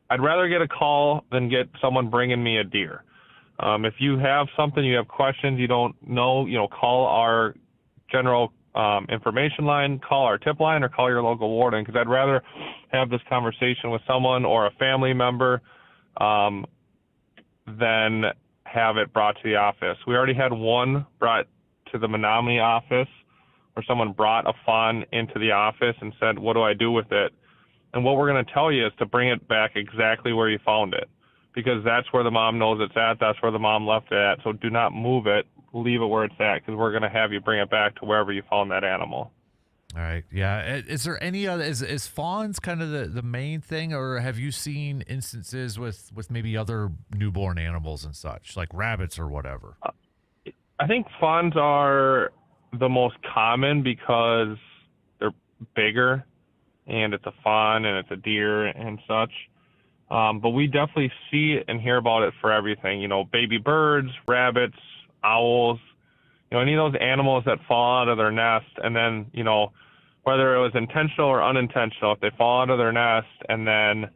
I'd rather get a call than get someone bringing me a deer. If you have something, you have questions, you don't know, call our general information line, call our tip line, or call your local warden, because I'd rather have this conversation with someone or a family member than have it brought to the office. We already had one brought to the Menominee office where someone brought a fawn into the office and said, "What do I do with it?" And what we're going to tell you is to bring it back exactly where you found it, because that's where the mom knows it's at. That's where the mom left it at. So do not move it. Leave it where it's at, because we're going to have you bring it back to wherever you found that animal. All right. Yeah. Is there any other, is fawns kind of the main thing, or have you seen instances with maybe other newborn animals and such, like rabbits or whatever? I think fawns are the most common because they're bigger and it's a fawn and it's a deer and such. But we definitely see and hear about it for everything. You know, baby birds, rabbits, owls, you know, any of those animals that fall out of their nest, and then, you know, whether it was intentional or unintentional, if they fall out of their nest and then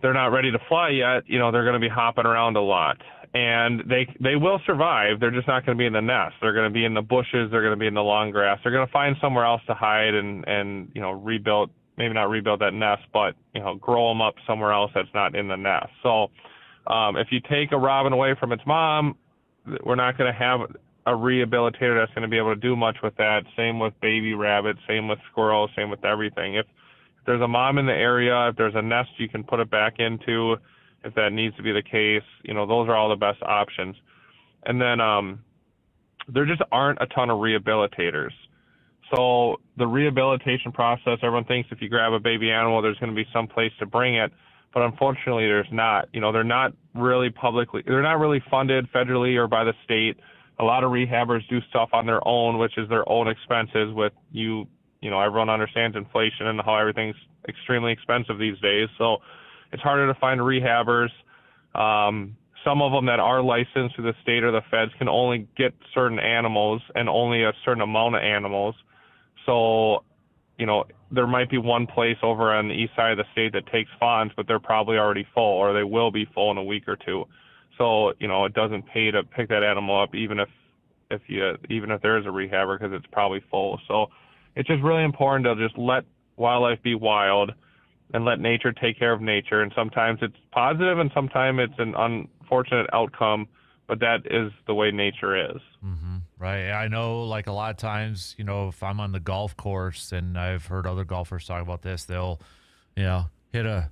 they're not ready to fly yet, you know, they're going to be hopping around a lot. And they will survive. They're just not going to be in the nest. They're going to be in the bushes. They're going to be in the long grass. They're going to find somewhere else to hide and you know, rebuild, maybe not rebuild that nest, but, you know, grow them up somewhere else that's not in the nest. So if you take a robin away from its mom, we're not going to have a rehabilitator that's going to be able to do much with that. Same with baby rabbits, same with squirrels, same with everything. If there's a mom in the area, if there's a nest you can put it back into, if that needs to be the case, you know, those are all the best options. And then there just aren't a ton of rehabilitators. So the rehabilitation process, everyone thinks if you grab a baby animal, there's going to be some place to bring it. But unfortunately, there's not. You know, they're not really funded federally or by the state. A lot of rehabbers do stuff on their own, which is their own expenses with you know, everyone understands inflation and how everything's extremely expensive these days. So it's harder to find rehabbers. Some of them that are licensed through the state or the feds can only get certain animals and only a certain amount of animals. So, you know, there might be one place over on the east side of the state that takes fawns, but they're probably already full, or they will be full in a week or two. So, you know, it doesn't pay to pick that animal up, even if there is a rehabber, because it's probably full. So it's just really important to just let wildlife be wild and let nature take care of nature. And sometimes it's positive and sometimes it's an unfortunate outcome, but that is the way nature is. Mm-hmm. Right. I know, like, a lot of times, you know, if I'm on the golf course, and I've heard other golfers talk about this, they'll, you know, hit a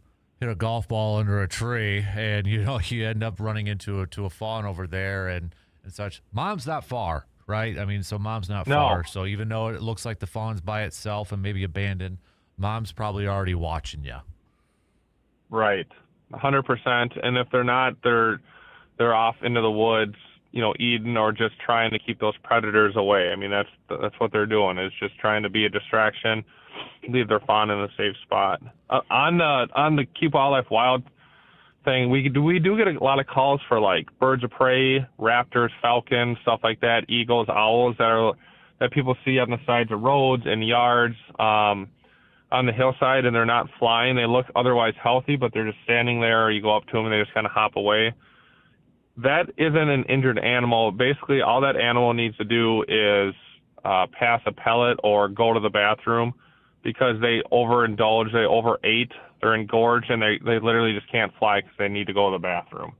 golf ball under a tree, and, you know, you end up running into a fawn over there and such. Mom's not far, right? I mean, so mom's not far. So even though it looks like the fawn's by itself and maybe abandoned, mom's probably already watching you. Right. 100%. And if they're not, they're off into the woods, you know, eating or just trying to keep those predators away. I mean, that's what they're doing, is just trying to be a distraction, leave their fawn in a safe spot. On the Keep Wildlife Wild thing, we do get a lot of calls for, like, birds of prey, raptors, falcons, stuff like that, eagles, owls that people see on the sides of roads and yards, on the hillside, and they're not flying. They look otherwise healthy, but they're just standing there, or you go up to them and they just kind of hop away. That isn't an injured animal. Basically, all that animal needs to do is pass a pellet or go to the bathroom, because they overindulge, they overate, they're engorged, and they literally just can't fly because they need to go to the bathroom.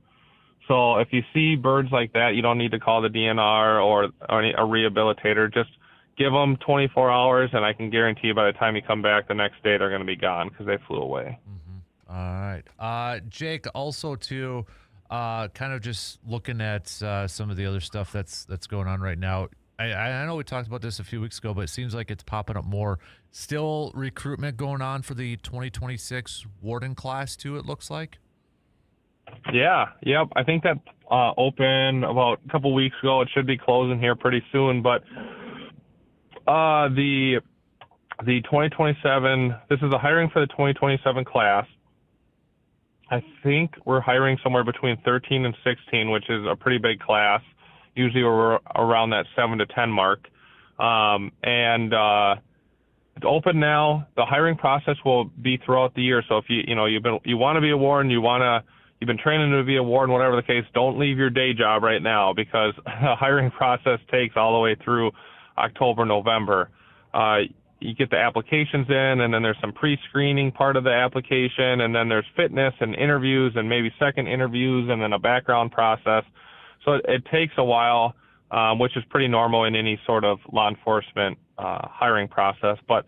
So if you see birds like that, you don't need to call the DNR or a rehabilitator. Just give them 24 hours, and I can guarantee you by the time you come back the next day, they're going to be gone because they flew away. Mm-hmm. All right. Jake, also, too, kind of just looking at some of the other stuff that's going on right now. I know we talked about this a few weeks ago, but it seems like it's popping up more. Still recruitment going on for the 2026 warden class, too, it looks like? Yeah, yep. I think that opened about a couple weeks ago. It should be closing here pretty soon, but the 2027, this is the hiring for the 2027 class. I think we're hiring somewhere between 13 and 16, which is a pretty big class. Usually we're around that 7 to 10 mark. And it's open now. The hiring process will be throughout the year. So if you want to be a warden, you've been training to be a warden, whatever the case, don't leave your day job right now, because the hiring process takes all the way through October, November. You get the applications in, and then there's some pre-screening part of the application, and then there's fitness and interviews and maybe second interviews, and then a background process. So it takes a while, which is pretty normal in any sort of law enforcement hiring process. But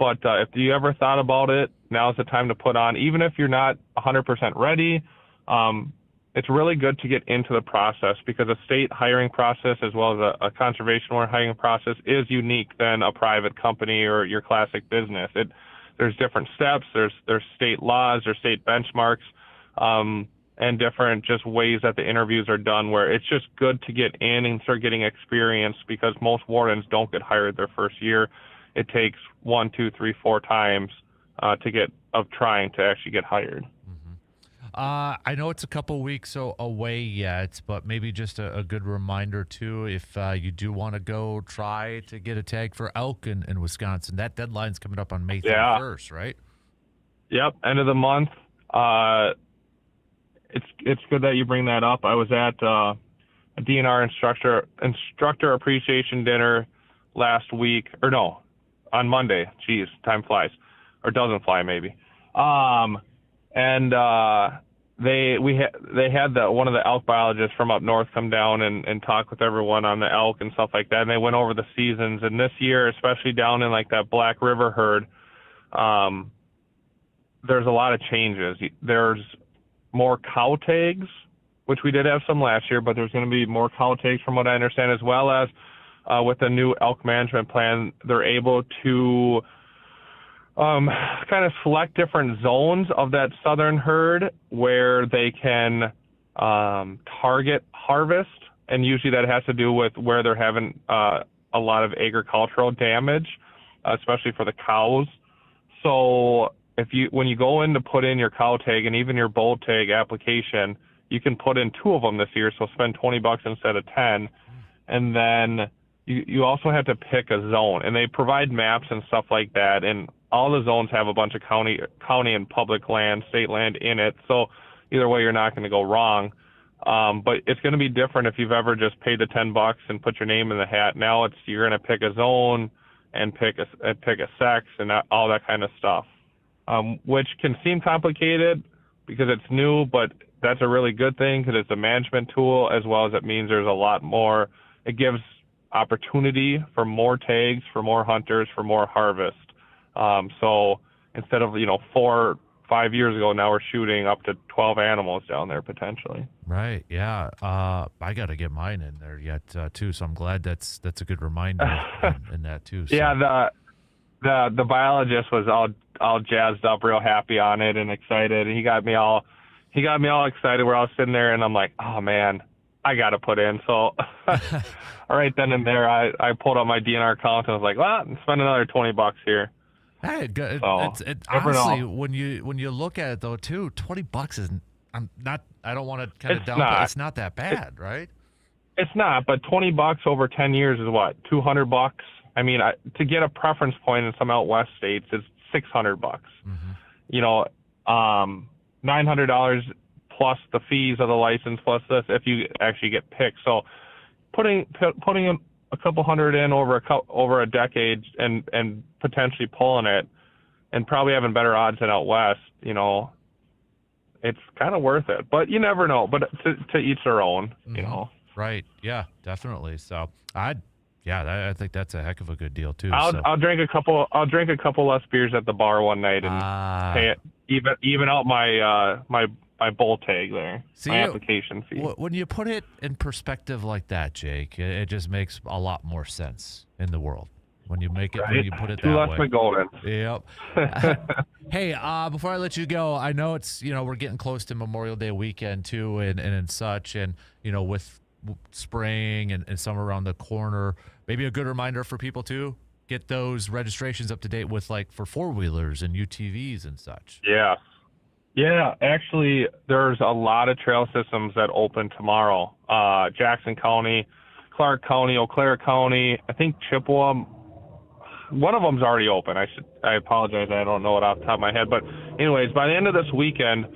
if you ever thought about it, now's the time to put on, even if you're not 100% ready. It's really good to get into the process, because a state hiring process as well as a conservation warrant hiring process is unique than a private company or your classic business. There's different steps. There's state laws, there's state benchmarks, and different just ways that the interviews are done, where it's just good to get in and start getting experience, because most wardens don't get hired their first year. It takes 1, 2, 3, 4 times trying to actually get hired. I know it's a couple weeks away yet, but maybe just a good reminder too, if you do want to go try to get a tag for elk in Wisconsin. That deadline's coming up on May 31st, right? Yep, end of the month. It's good that you bring that up. I was at a DNR instructor appreciation dinner last week, on Monday. Jeez, time flies, or doesn't fly maybe. And they had one of the elk biologists from up north come down and talk with everyone on the elk and stuff like that. And they went over the seasons. And this year, especially down in like that Black River herd, there's a lot of changes. There's more cow tags, which we did have some last year, but there's going to be more cow tags from what I understand, as well as with the new elk management plan, they're able to kind of select different zones of that southern herd where they can target harvest, and usually that has to do with where they're having a lot of agricultural damage, especially for the cows. So when you go in to put in your cow tag and even your bull tag application, you can put in 2 of them this year, so spend $20 instead of 10, and then you also have to pick a zone, and they provide maps and stuff like that, and all the zones have a bunch of county and public land, state land in it. So either way, you're not going to go wrong. But it's going to be different if you've ever just paid the $10 and put your name in the hat. Now you're going to pick a zone and pick a sex and all that kind of stuff, which can seem complicated because it's new, but that's a really good thing because it's a management tool, as well as it means there's a lot more. It gives opportunity for more tags, for more hunters, for more harvest. So instead of, 4 or 5 years ago, now we're shooting up to 12 animals down there potentially. Right. Yeah. I got to get mine in there yet too. So I'm glad that's a good reminder in that too. So. Yeah. The biologist was all jazzed up, real happy on it and excited. And he got me all excited where I was sitting there, and I'm like, oh man, I got to put in. So all right then and there, I pulled up my DNR account and was like, well, spend another $20 here. Hey, good. So, honestly, when you look at it though, too, $20 is. I don't want to kind of dump it. It's not that bad, right? It's not, but $20 over 10 years is what, $200? I mean, to get a preference point in some out west states is $600. Mm-hmm. $900 plus the fees of the license plus this if you actually get picked. So putting a couple hundred in over a decade and potentially pulling it and probably having better odds than out west, it's kind of worth it. But you never know. But to each their own, Right. Yeah, definitely. So I think that's a heck of a good deal too. I'll drink a couple less beers at the bar one night and pay it, even out my bull tag there. See, my application fee. When you put it in perspective like that, Jake, it just makes a lot more sense in the world. When you make it, when you put it that way. Two less golden. Yep. Hey, before I let you go, I know it's we're getting close to Memorial Day weekend too, and such, and with spring and summer around the corner, maybe a good reminder for people to get those registrations up to date with for 4-wheelers and UTVs and such. Yeah, actually, there's a lot of trail systems that open tomorrow. Jackson County, Clark County, Eau Claire County, I think Chippewa. One of them's already open. I apologize, I don't know it off the top of my head. But anyways, by this weekend,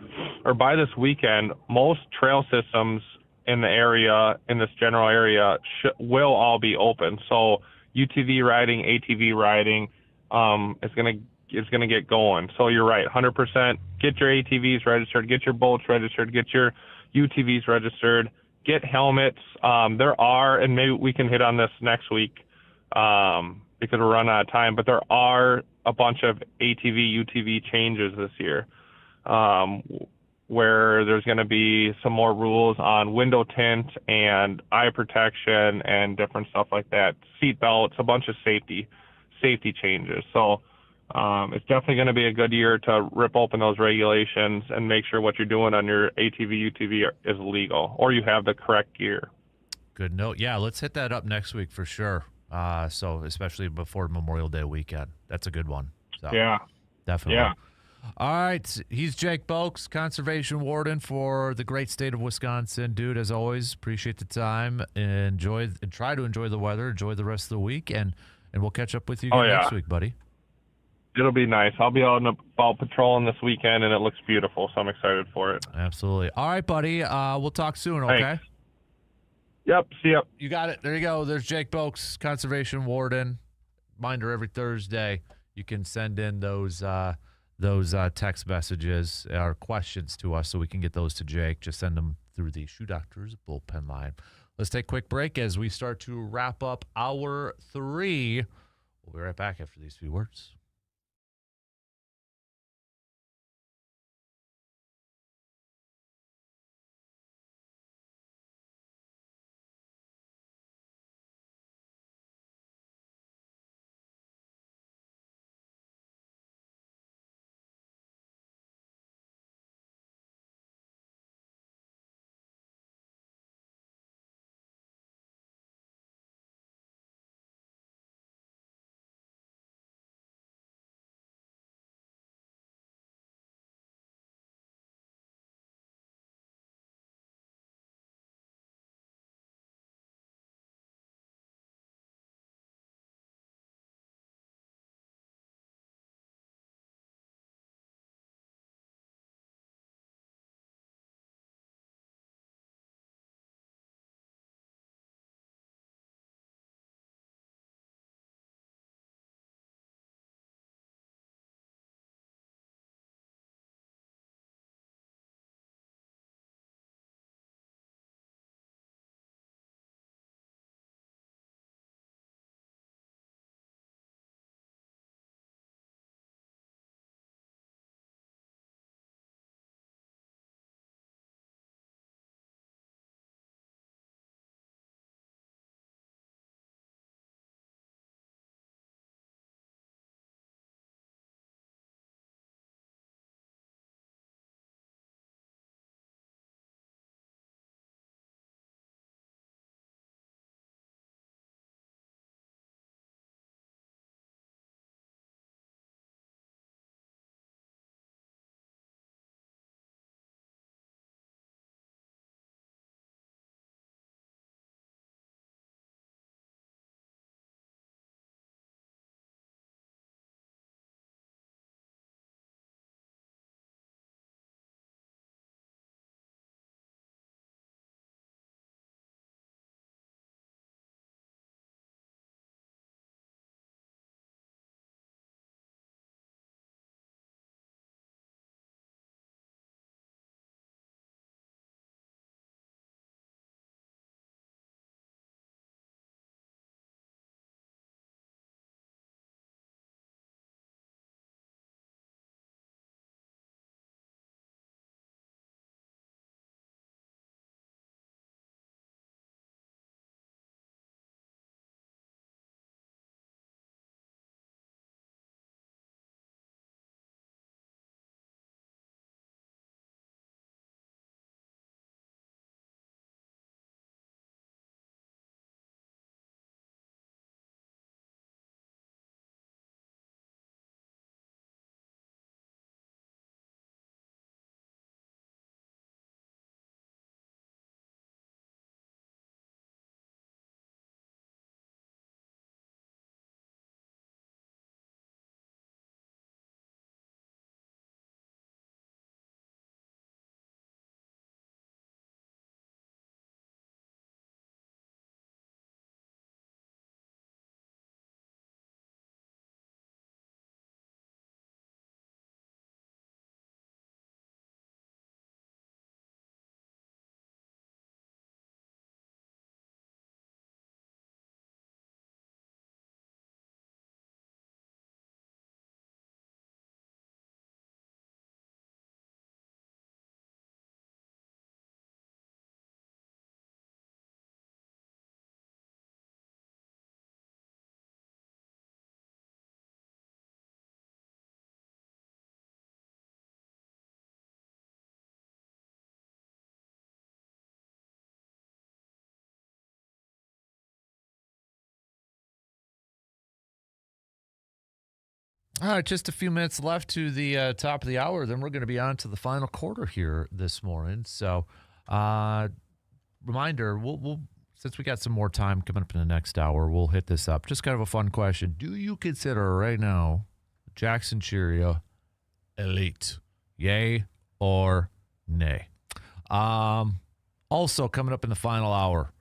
most trail systems in the area, in this general area, will all be open. So UTV riding, ATV riding is gonna get going. So you're right, 100%. Get your ATVs registered, get your boats registered, get your UTVs registered, get helmets. There are, and maybe we can hit on this next week because we're running out of time, but there are a bunch of ATV, UTV changes this year where there's going to be some more rules on window tint and eye protection and different stuff like that. Seat belts, a bunch of safety changes. So It's definitely going to be a good year to rip open those regulations and make sure what you're doing on your ATV, UTV is legal, or you have the correct gear. Good note. Yeah, let's hit that up next week for sure. So especially before Memorial Day weekend. That's a good one. So Yeah. definitely. Yeah. All right. He's Jake Boakes, Conservation Warden for the great state of Wisconsin. Dude, as always, appreciate the time. Enjoy and try to enjoy the weather. Enjoy the rest of the week, and we'll catch up with you again next week, buddy. It'll be nice. I'll be out and about patrolling this weekend, and it looks beautiful, so I'm excited for it. Absolutely. All right, buddy. We'll talk soon, okay? Thanks. Yep. See ya. You got it. There you go. There's Jake Boakes, Conservation Warden. Reminder every Thursday, you can send in those text messages or questions to us so we can get those to Jake. Just send them through the Shoe Doctors bullpen line. Let's take a quick break as we start to wrap up hour 3. We'll be right back after these few words. All right, just a few minutes left to the top of the hour. Then we're going to be on to the final quarter here this morning. So, reminder, we'll since we got some more time coming up in the next hour, we'll hit this up. Just kind of a fun question. Do you consider right now Jackson Cheerio elite? Yay or nay? Also, coming up in the final hour,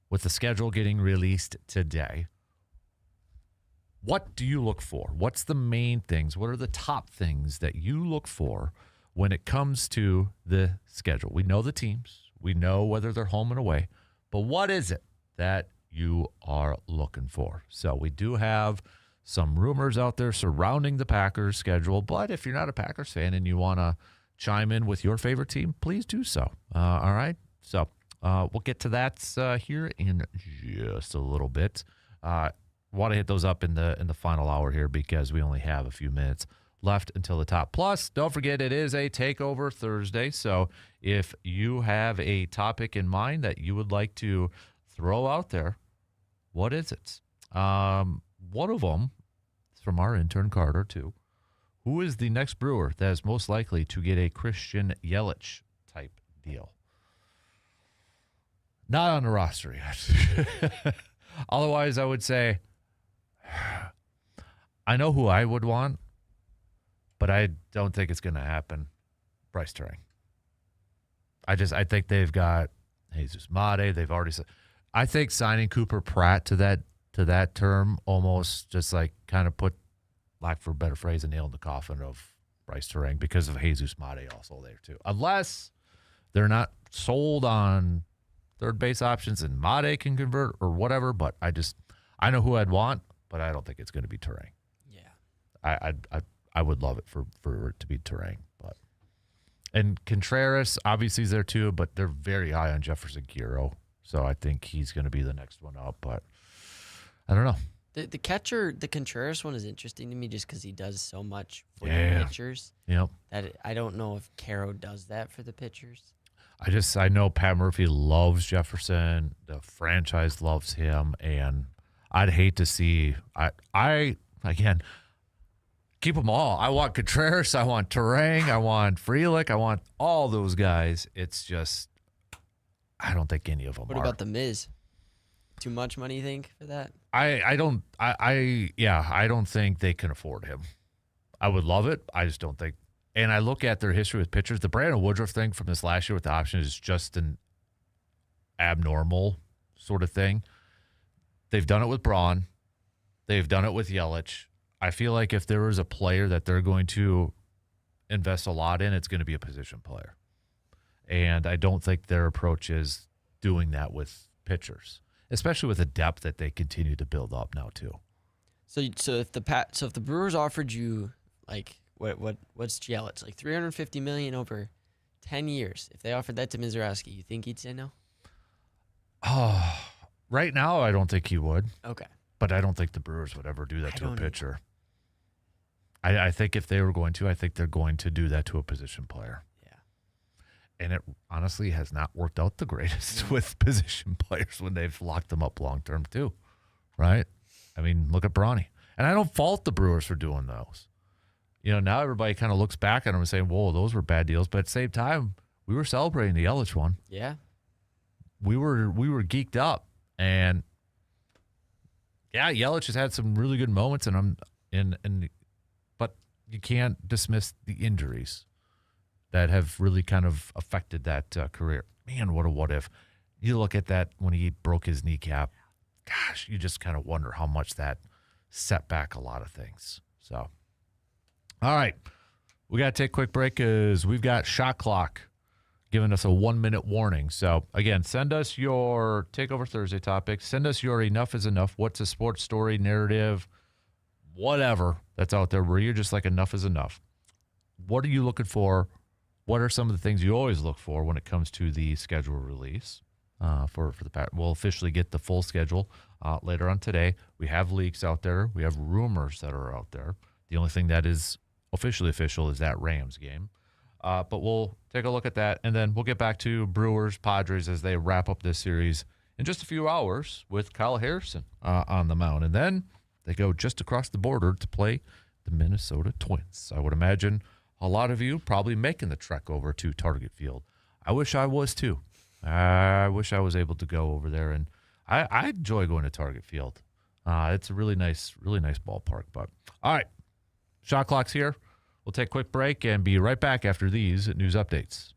with the schedule getting released today, what do you look for? What's the main things? What are the top things that you look for when it comes to the schedule? We know the teams. We know whether they're home and away. But what is it that you are looking for? So we do have some rumors out there surrounding the Packers schedule. But if you're not a Packers fan and you want to chime in with your favorite team, please do so. All right? So we'll get to that here in just a little bit. Want to hit those up in the final hour here because we only have a few minutes left until the top. Plus, don't forget it is a Takeover Thursday. So if you have a topic in mind that you would like to throw out there, what is it? One of them is from our intern Carter too. Who is the next Brewer that is most likely to get a Christian Yelich type deal? Not on the roster yet. Otherwise, I would say I know who I would want, but I don't think it's going to happen. Bryce Turang. I think they've got Jesus Mate. They've already said. I think signing Cooper Pratt to that term almost just like kind of put, lack for a better phrase, a nail in the coffin of Bryce Turang because of Jesus Mate also there too. Unless they're not sold on third base options and Mate can convert or whatever, but I know who I'd want, but I don't think it's going to be Turang. Yeah. I would love it for it to be Turang, and Contreras obviously is there too, but they're very high on Jefferson Guerrero, so I think he's going to be the next one up. But I don't know. The catcher, the Contreras one is interesting to me just because he does so much for the pitchers. Yep. That I don't know if Caro does that for the pitchers. I know Pat Murphy loves Jefferson. The franchise loves him, and I'd hate to see. I again. Keep them all. I want Contreras. I want Turang. I want Frelick. I want all those guys. It's just, I don't think any of them What are. about the Mizz? Too much money, you think, for that? I don't think they can afford him. I would love it. I just don't think. And I look at their history with pitchers. The Brandon Woodruff thing from this last year with the option is just an abnormal sort of thing. They've done it with Braun. They've done it with Yelich. I feel like if there was a player that they're going to invest a lot in, it's going to be a position player. And I don't think their approach is doing that with pitchers, especially with the depth that they continue to build up now too. So if the Brewers offered you like what's Yelich, like $350 million over 10 years, if they offered that to Mizorowski, you think he'd say no? Oh, right now I don't think he would. Okay. But I don't think the Brewers would ever do that to a pitcher. I think if they were going to, I think they're going to do that to a position player. Yeah. And it honestly has not worked out the greatest with position players when they've locked them up long term too, right? I mean, look at Bronny. And I don't fault the Brewers for doing those. You know, now everybody kind of looks back at them and saying, whoa, those were bad deals. But at the same time, we were celebrating the Yelich one. Yeah. We were geeked up. And yeah, Yelich has had some really good moments, but you can't dismiss the injuries that have really kind of affected that career. Man, what if? You look at that when he broke his kneecap. Gosh, you just kind of wonder how much that set back a lot of things. So, all right, we got to take a quick break because we've got Shot Clock giving us a 1-minute warning. So, again, send us your Takeover Thursday topics. Send us your Enough is Enough. What's a sports story, narrative, whatever that's out there where you're just like, enough is enough. What are you looking for? What are some of the things you always look for when it comes to the schedule release for the Pack? We'll officially get the full schedule later on today. We have leaks out there. We have rumors that are out there. The only thing that is officially official is that Rams game. But we'll take a look at that, and then we'll get back to Brewers, Padres as they wrap up this series in just a few hours with Kyle Harrison on the mound. And then They go just across the border to play the Minnesota Twins. I would imagine a lot of you probably making the trek over to Target Field. I wish I was too. I wish I was able to go over there, and I enjoy going to Target Field. It's a really nice ballpark. But all right, shot clock's here. We'll take a quick break and be right back after these news updates.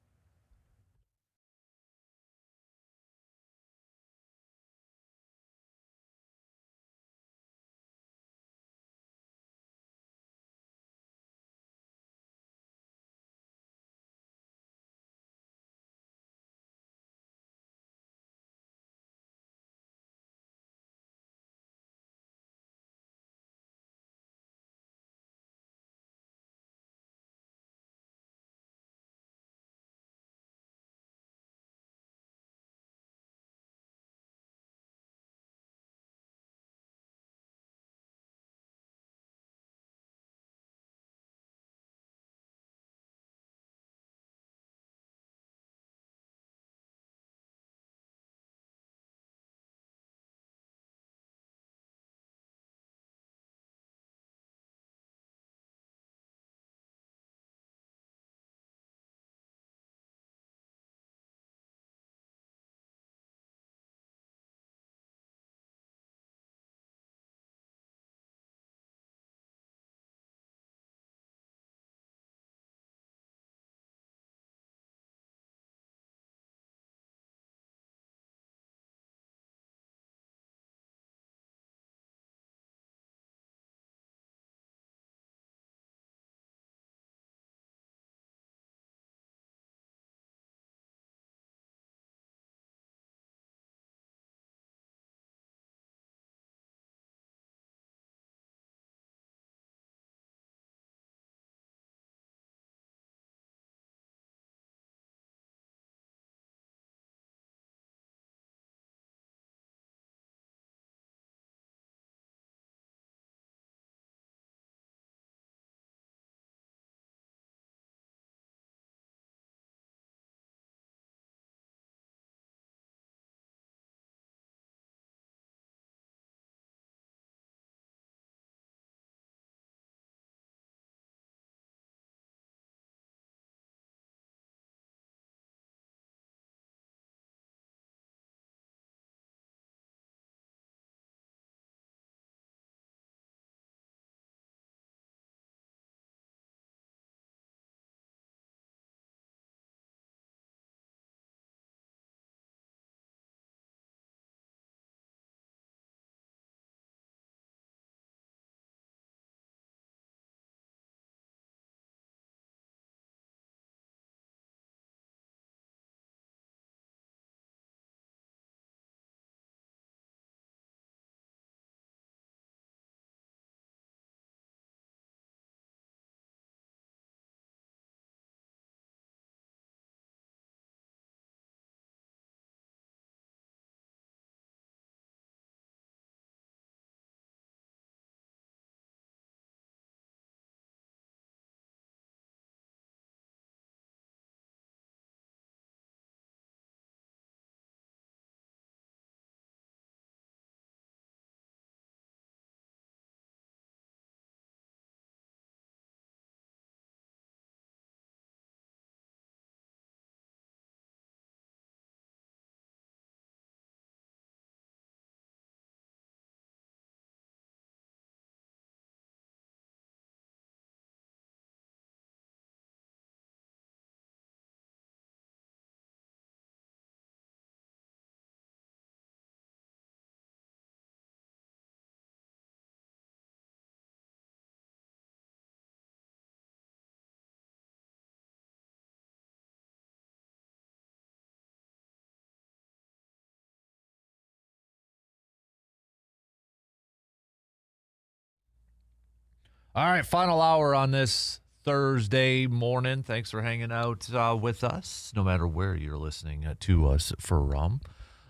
All right, final hour on this Thursday morning. Thanks for hanging out with us, no matter where you're listening to us from.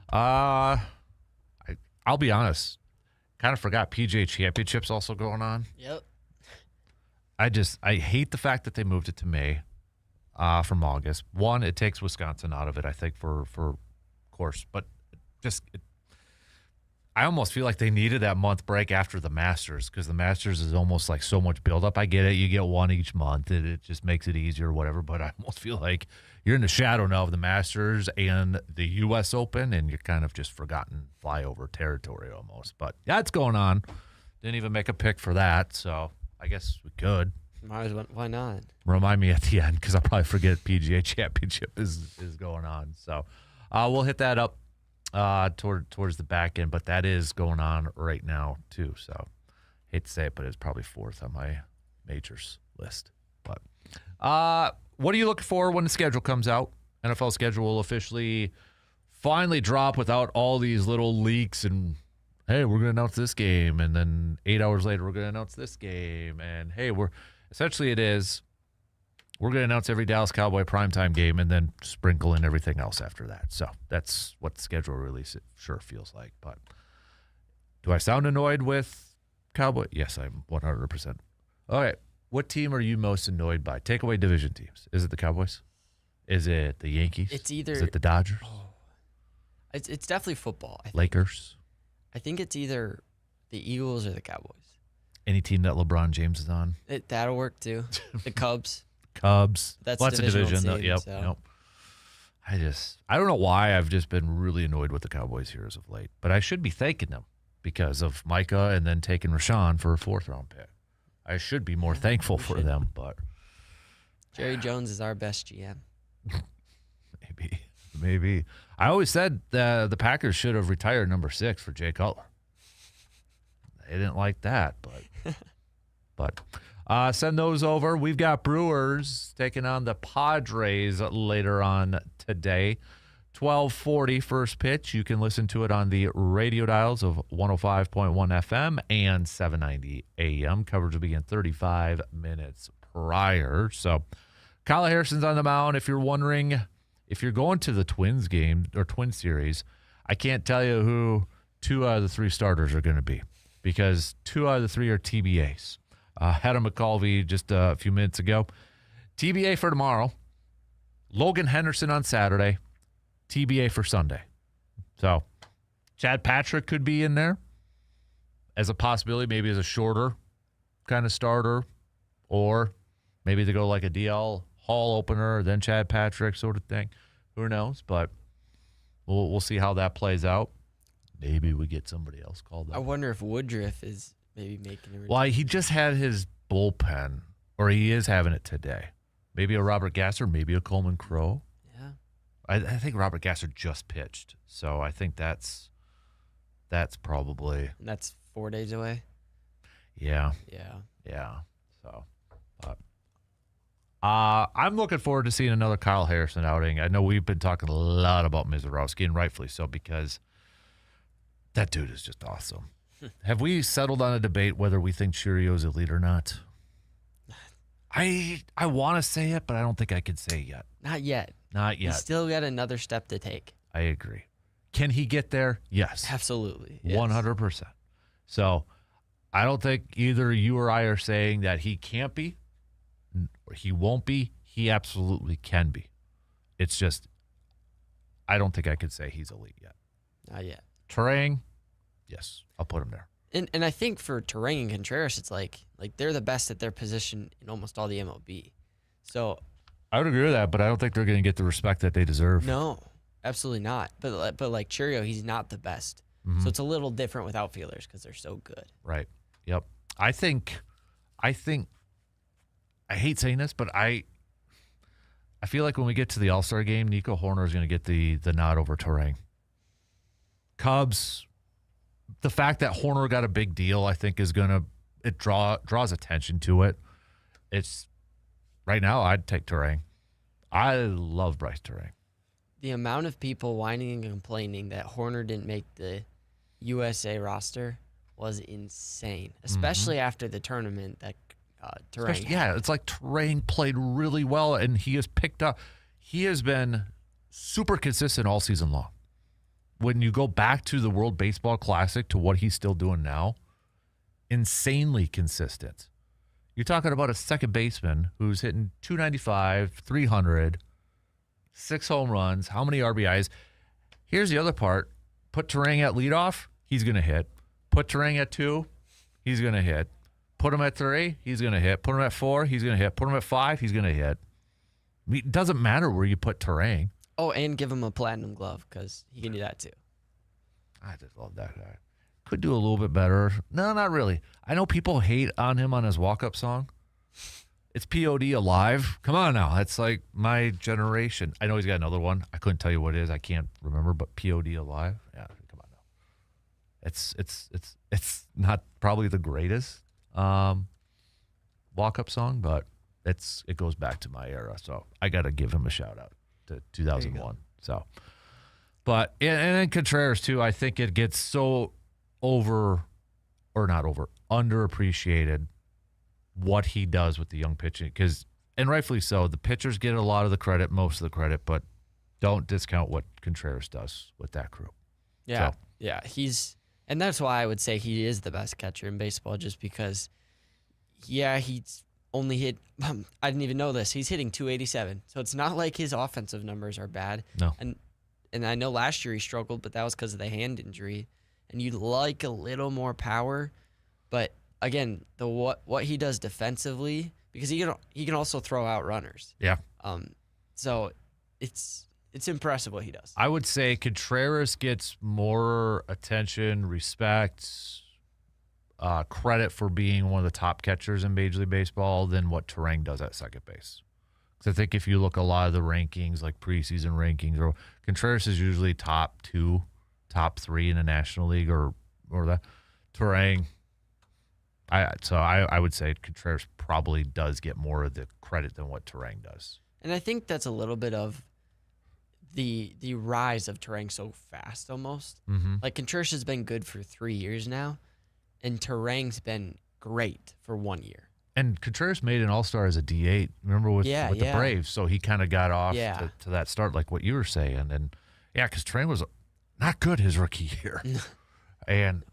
I'll be honest, kind of forgot PGA Championship's also going on. Yep. I hate the fact that they moved it to May from August. One, it takes Wisconsin out of it, I think, for course, but just I almost feel like they needed that month break after the Masters because the Masters is almost like so much buildup. I get it. You get one each month. It just makes it easier or whatever. But I almost feel like you're in the shadow now of the Masters and the U.S. Open, and you're kind of just forgotten flyover territory almost. But that's going on. Didn't even make a pick for that, so I guess we could. Why not? Remind me at the end because I'll probably forget PGA Championship is going on. So we'll hit that up towards the back end, but that is going on right now too. So hate to say it, but it's probably fourth on my majors list. But what are you looking for when the schedule comes out? NFL schedule will officially finally drop without all these little leaks and, hey, we're going to announce this game, and then 8 hours later we're going to announce this game, and hey, we're going to announce every Dallas Cowboy primetime game and then sprinkle in everything else after that. So that's what the schedule release it sure feels like. But do I sound annoyed with Cowboy? Yes, I'm 100%. All right, what team are you most annoyed by? Take away division teams. Is it the Cowboys? Is it the Yankees? It's either. Is it the Dodgers? Oh, it's definitely football. I think. Lakers? I think it's either the Eagles or the Cowboys. Any team that LeBron James is on? That'll work too. The Cubs. Cubs. That's a divisional division. team, Yep. so. Yep. I don't know why I've just been really annoyed with the Cowboys here as of late, but I should be thanking them because of Micah and then taking Rashawn for a 4th-round pick. I should be more thankful for them, but Jerry Jones is our best GM. maybe. I always said the Packers should have retired number 6 for Jay Cutler. They didn't like that, but send those over. We've got Brewers taking on the Padres later on today. 12:40 first pitch. You can listen to it on the radio dials of 105.1 FM and 790 AM. Coverage will begin 35 minutes prior. So Kyle Harrison's on the mound. If you're wondering if you're going to the Twins game or Twin series, I can't tell you who 2 out of the 3 starters are going to be because 2 out of the 3 are TBAs. Adam McCulvey just a few minutes ago. TBA for tomorrow. Logan Henderson on Saturday. TBA for Sunday. So Chad Patrick could be in there as a possibility, maybe as a shorter kind of starter, or maybe they go like a DL Hall opener, then Chad Patrick sort of thing. Who knows? But we'll see how that plays out. Maybe we get somebody else called up. I wonder if Woodruff is maybe making a return. Well, he just had his bullpen, or he is having it today. Maybe a Robert Gasser, maybe a Coleman Crow. Yeah. I think Robert Gasser just pitched, so I think that's probably. And that's 4 days away. Yeah. So, but I'm looking forward to seeing another Kyle Harrison outing. I know we've been talking a lot about Mizz, and rightfully so, because that dude is just awesome. Have we settled on a debate whether we think Cheerio's elite or not? I want to say it, but I don't think I can say it yet. Not yet. Not yet. He's still got another step to take. I agree. Can he get there? Yes. Absolutely. Yes. 100%. So I don't think either you or I are saying that he can't be or he won't be. He absolutely can be. It's just I don't think I could say he's elite yet. Not yet. Terang, yes, I'll put him there. And I think for Terang and Contreras, it's like they're the best at their position in almost all the MLB. So I would agree with that, but I don't think they're going to get the respect that they deserve. no, absolutely not. But like Cheerio, he's not the best. Mm-hmm. So it's a little different with outfielders because they're so good. Right. Yep. I think I hate saying this, but I feel like when we get to the All-Star game, Nico Horner is going to get the nod over Terang. Cubs, the fact that Horner got a big deal, I think, is going to draws attention to it. It's right now I'd take Terang. I love Bryce Terang. The amount of people whining and complaining that Horner didn't make the USA roster was insane, especially after the tournament that Terang. Yeah, it's like Terang played really well, and he has picked up. He has been super consistent all season long. When you go back to the World Baseball Classic to what he's still doing now, insanely consistent. You're talking about a second baseman who's hitting 295, 300, 6 home runs. How many RBIs? Here's the other part. Put Terang at leadoff. he's going to hit. Put Turang at 2, he's going to hit. Put him at 3, he's going to hit. Put him at 4, he's going to hit. Put him at 5, he's going to hit. I mean, it doesn't matter where you put Turang. Oh, and give him a platinum glove because he can do that too. I just love that guy. Could do a little bit better. No, not really. I know people hate on him on his walk-up song. It's POD Alive. Come on now. That's like my generation. I know he's got another one. I couldn't tell you what it is. I can't remember, but POD Alive. Yeah, come on now. It's not probably the greatest walk-up song, but it goes back to my era. So I got to give him a shout-out to 2001. So, but and then Contreras too. I think it gets so underappreciated what he does with the young pitching, and rightfully so. The pitchers get a lot of the credit, most of the credit, but don't discount what Contreras does with that crew. Yeah, So, yeah, and that's why I would say he is the best catcher in baseball, just because. Yeah, he's only hit. I didn't even know this. He's hitting 287, so it's not like his offensive numbers are bad. No. And I know last year he struggled, but that was because of the hand injury. And you'd like a little more power, but again, what he does defensively, because he can also throw out runners. yeah. So it's impressive what he does. I would say Contreras gets more attention, respect, credit for being one of the top catchers in Major League Baseball than what Turang does at second base. Because I think if you look at a lot of the rankings, like preseason rankings, or Contreras is usually top 2, top 3 in the National League, or that. Turang, I would say Contreras probably does get more of the credit than what Turang does. And I think that's a little bit of the rise of Turang so fast almost. Mm-hmm. Like Contreras has been good for 3 years now, and Turang's been great for 1 year. And Contreras made an All-Star as a D8, remember, with the Braves, so he kind of got off to that start, like what you were saying. And, yeah, because Turang was not good his rookie year. And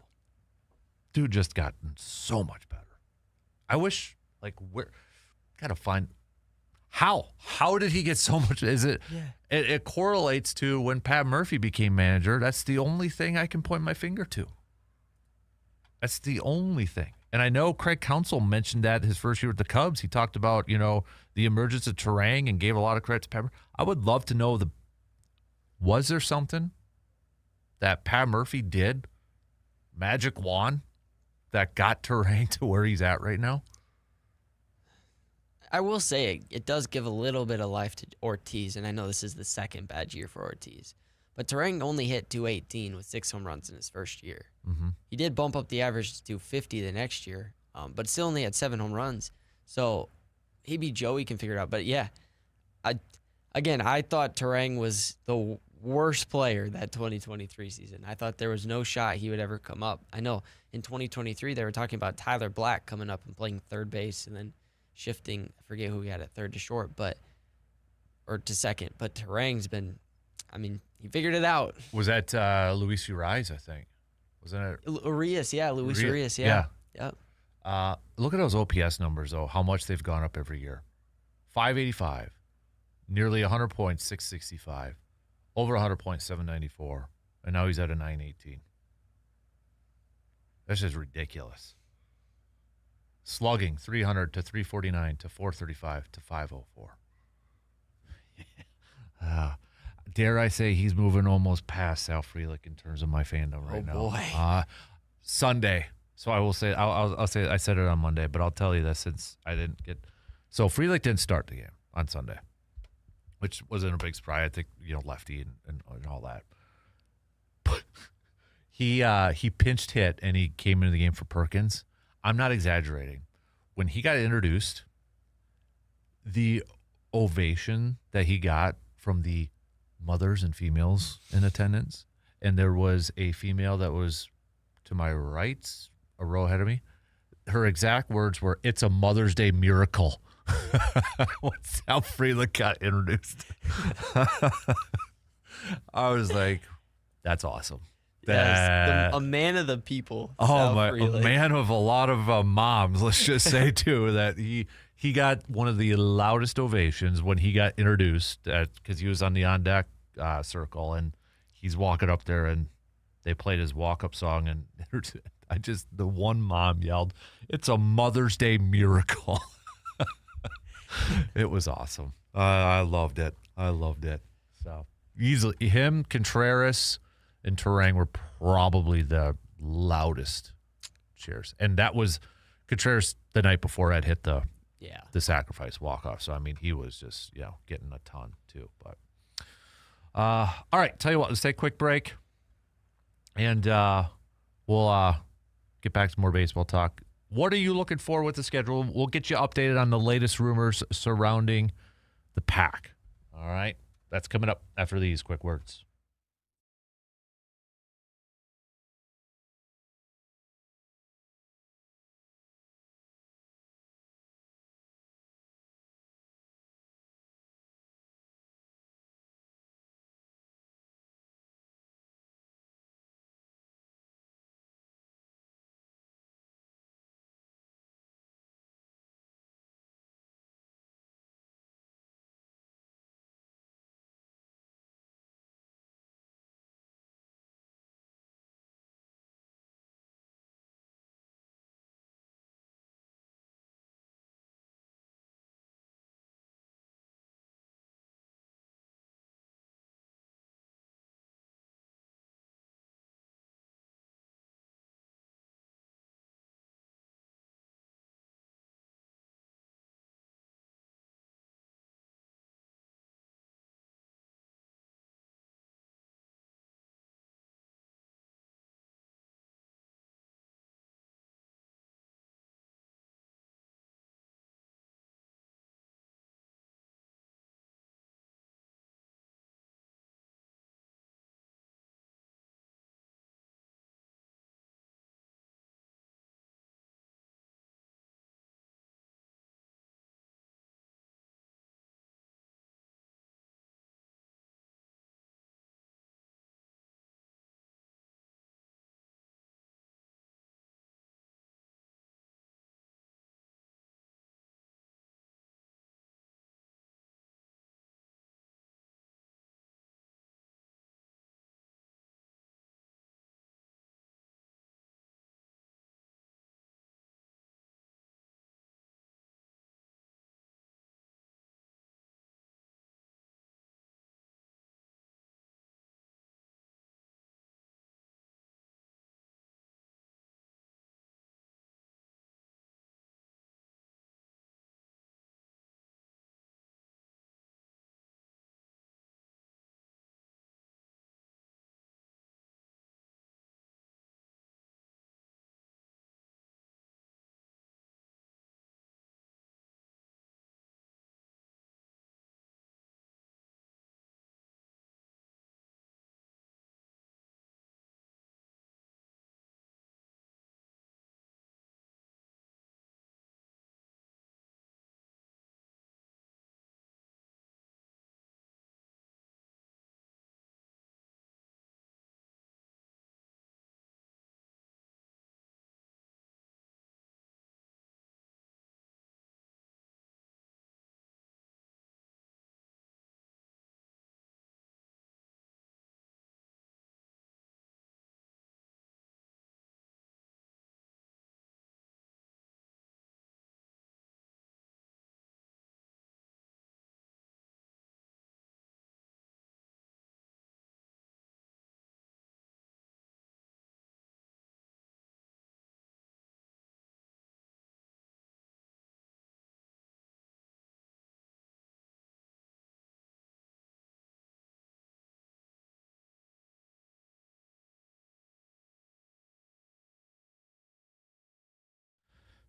dude just gotten so much better. I wish, got to find, how did he get so much? Is it, it correlates to when Pat Murphy became manager. That's the only thing I can point my finger to. That's the only thing. And I know Craig Counsell mentioned that his first year with the Cubs. He talked about, the emergence of Turang and gave a lot of credit to Pat Murphy. I would love to know, was there something that Pat Murphy did, magic wand, that got Turang to where he's at right now? I will say it does give a little bit of life to Ortiz, and I know this is the second bad year for Ortiz. But Turang only hit 218 with 6 home runs in his first year. Mm-hmm. He did bump up the average to 250 the next year, but still only had 7 home runs. So maybe Joey can figure it out. But yeah, I thought Turang was the worst player that 2023 season. I thought there was no shot he would ever come up. I know in 2023 they were talking about Tyler Black coming up and playing third base and then shifting. I forget who he had at third to short, or to second. But Turang's been. He figured it out. Was that Luis Urias, I think? Wasn't it? Luis Urias, yeah. Yep. Look at those OPS numbers, though, how much they've gone up every year. 585, nearly 100 points, 665, over 100 points, 794, and now he's at a 918. That's just ridiculous. Slugging, 300 to 349 to 435 to 504. Dare I say he's moving almost past Sal Frelick in terms of my fandom right now. Oh, boy. Sunday. So I will say, I'll say, I said it on Monday, but I'll tell you this since I didn't get. So Frelick didn't start the game on Sunday, which wasn't a big surprise. I think, lefty and all that. But he pinched hit and he came into the game for Perkins. I'm not exaggerating. When he got introduced, the ovation that he got from the mothers and females in attendance, and there was a female that was to my right, a row ahead of me. Her exact words were, "It's a Mother's Day miracle." Once Sal Frelick got introduced, I was like, "That's awesome." Yes, a man of the people. Oh my, a man of a lot of moms. Let's just say too that he got one of the loudest ovations when he got introduced because he was on the on deck circle and he's walking up there and they played his walk-up song, and the one mom yelled, "It's a Mother's Day miracle." It was awesome. I loved it. So easily, him, Contreras, and Terang were probably the loudest cheers, and that was Contreras the night before Ed hit the sacrifice walk-off. So I mean, he was just getting a ton too. But all right, tell you what, let's take a quick break, and we'll get back to more baseball talk. What are you looking for with the schedule? We'll get you updated on the latest rumors surrounding the Pack. All right, that's coming up after these quick words.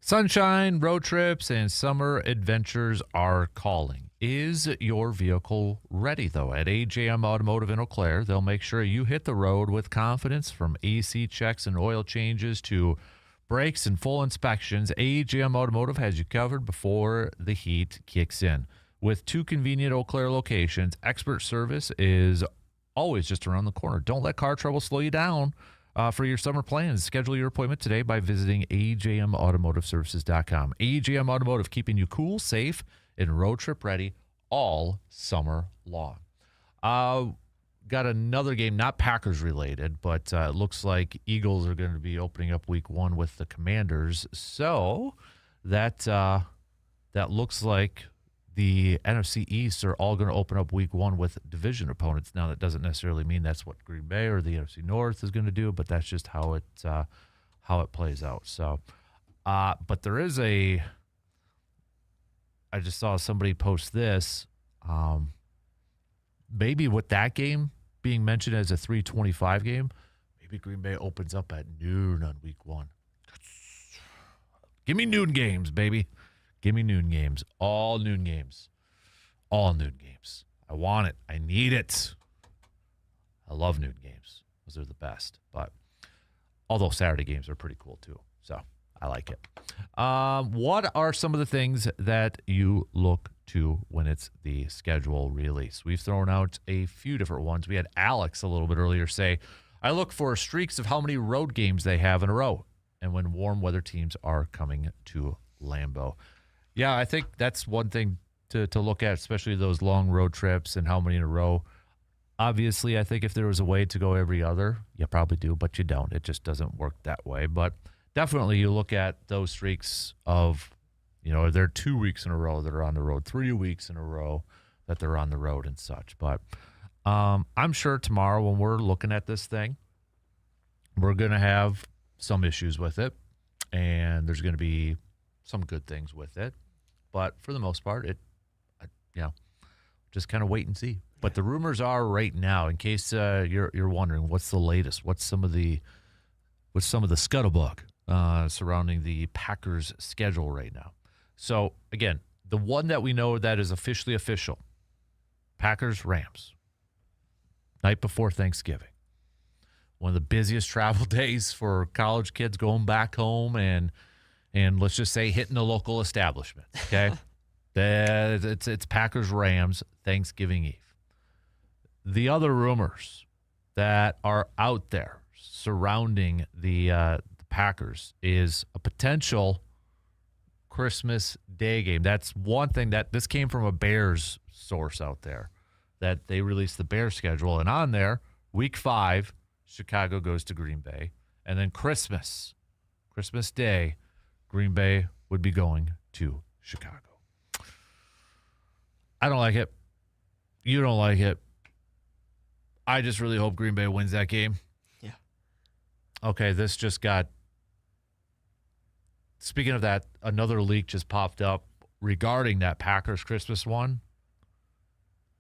Sunshine, road trips, and summer adventures are calling. Is your vehicle ready, though? At AJM Automotive in Eau Claire, they'll make sure you hit the road with confidence, from AC checks and oil changes to brakes and full inspections. AJM Automotive has you covered before the heat kicks in. With 2 convenient Eau Claire locations, expert service is always just around the corner. Don't let car trouble slow you down. For your summer plans, schedule your appointment today by visiting ajmautomotiveservices.com. AJM Automotive, keeping you cool, safe, and road trip ready all summer long. Got got another game, not Packers related, but it looks like Eagles are going to be opening up week 1 with the Commanders. So that looks like the NFC East are all going to open up week 1 with division opponents. Now, that doesn't necessarily mean that's what Green Bay or the NFC North is going to do, but that's just how it plays out. So, but there is I just saw somebody post this. Maybe with that game being mentioned as a 3:25 game, maybe Green Bay opens up at noon on week 1. Give me noon games, baby. Give me noon games. All noon games. All noon games. I want it. I need it. I love noon games. Those are the best. But although Saturday games are pretty cool too. So I like it. What are some of the things that you look to when it's the schedule release? We've thrown out a few different ones. We had Alex a little bit earlier say, I look for streaks of how many road games they have in a row and when warm weather teams are coming to Lambeau. Yeah, I think that's one thing to look at, especially those long road trips and how many in a row. Obviously, I think if there was a way to go every other, you probably do, but you don't. It just doesn't work that way. But definitely you look at those streaks of, they're 2 weeks in a row that are on the road, 3 weeks in a row that they're on the road and such. But I'm sure tomorrow when we're looking at this thing, we're going to have some issues with it, and there's going to be some good things with it. But for the most part, just kind of wait and see. But the rumors are right now, in case you're wondering, what's the latest? What's some of the scuttlebutt surrounding the Packers' schedule right now? So again, the one that we know that is officially official, Packers-Rams, night before Thanksgiving. One of the busiest travel days for college kids going back home and let's just say hitting a local establishment. Okay, it's Packers-Rams Thanksgiving Eve. The other rumors that are out there surrounding the Packers is a potential Christmas Day game. That's one thing that this came from a Bears source out there, that they released the Bears schedule, and on there, week 5, Chicago goes to Green Bay, and then Christmas Day, Green Bay would be going to Chicago. I don't like it. You don't like it. I just really hope Green Bay wins that game. Yeah. Okay, this just got... Speaking of that, another leak just popped up regarding that Packers Christmas one.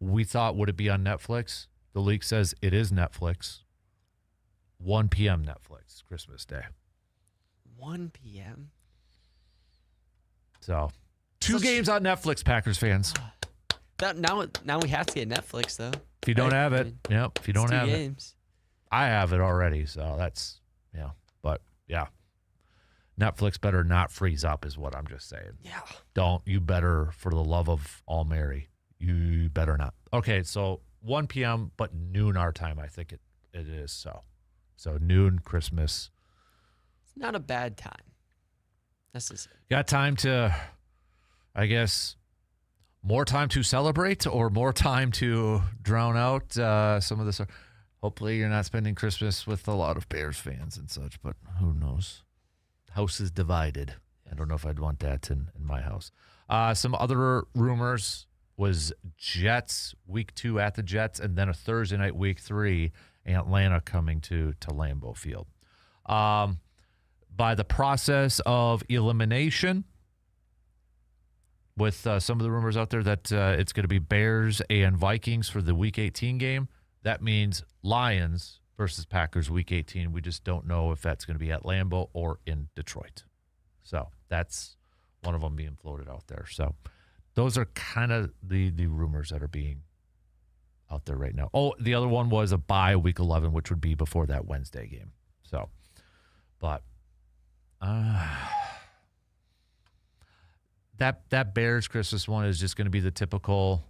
We thought, would it be on Netflix? The leak says it is Netflix. 1 p.m. Netflix, Christmas Day. 1 p.m.? So, 2 games on Netflix, Packers fans. Now we have to get Netflix, though. If you don't have it, if you don't have games. it. I have it already, so that's, but yeah. Netflix better not freeze up is what I'm just saying. Yeah. You better, for the love of Almighty, you better not. Okay, so 1 p.m., but noon our time, I think it is so. So noon, Christmas. It's not a bad time. Necessary. Got time to, I guess, more time to celebrate or more time to drown out some of this. Hopefully you're not spending Christmas with a lot of Bears fans and such, but who knows? House is divided. I don't know if I'd want that in my house. Some other rumors was Jets week 2 at the Jets, and then a Thursday night week 3, Atlanta coming to Lambeau Field. By the process of elimination, with some of the rumors out there that it's going to be Bears and Vikings for the Week 18 game. That means Lions versus Packers Week 18. We just don't know if that's going to be at Lambeau or in Detroit. So that's one of them being floated out there. So those are kind of the rumors that are being out there right now. Oh, the other one was a bye Week 11, which would be before that Wednesday game. So, but that Bears Christmas one is just going to be the typical,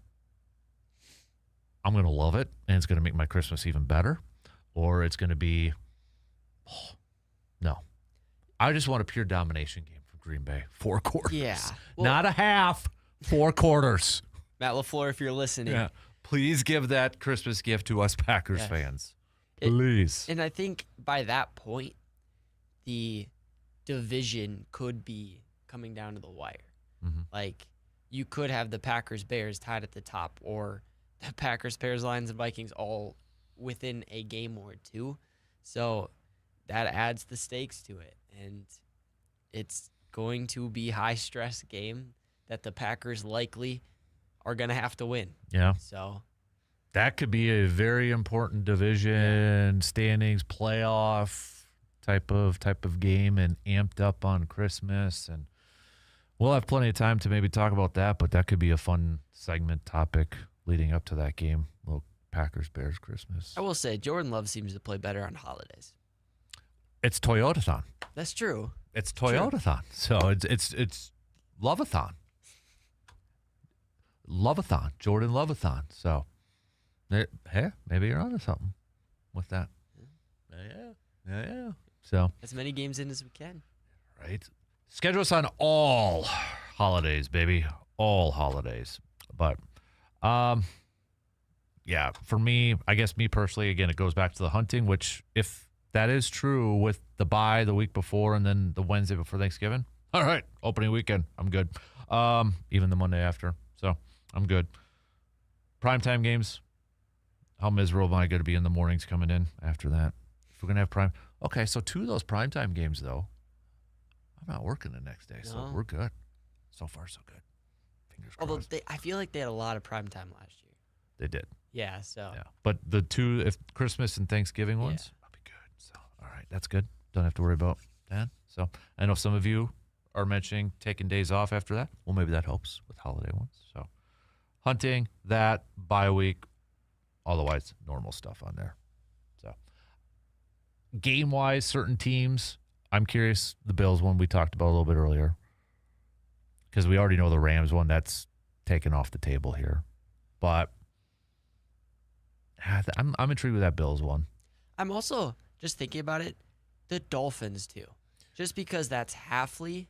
I'm going to love it, and it's going to make my Christmas even better. Or it's going to be, no. I just want a pure domination game from Green Bay. 4 quarters. Yeah. Well, not a half, 4 quarters. Matt LaFleur, if you're listening. Yeah. Please give that Christmas gift to us Packers Yes. fans. Please. And I think by that point, the division could be coming down to the wire. Mhm. Like, you could have the Packers-Bears tied at the top, or the Packers, Lions, and Vikings all within a game or two. So that adds the stakes to it. And it's going to be a high-stress game that the Packers likely are going to have to win. Yeah. So That could be a very important division, standings, playoff type of game, and amped up on Christmas. And we'll have plenty of time to maybe talk about that, but that could be a fun segment topic leading up to that game. Little Packers-Bears Christmas. I will say, Jordan Love seems to play better on holidays. It's Toyotathon. That's true. It's Toyotathon. So it's Loveathon. Loveathon. Jordan Loveathon. So hey, maybe you're onto something with that. Yeah. So As many games in as we can. right. Schedule us on all holidays, baby. All holidays. But yeah, for me, I guess me personally, again, it goes back to the hunting, which if that is true with the bye the week before and then the Wednesday before Thanksgiving, all right, opening weekend, I'm good. Even the Monday after. So I'm good. Primetime games. How miserable am I going to be in the mornings coming in after that? If we're going to have prime. Okay, so 2 of those primetime games, though, I'm not working the next day, so No. we're good. So far, so good. Fingers Although crossed. I feel like they had a lot of prime time last year. They did. Yeah, so Yeah. But the 2, if Christmas and Thanksgiving Yeah. ones, I'll be good. So, all right, that's good. Don't have to worry about that. So, I know some of you are mentioning taking days off after that. Well, maybe that helps with holiday ones. So, hunting, that, bye week, otherwise, normal stuff on there. So, game-wise, certain teams, I'm curious, the Bills one we talked about a little bit earlier, because we already know the Rams one, that's taken off the table here. But I'm intrigued with that Bills one. I'm also just thinking about it. The Dolphins too, just because that's Halfley,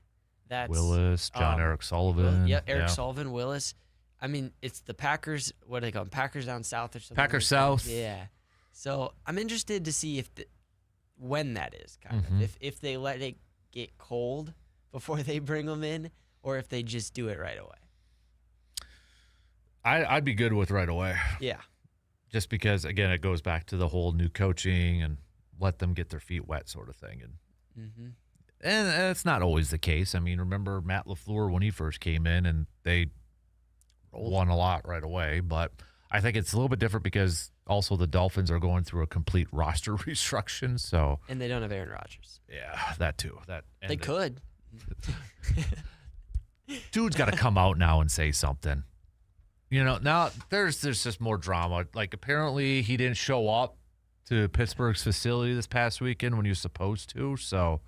that's Willis, John Eric Sullivan. Eric Sullivan, Willis. I mean, it's the Packers. What do they call them? Packers down south or something? Packers like that. South. Yeah. So I'm interested to see when that is Mm-hmm. if they let it get cold before they bring them in, or if they just do it right away. I'd be good with right away, Yeah. just because again it goes back to the whole new coaching and let them get their feet wet sort of thing, and it's not always the case. I mean, remember Matt LaFleur when he first came in and they won a lot right away, but I think it's a little bit different because also the Dolphins are going through a complete roster restructuring. So And they don't have Aaron Rodgers. yeah, that too. They could. Dude's got to come out now and say something. You know, now there's just more drama. Like apparently he didn't show up to Pittsburgh's facility this past weekend when he was supposed to. So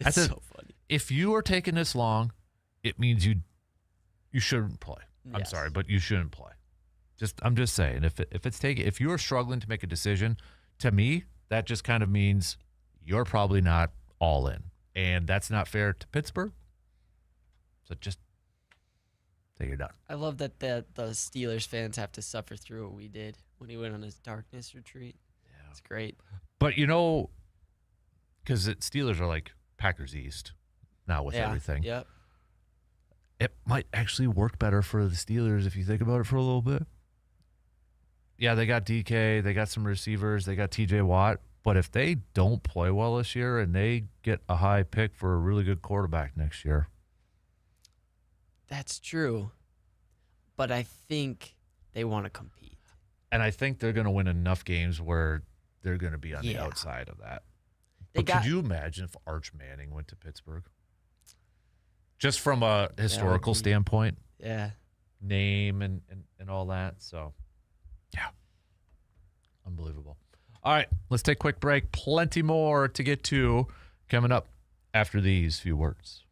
It's so funny. if you are taking this long, it means you shouldn't play. I'm Yes. sorry, but you shouldn't play. I'm just saying, if you are struggling to make a decision, to me, that just kind of means you're probably not all in. And that's not fair to Pittsburgh. So just say you're done. I love that the Steelers fans have to suffer through what we did when he went on his darkness retreat. Yeah. It's great. But you know, because Steelers are like Packers East now with everything. Yep. It might actually work better for the Steelers if you think about it for a little bit. Yeah, they got DK, they got some receivers, they got TJ Watt. But if they don't play well this year and they get a high pick for a really good quarterback next year. That's true. But I think they want to compete. And I think they're going to win enough games where they're going to be on the Yeah. outside of that. They But could you imagine if Arch Manning went to Pittsburgh? Just from a historical standpoint, Yeah. name and all that. So, yeah. Unbelievable. All right, let's take a quick break. Plenty more to get to coming up after these few words.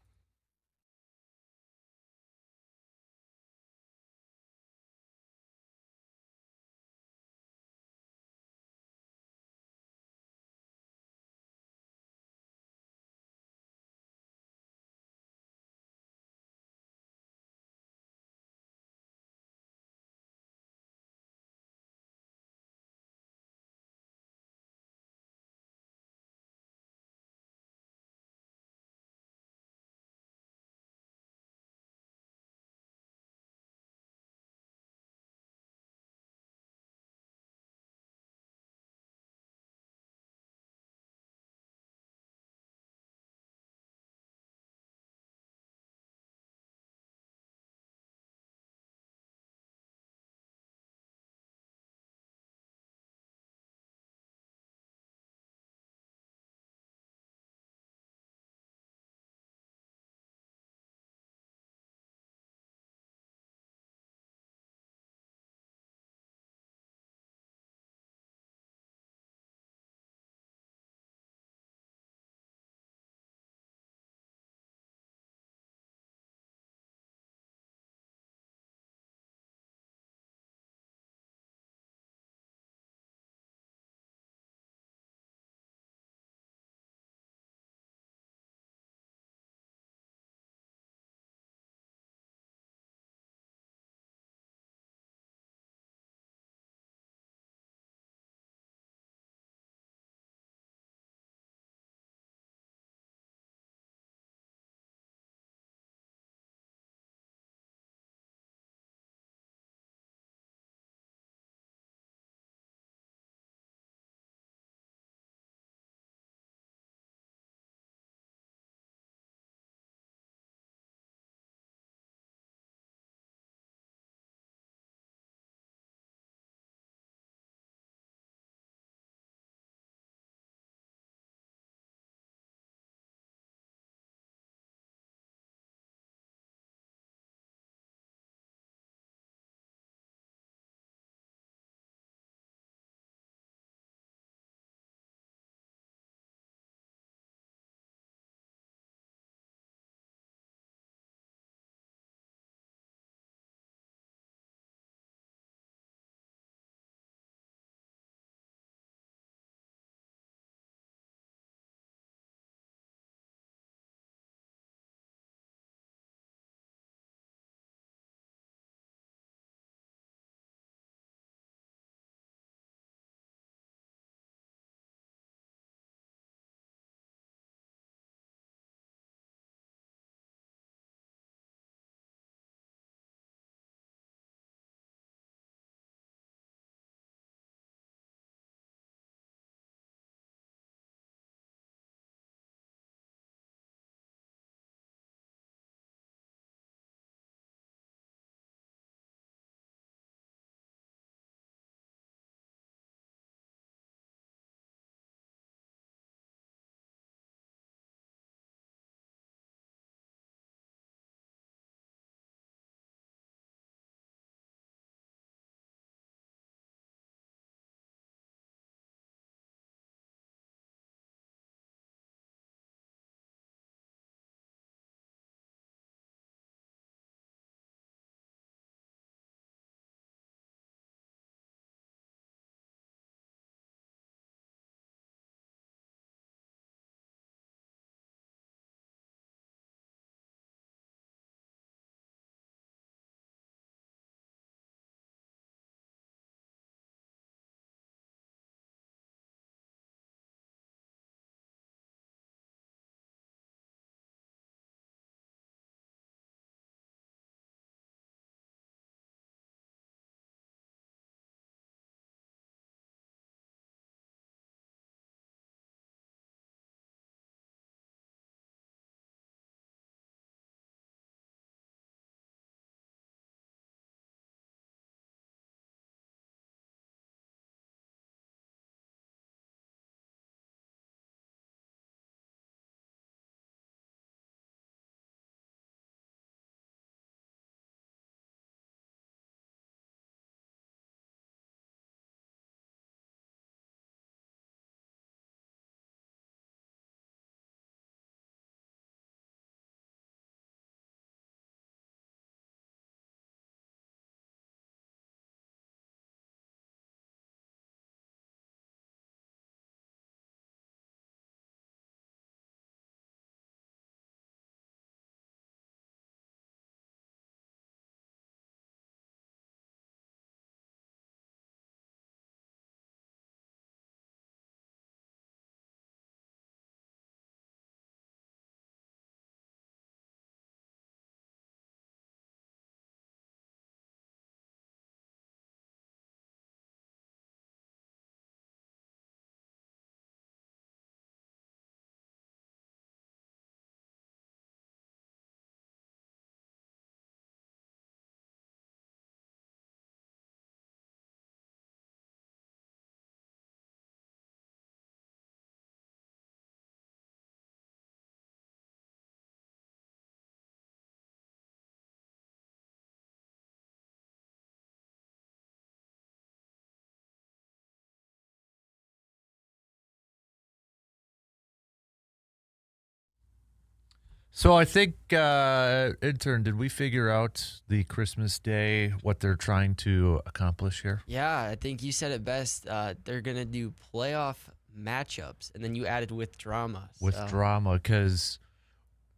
So I think, intern, did we figure out the Christmas Day, what they're trying to accomplish here? Yeah, I think you said it best. They're going to do playoff matchups, and then you added with drama. With drama, because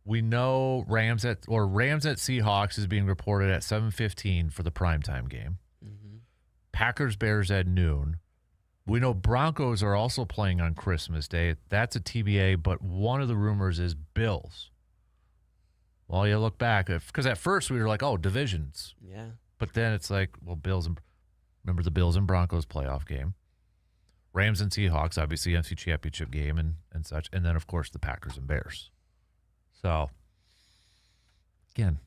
we know Rams at Seahawks is being reported at 7:15 for the primetime game. Mm-hmm. Packers-Bears at noon. We know Broncos are also playing on Christmas Day. That's a TBA, but one of the rumors is Bills. Well, you look back, because at first we were like, oh, divisions. Yeah. But then it's like, well, remember the Bills and Broncos playoff game. Rams and Seahawks, obviously, NFC Championship game and such. And then, of course, the Packers and Bears. So, again,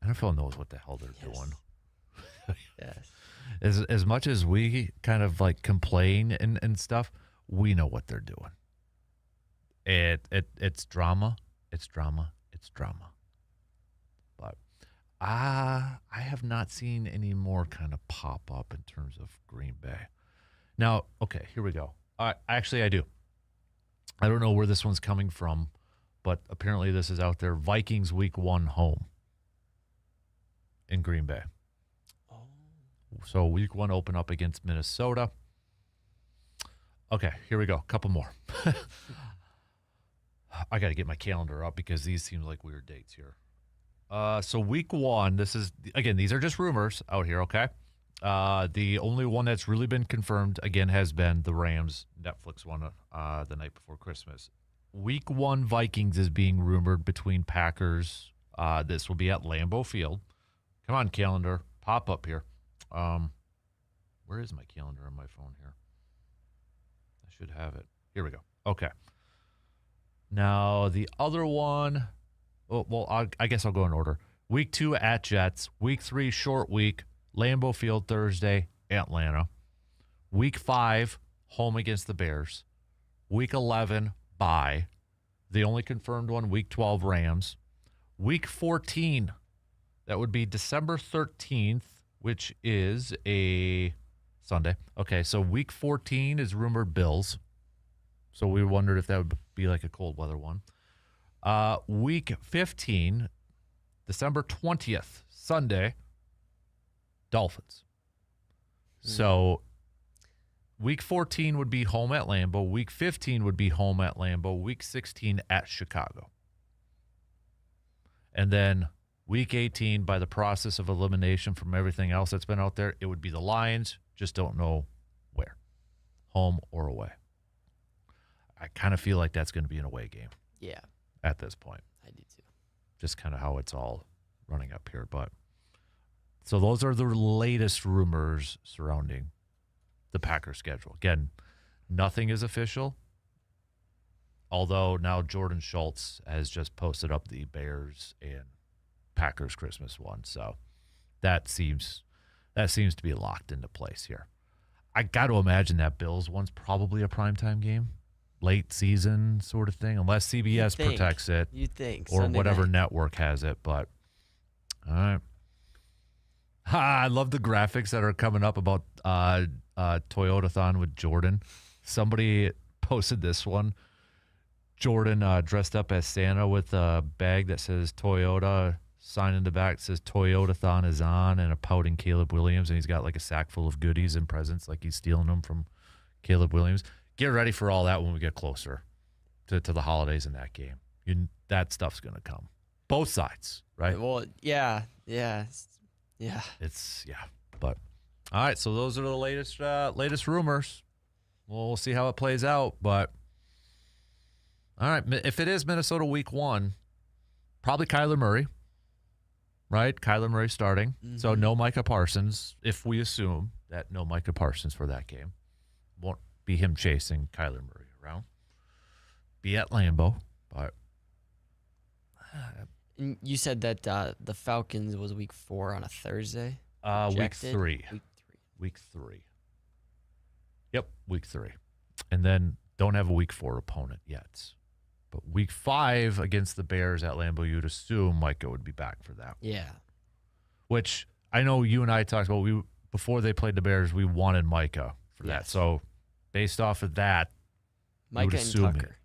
NFL knows what the hell they're doing. Yes. As much as we kind of like complain and stuff, we know what they're doing. It's drama. It's drama. It's drama. But I have not seen any more kind of pop up in terms of Green Bay. Now, okay, here we go. Actually, I do. I don't know where this one's coming from, but apparently this is out there. Vikings Week 1 home in Green Bay. Oh. So Week 1 open up against Minnesota. Okay, here we go. A couple more. I got to get my calendar up because these seem like weird dates here. So Week 1, this is, again, these are just rumors out here, okay? The only one that's really been confirmed, again, has been the Rams Netflix one the night before Christmas. Week 1 Vikings is being rumored between Packers. This will be at Lambeau Field. Come on, calendar. Pop up here. Where is my calendar on my phone here? I should have it. Here we go. Okay. Now, the other one, I guess I'll go in order. Week 2 at Jets. Week 3 short week. Lambeau Field Thursday, Atlanta. Week 5, home against the Bears. Week 11, bye. The only confirmed one, Week 12, Rams. Week 14, that would be December 13th, which is a Sunday. Okay, so Week 14 is rumored Bills. So we wondered if that would be like a cold weather one. Week 15, December 20th, Sunday, Dolphins. So Week 14 would be home at Lambeau. Week 15 would be home at Lambeau. Week 16 at Chicago. And then Week 18, by the process of elimination from everything else that's been out there, it would be the Lions. Just don't know where, home or away. I kind of feel like that's going to be an away game. Yeah. At this point. I do too. Just kind of how it's all running up here. But so those are the latest rumors surrounding the Packers schedule. Again, nothing is official. Although now Jordan Schultz has just posted up the Bears and Packers Christmas one. So that seems to be locked into place here. I got to imagine that Bills one's probably a primetime game. Late season sort of thing, unless CBS protects it. You think. Or Sunday whatever night. network has it. But, all right. I love the graphics that are coming up about Toyotathon with Jordan. Somebody posted this one. Jordan dressed up as Santa with a bag that says Toyota, sign in the back that says Toyotathon is on, and a pouting Caleb Williams, and he's got like a sack full of goodies and presents like he's stealing them from Caleb Williams. Get ready for all that when we get closer to the holidays in that game. That stuff's going to come. Both sides, right? Well, yeah. But all right, so those are the latest rumors. We'll see how it plays out. But all right, if it is Minnesota Week 1, probably Kyler Murray, right? Kyler Murray starting. Mm-hmm. So no Micah Parsons, if we assume that no Micah Parsons for that game. Won't be him chasing Kyler Murray around. Be at Lambeau, but And you said that the Falcons was Week 4 on a Thursday. Week 3. Week 3. Yep, Week 3, and then don't have a Week 4 opponent yet. But Week 5 against the Bears at Lambeau, you'd assume Micah would be back for that. Yeah. Which I know you and I talked about. Before they played the Bears, we wanted Micah for that. So based off of that, Micah and Tucker.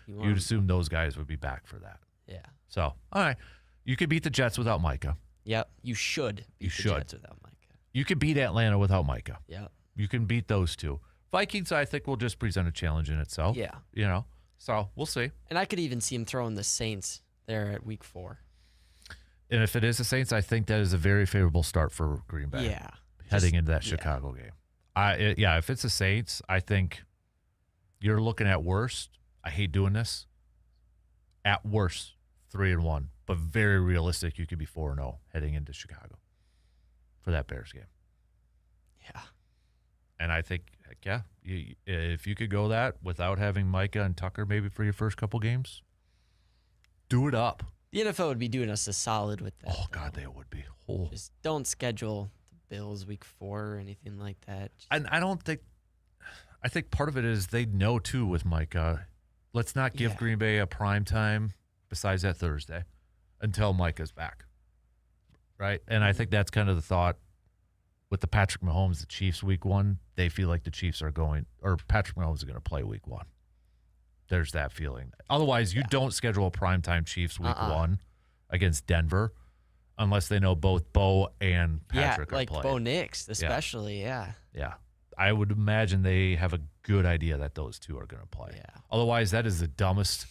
you'd assume those guys would be back for that. Yeah. So, all right. You could beat the Jets without Micah. Yep. You should beat the Jets without Micah. You could beat Atlanta without Micah. Yep. You can beat those two. Vikings, I think, will just present a challenge in itself. Yeah. You know, so we'll see. And I could even see him throwing the Saints there at week 4. And if it is the Saints, I think that is a very favorable start for Green Bay. Yeah. Heading into that Chicago game. If it's the Saints, I think you're looking at worst. I hate doing this. At worst, 3-1, but very realistic. You could be 4-0 heading into Chicago for that Bears game. Yeah. And I think, if you could go that without having Micah and Tucker maybe for your first couple games, do it up. The NFL would be doing us a solid with that. Oh, God, they would be. Oh. Just don't schedule the Bills week 4 or anything like that. And I think part of it is they know, too, with Micah, let's not give Green Bay a prime time besides that Thursday until Micah's back. Right? And I think that's kind of the thought with the Patrick Mahomes, the Chiefs week 1. They feel like the Chiefs are going, or Patrick Mahomes is going to play week 1. There's that feeling. Otherwise, you don't schedule a primetime Chiefs week 1 against Denver unless they know both Bo and Patrick are like playing. Bo Nix, especially, yeah. I would imagine they have a good idea that those two are going to play. Yeah. Otherwise, that is the dumbest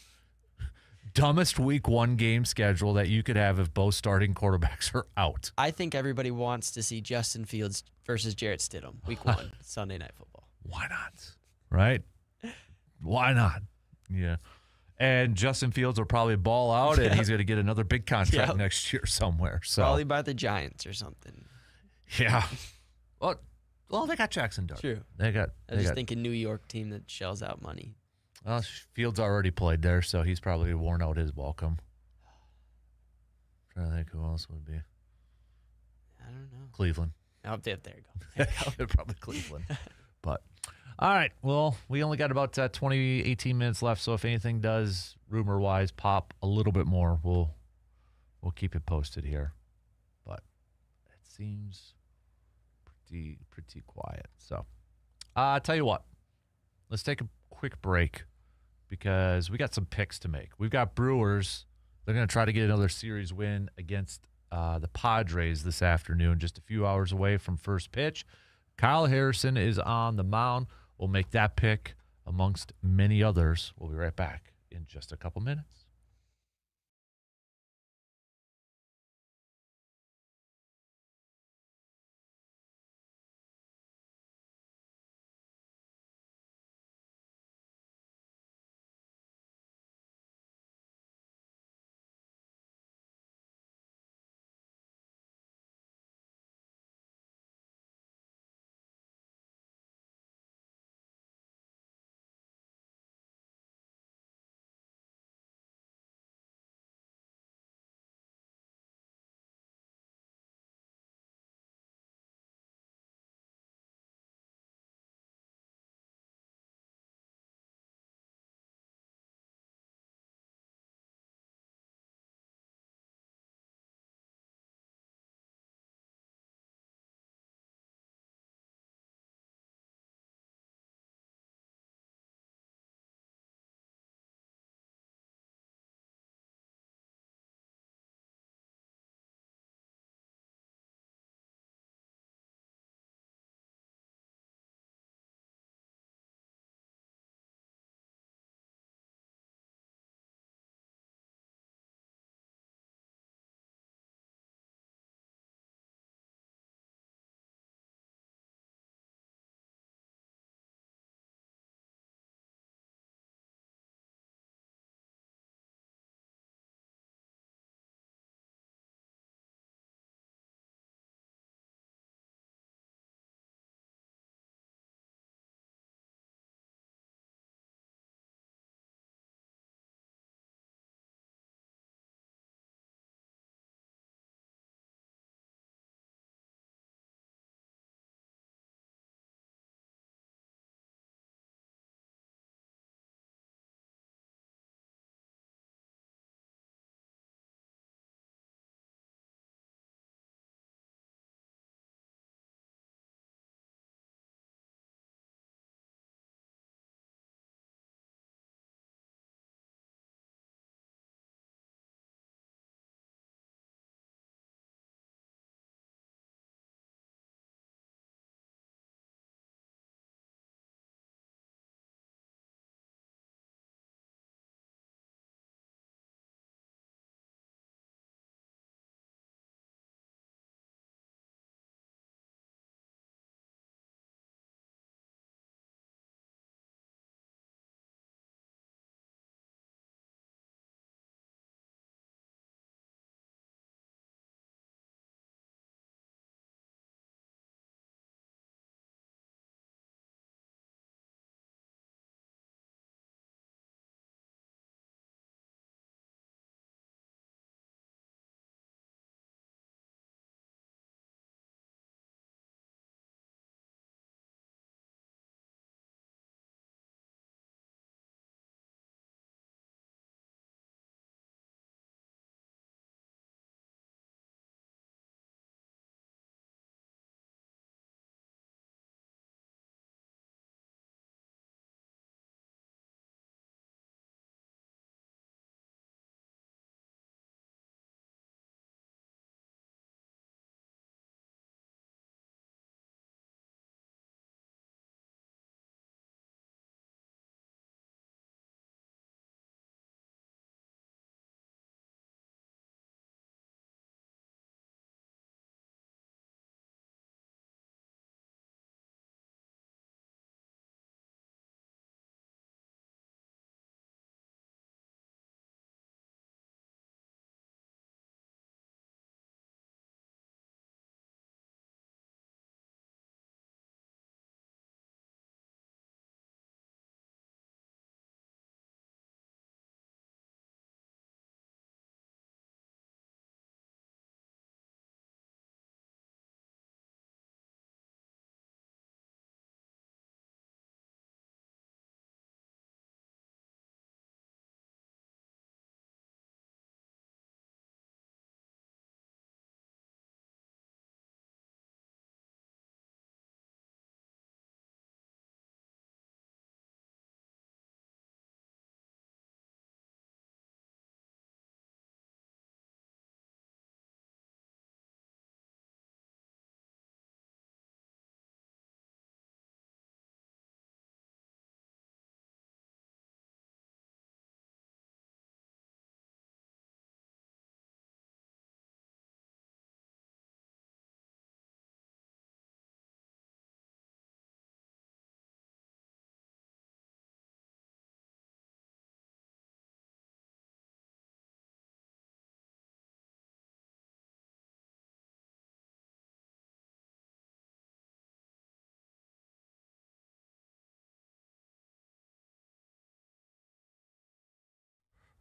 week 1 game schedule that you could have if both starting quarterbacks are out. I think everybody wants to see Justin Fields versus Jarrett Stidham week 1, Sunday Night Football. Why not? Right? Why not? Yeah. And Justin Fields will probably ball out, and he's going to get another big contract next year somewhere. So probably by the Giants or something. Yeah. Well, they got Jackson Dart. True. I was just thinking New York team that shells out money. Well, Fields already played there, so he's probably worn out his welcome. Trying to think who else would be. I don't know. Cleveland. Oh, there you go. Probably Cleveland. But, all right. Well, we only got about 18 minutes left, so if anything does, rumor-wise, pop a little bit more, we'll keep it posted here. But it seems pretty quiet. So, I'll tell you what. Let's take a quick break because we got some picks to make. We've got Brewers. They're going to try to get another series win against the Padres this afternoon, just a few hours away from first pitch. Kyle Harrison is on the mound. We'll make that pick amongst many others. We'll be right back in just a couple minutes.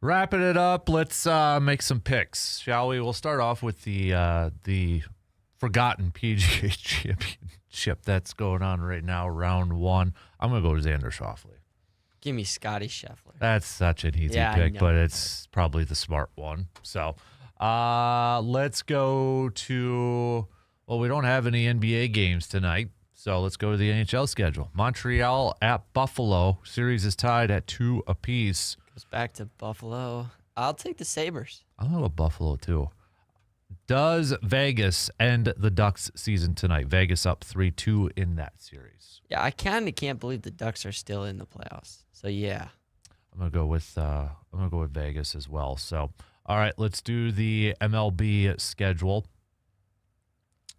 Wrapping it up, let's make some picks, shall we? We'll start off with the forgotten PGA Championship that's going on right now, round 1. I'm going to go with Xander Schauffele. Give me Scotty Scheffler. That's such an easy Yeah, I pick, know. but it's probably the smart one. So let's go to, well, we don't have any NBA games tonight, so let's go to the NHL schedule. Montreal at Buffalo. Series is tied at 2 apiece. Goes back to Buffalo. I'll take the Sabres. I'm going to go Buffalo, too. Does Vegas end the Ducks season tonight? Vegas up 3-2 in that series. Yeah, I kind of can't believe the Ducks are still in the playoffs. So, yeah. I'm gonna go with Vegas as well. So, all right, let's do the MLB schedule.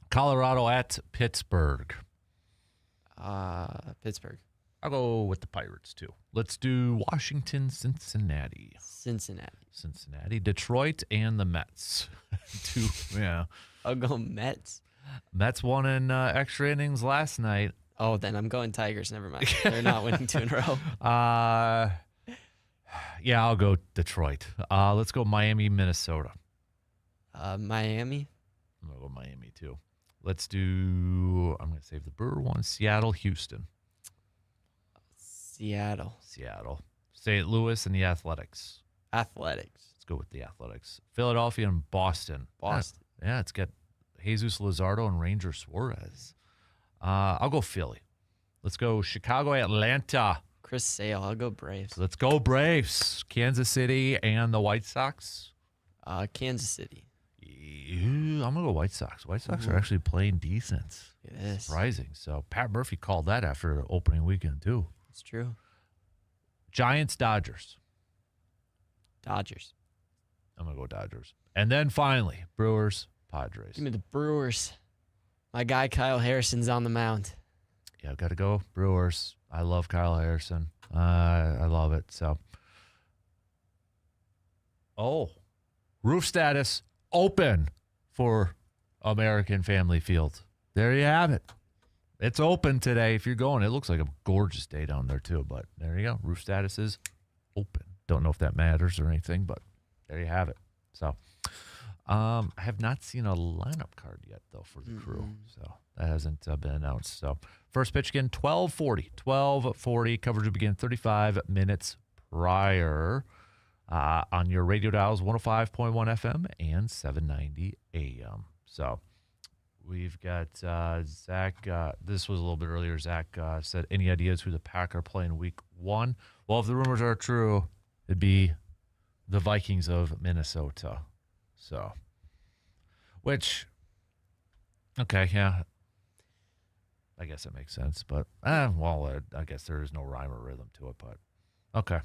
Colorado at Pittsburgh. Pittsburgh. I'll go with the Pirates too. Let's do Washington, Cincinnati. Cincinnati. Detroit, and the Mets. Yeah. I'll go Mets. Mets won in extra innings last night. Oh, then I'm going Tigers. Never mind. They're not winning 2 in a row. Yeah, I'll go Detroit. Let's go Miami, Minnesota. Miami. I'm going to go Miami, too. Let's do, I'm going to save the Brewer one, Seattle, Houston. Seattle. St. Louis and the Athletics. Athletics. Let's go with the Athletics. Philadelphia and Boston. Yeah, it's got Jesus Luzardo and Ranger Suarez. I'll go Philly. Let's go Chicago, Atlanta. Chris Sale. I'll go Braves. Let's go Braves. Kansas City and the White Sox. Kansas City. I'm going to go White Sox. White Sox are actually playing decent. It is. Surprising. So Pat Murphy called that after the opening weekend, too. It's true. Giants, Dodgers. Dodgers. I'm going to go Dodgers. And then finally, Brewers, Padres. Give me the Brewers. My guy Kyle Harrison's on the mound. Yeah, I've got to go Brewers. I love Kyle Harrison. I love it. So, roof status open for American Family Field. There you have it. It's open today if you're going. It looks like a gorgeous day down there, too. But there you go. Roof status is open. Don't know if that matters or anything, but there you have it. So, I have not seen a lineup card yet, though, for the crew. So, that hasn't been announced. So, first pitch again, 12:40. 12:40. Coverage will begin 35 minutes prior on your radio dials, 105.1 FM and 790 AM. So, we've got Zach. This was a little bit earlier. Zach said, any ideas who the Pack are playing week 1? Well, if the rumors are true, it'd be the Vikings of Minnesota. So, which, okay, yeah, I guess it makes sense. But, I guess there is no rhyme or rhythm to it. But, okay.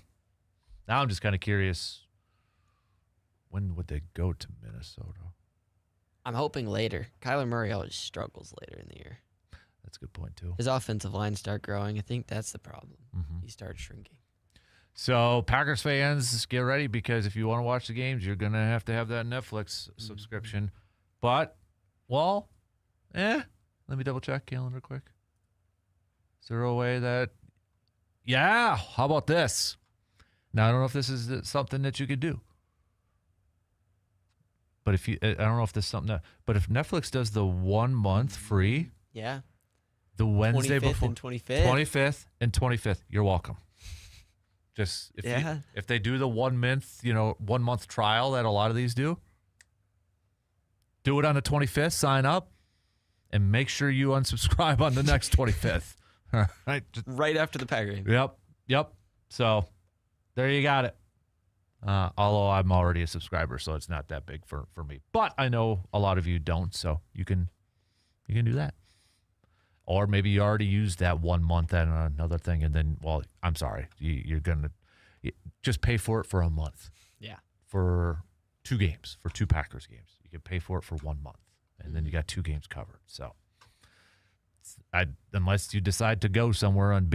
Now I'm just kind of curious, when would they go to Minnesota? I'm hoping later. Kyler Murray always struggles later in the year. That's a good point, too. His offensive line start growing. I think that's the problem. He starts shrinking. So, Packers fans, get ready, because if you want to watch the games, you're going to have that Netflix subscription. But, let me double-check calendar quick. Is there a way that, yeah, how about this? Now, I don't know if this is something that you could do. But I don't know if this is something but if Netflix does the 1 month free, Yeah. the Wednesday 25th before, and 25th. 25th and 25th, you're welcome. Just if they do the 1 month, 1 month trial that a lot of these do it on the 25th, sign up, and make sure you unsubscribe on the next 25th. All right. Right after the Packer game. Yep. So there you got it. Although I'm already a subscriber, so it's not that big for me. But I know a lot of you don't, so you can do that. Or maybe you already used that 1 month and another thing, and then, I'm sorry, you're going to just pay for it for a month. Yeah. For 2 games, for 2 Packers games. You can pay for it for 1 month, and then you got 2 games covered. So, unless you decide to go somewhere on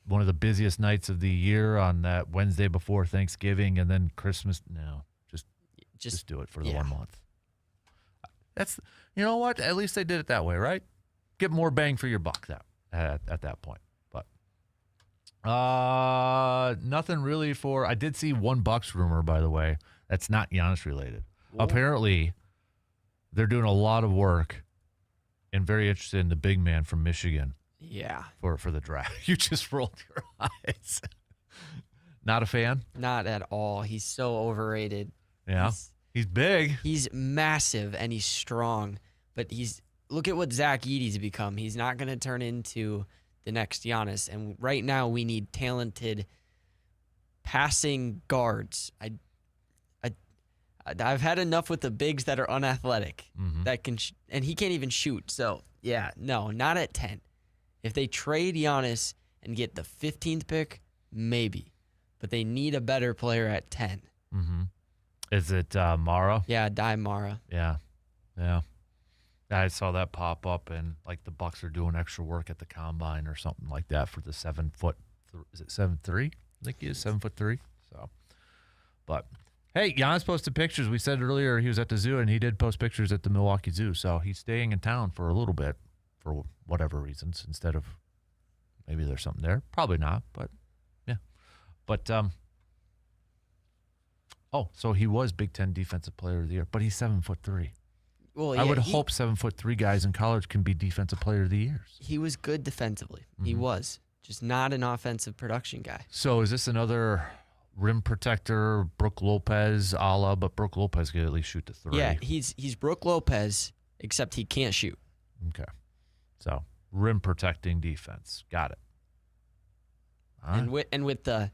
one of the busiest nights of the year on that Wednesday before Thanksgiving and then Christmas, no, just do it for the 1 month. That's, you know what? At least they did it that way, right? Get more bang for your buck at that point. But Nothing really for. I did see one Bucks rumor, by the way. That's not Giannis related. Whoa. Apparently, they're doing a lot of work and very interested in the big man from Michigan Yeah. for the draft. You just rolled your eyes. Not a fan? Not at all. He's so overrated. Yeah. He's big. He's massive and he's strong, but look at what Zach Edey's become. He's not going to turn into the next Giannis, and right now we need talented passing guards. I've had enough with the bigs that are unathletic that can and he can't even shoot. So yeah, no, not at 10. If they trade Giannis and get the 15th pick, maybe, but they need a better player at 10. Mm-hmm. Is it Mara? Yeah, Dai Mara. Yeah. I saw that pop up, and like the Bucks are doing extra work at the combine or something like that for the 7 foot. Is it 7'3"? I think he is 7'3". So, but hey, Giannis posted pictures. We said earlier he was at the zoo, and he did post pictures at the Milwaukee Zoo. So he's staying in town for a little bit for whatever reasons. Instead of maybe there's something there. Probably not, but yeah. But so he was Big Ten Defensive Player of the Year, but he's 7'3". Well, yeah, I would hope 7'3" guys in college can be Defensive Player of the Years. He was good defensively. He was just not an offensive production guy. So is this another rim protector, Brook Lopez, but Brook Lopez could at least shoot the 3. Yeah, he's Brook Lopez, except he can't shoot. Okay. So rim protecting defense. Got it. All right. And with the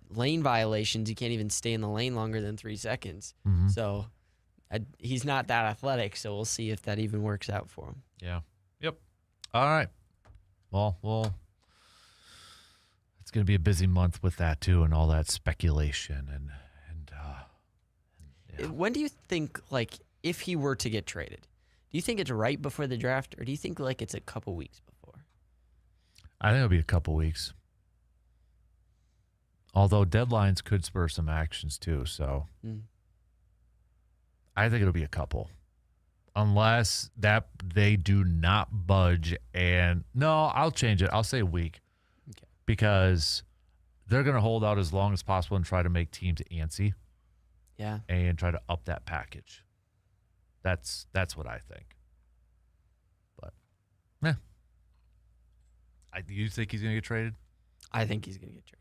lane violations, you can't even stay in the lane longer than 3 seconds. So he's not that athletic, so we'll see if that even works out for him. Yeah. Yep. All right. Well, it's going to be a busy month with that too, and all that speculation and yeah. When do you think, like, if he were to get traded, do you think it's right before the draft, or do you think like it's a couple weeks before? I think it'll be a couple weeks. Although deadlines could spur some actions too, so I think it'll be a couple. Unless that they do not budge, and no, I'll change it. I'll say a week. Okay. Because they're going to hold out as long as possible and try to make teams antsy. Yeah. And try to up that package. That's what I think. But yeah. Do you think he's going to get traded? I think he's going to get traded.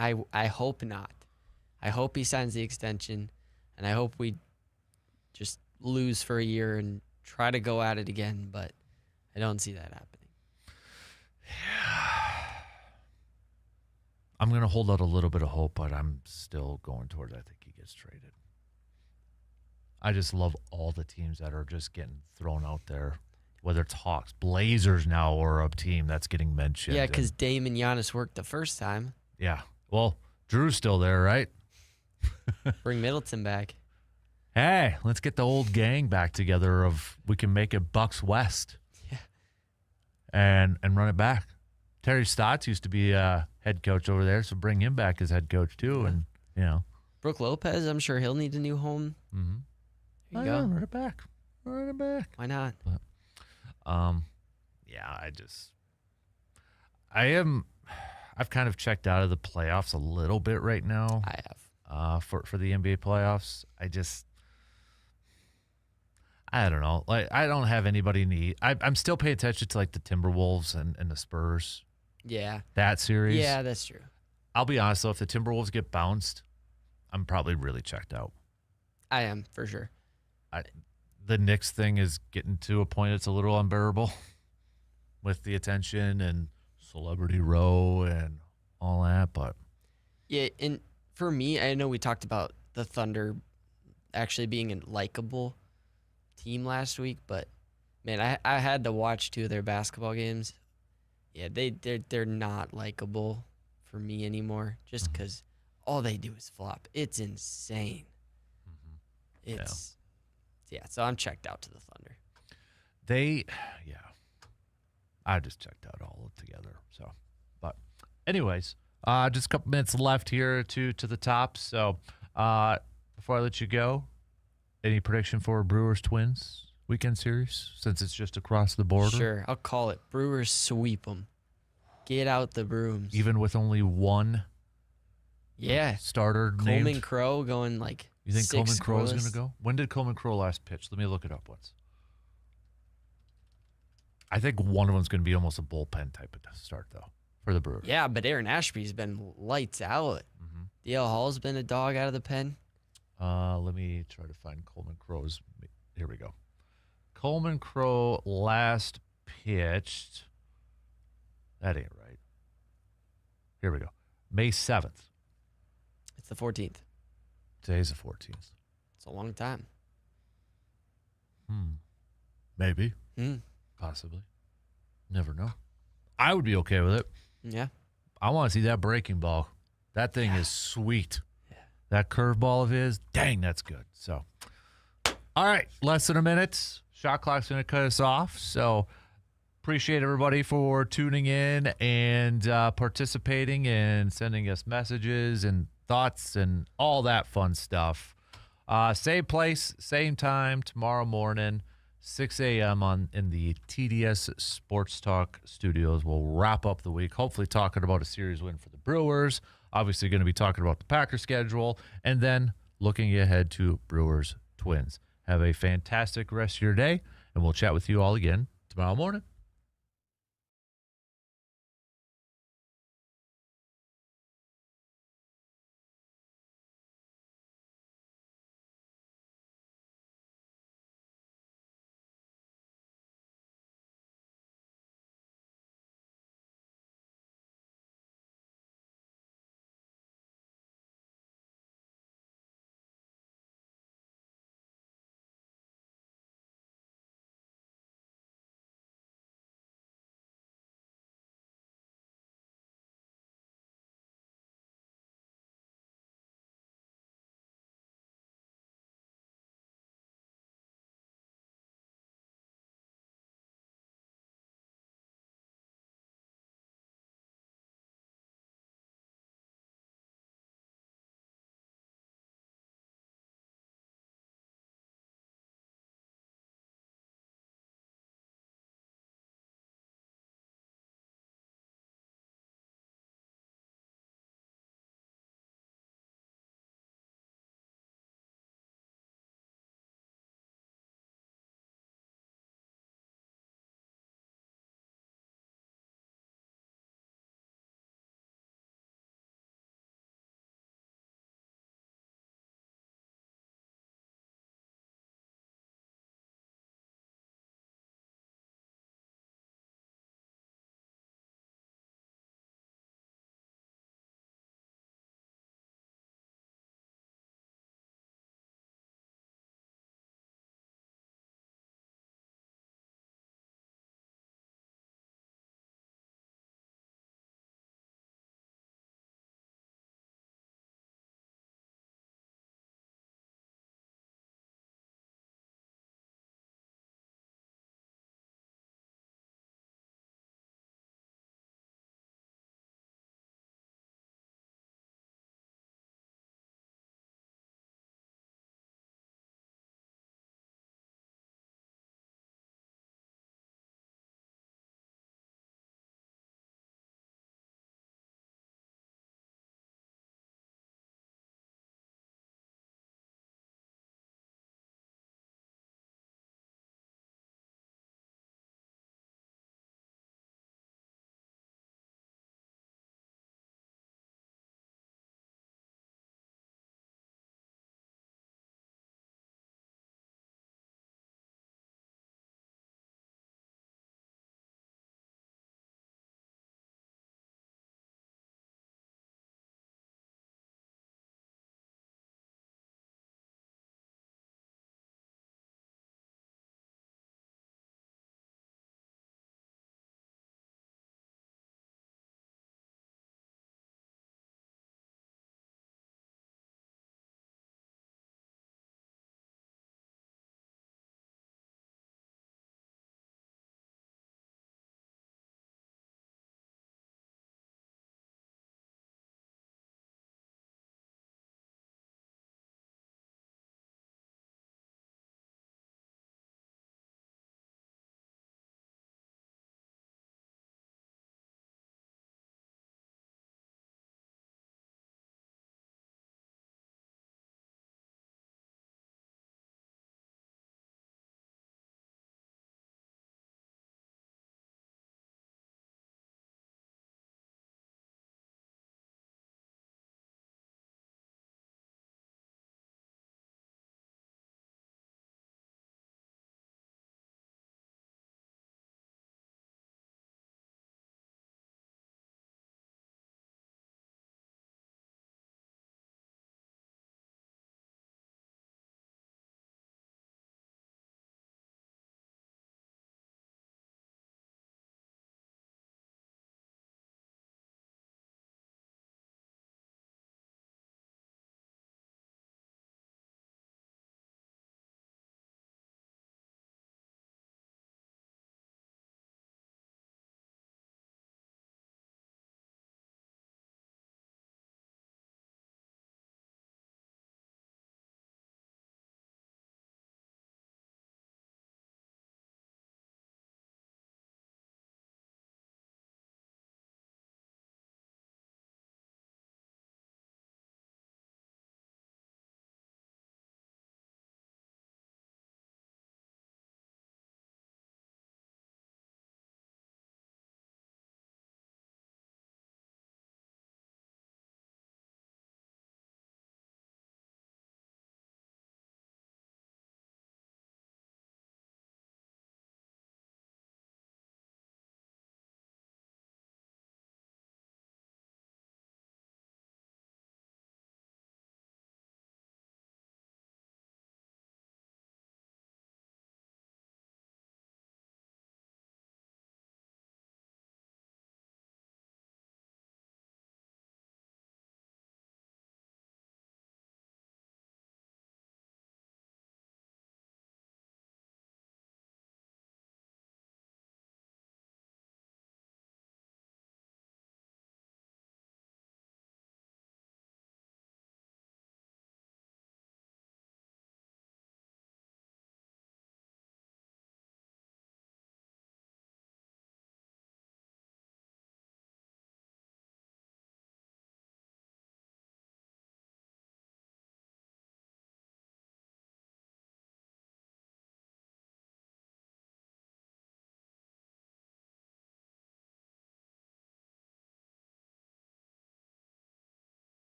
Yeah. I hope not. I hope he signs the extension, and I hope we just lose for a year and try to go at it again, but I don't see that happening. I'm going to hold out a little bit of hope, but I'm still going towards I think he gets traded. I just love all the teams that are just getting thrown out there, whether it's Hawks, Blazers now, or a team that's getting mentioned. Yeah, because Dame and Giannis worked the first time. Yeah. Well, Drew's still there, right? Bring Middleton back. Hey, let's get the old gang back together of we can make it Bucks West. Yeah. And run it back. Terry Stotts used to be head coach over there, so bring him back as head coach too. And, you know. Brook Lopez, I'm sure he'll need a new home. Mm-hmm. There you go. Run it back. Run it back. Why not? But, yeah, I've kind of checked out of the playoffs a little bit right now. I have. For the NBA playoffs. I don't know. Like, I don't have anybody need. I'm still paying attention to like the Timberwolves and the Spurs. Yeah. That series. Yeah, that's true. I'll be honest though, if the Timberwolves get bounced, I'm probably really checked out. I am, for sure. The Knicks thing is getting to a point that's a little unbearable with the attention and Celebrity Row and all that, but Yeah, and for me, I know we talked about the Thunder actually being a likable team last week, but man, I had to watch 2 of their basketball games. Yeah, they're not likable for me anymore, just because all they do is flop. It's insane. Yeah, so I'm checked out to the Thunder. I just checked out all together. So, but anyways, just a couple minutes left here to the top. So, before I let you go, any prediction for Brewers Twins weekend series since it's just across the border? Sure, I'll call it. Brewers sweep them. Get out the brooms. Even with only one yeah. starter Coleman named. Crow going like You think 6 Coleman Crow is going to scoreless. go? When did Coleman Crow last pitch? Let me look it up once. I think one of them's going to be almost a bullpen type of start, though, for the Brewers. Yeah, but Aaron Ashby's been lights out. Mm-hmm. DL Hall's been a dog out of the pen. Let me try to find Coleman Crow's. Here we go. Coleman Crow last pitched. That ain't right. Here we go. May 7th. It's the 14th. Today's the 14th. It's a long time. Maybe. Possibly. Never know. I would be okay with it. Yeah. I want to see that breaking ball. That thing is sweet. Yeah. That curveball of his, dang, that's good. So, all right, less than a minute. Shot clock's going to cut us off. So, appreciate everybody for tuning in and participating and sending us messages and thoughts and all that fun stuff. Same place, same time tomorrow morning, 6 a.m. in the TDS Sports Talk studios. We'll wrap up the week, hopefully talking about a series win for the Brewers. Obviously going to be talking about the Packers schedule and then looking ahead to Brewers Twins. Have a fantastic rest of your day, and we'll chat with you all again tomorrow morning.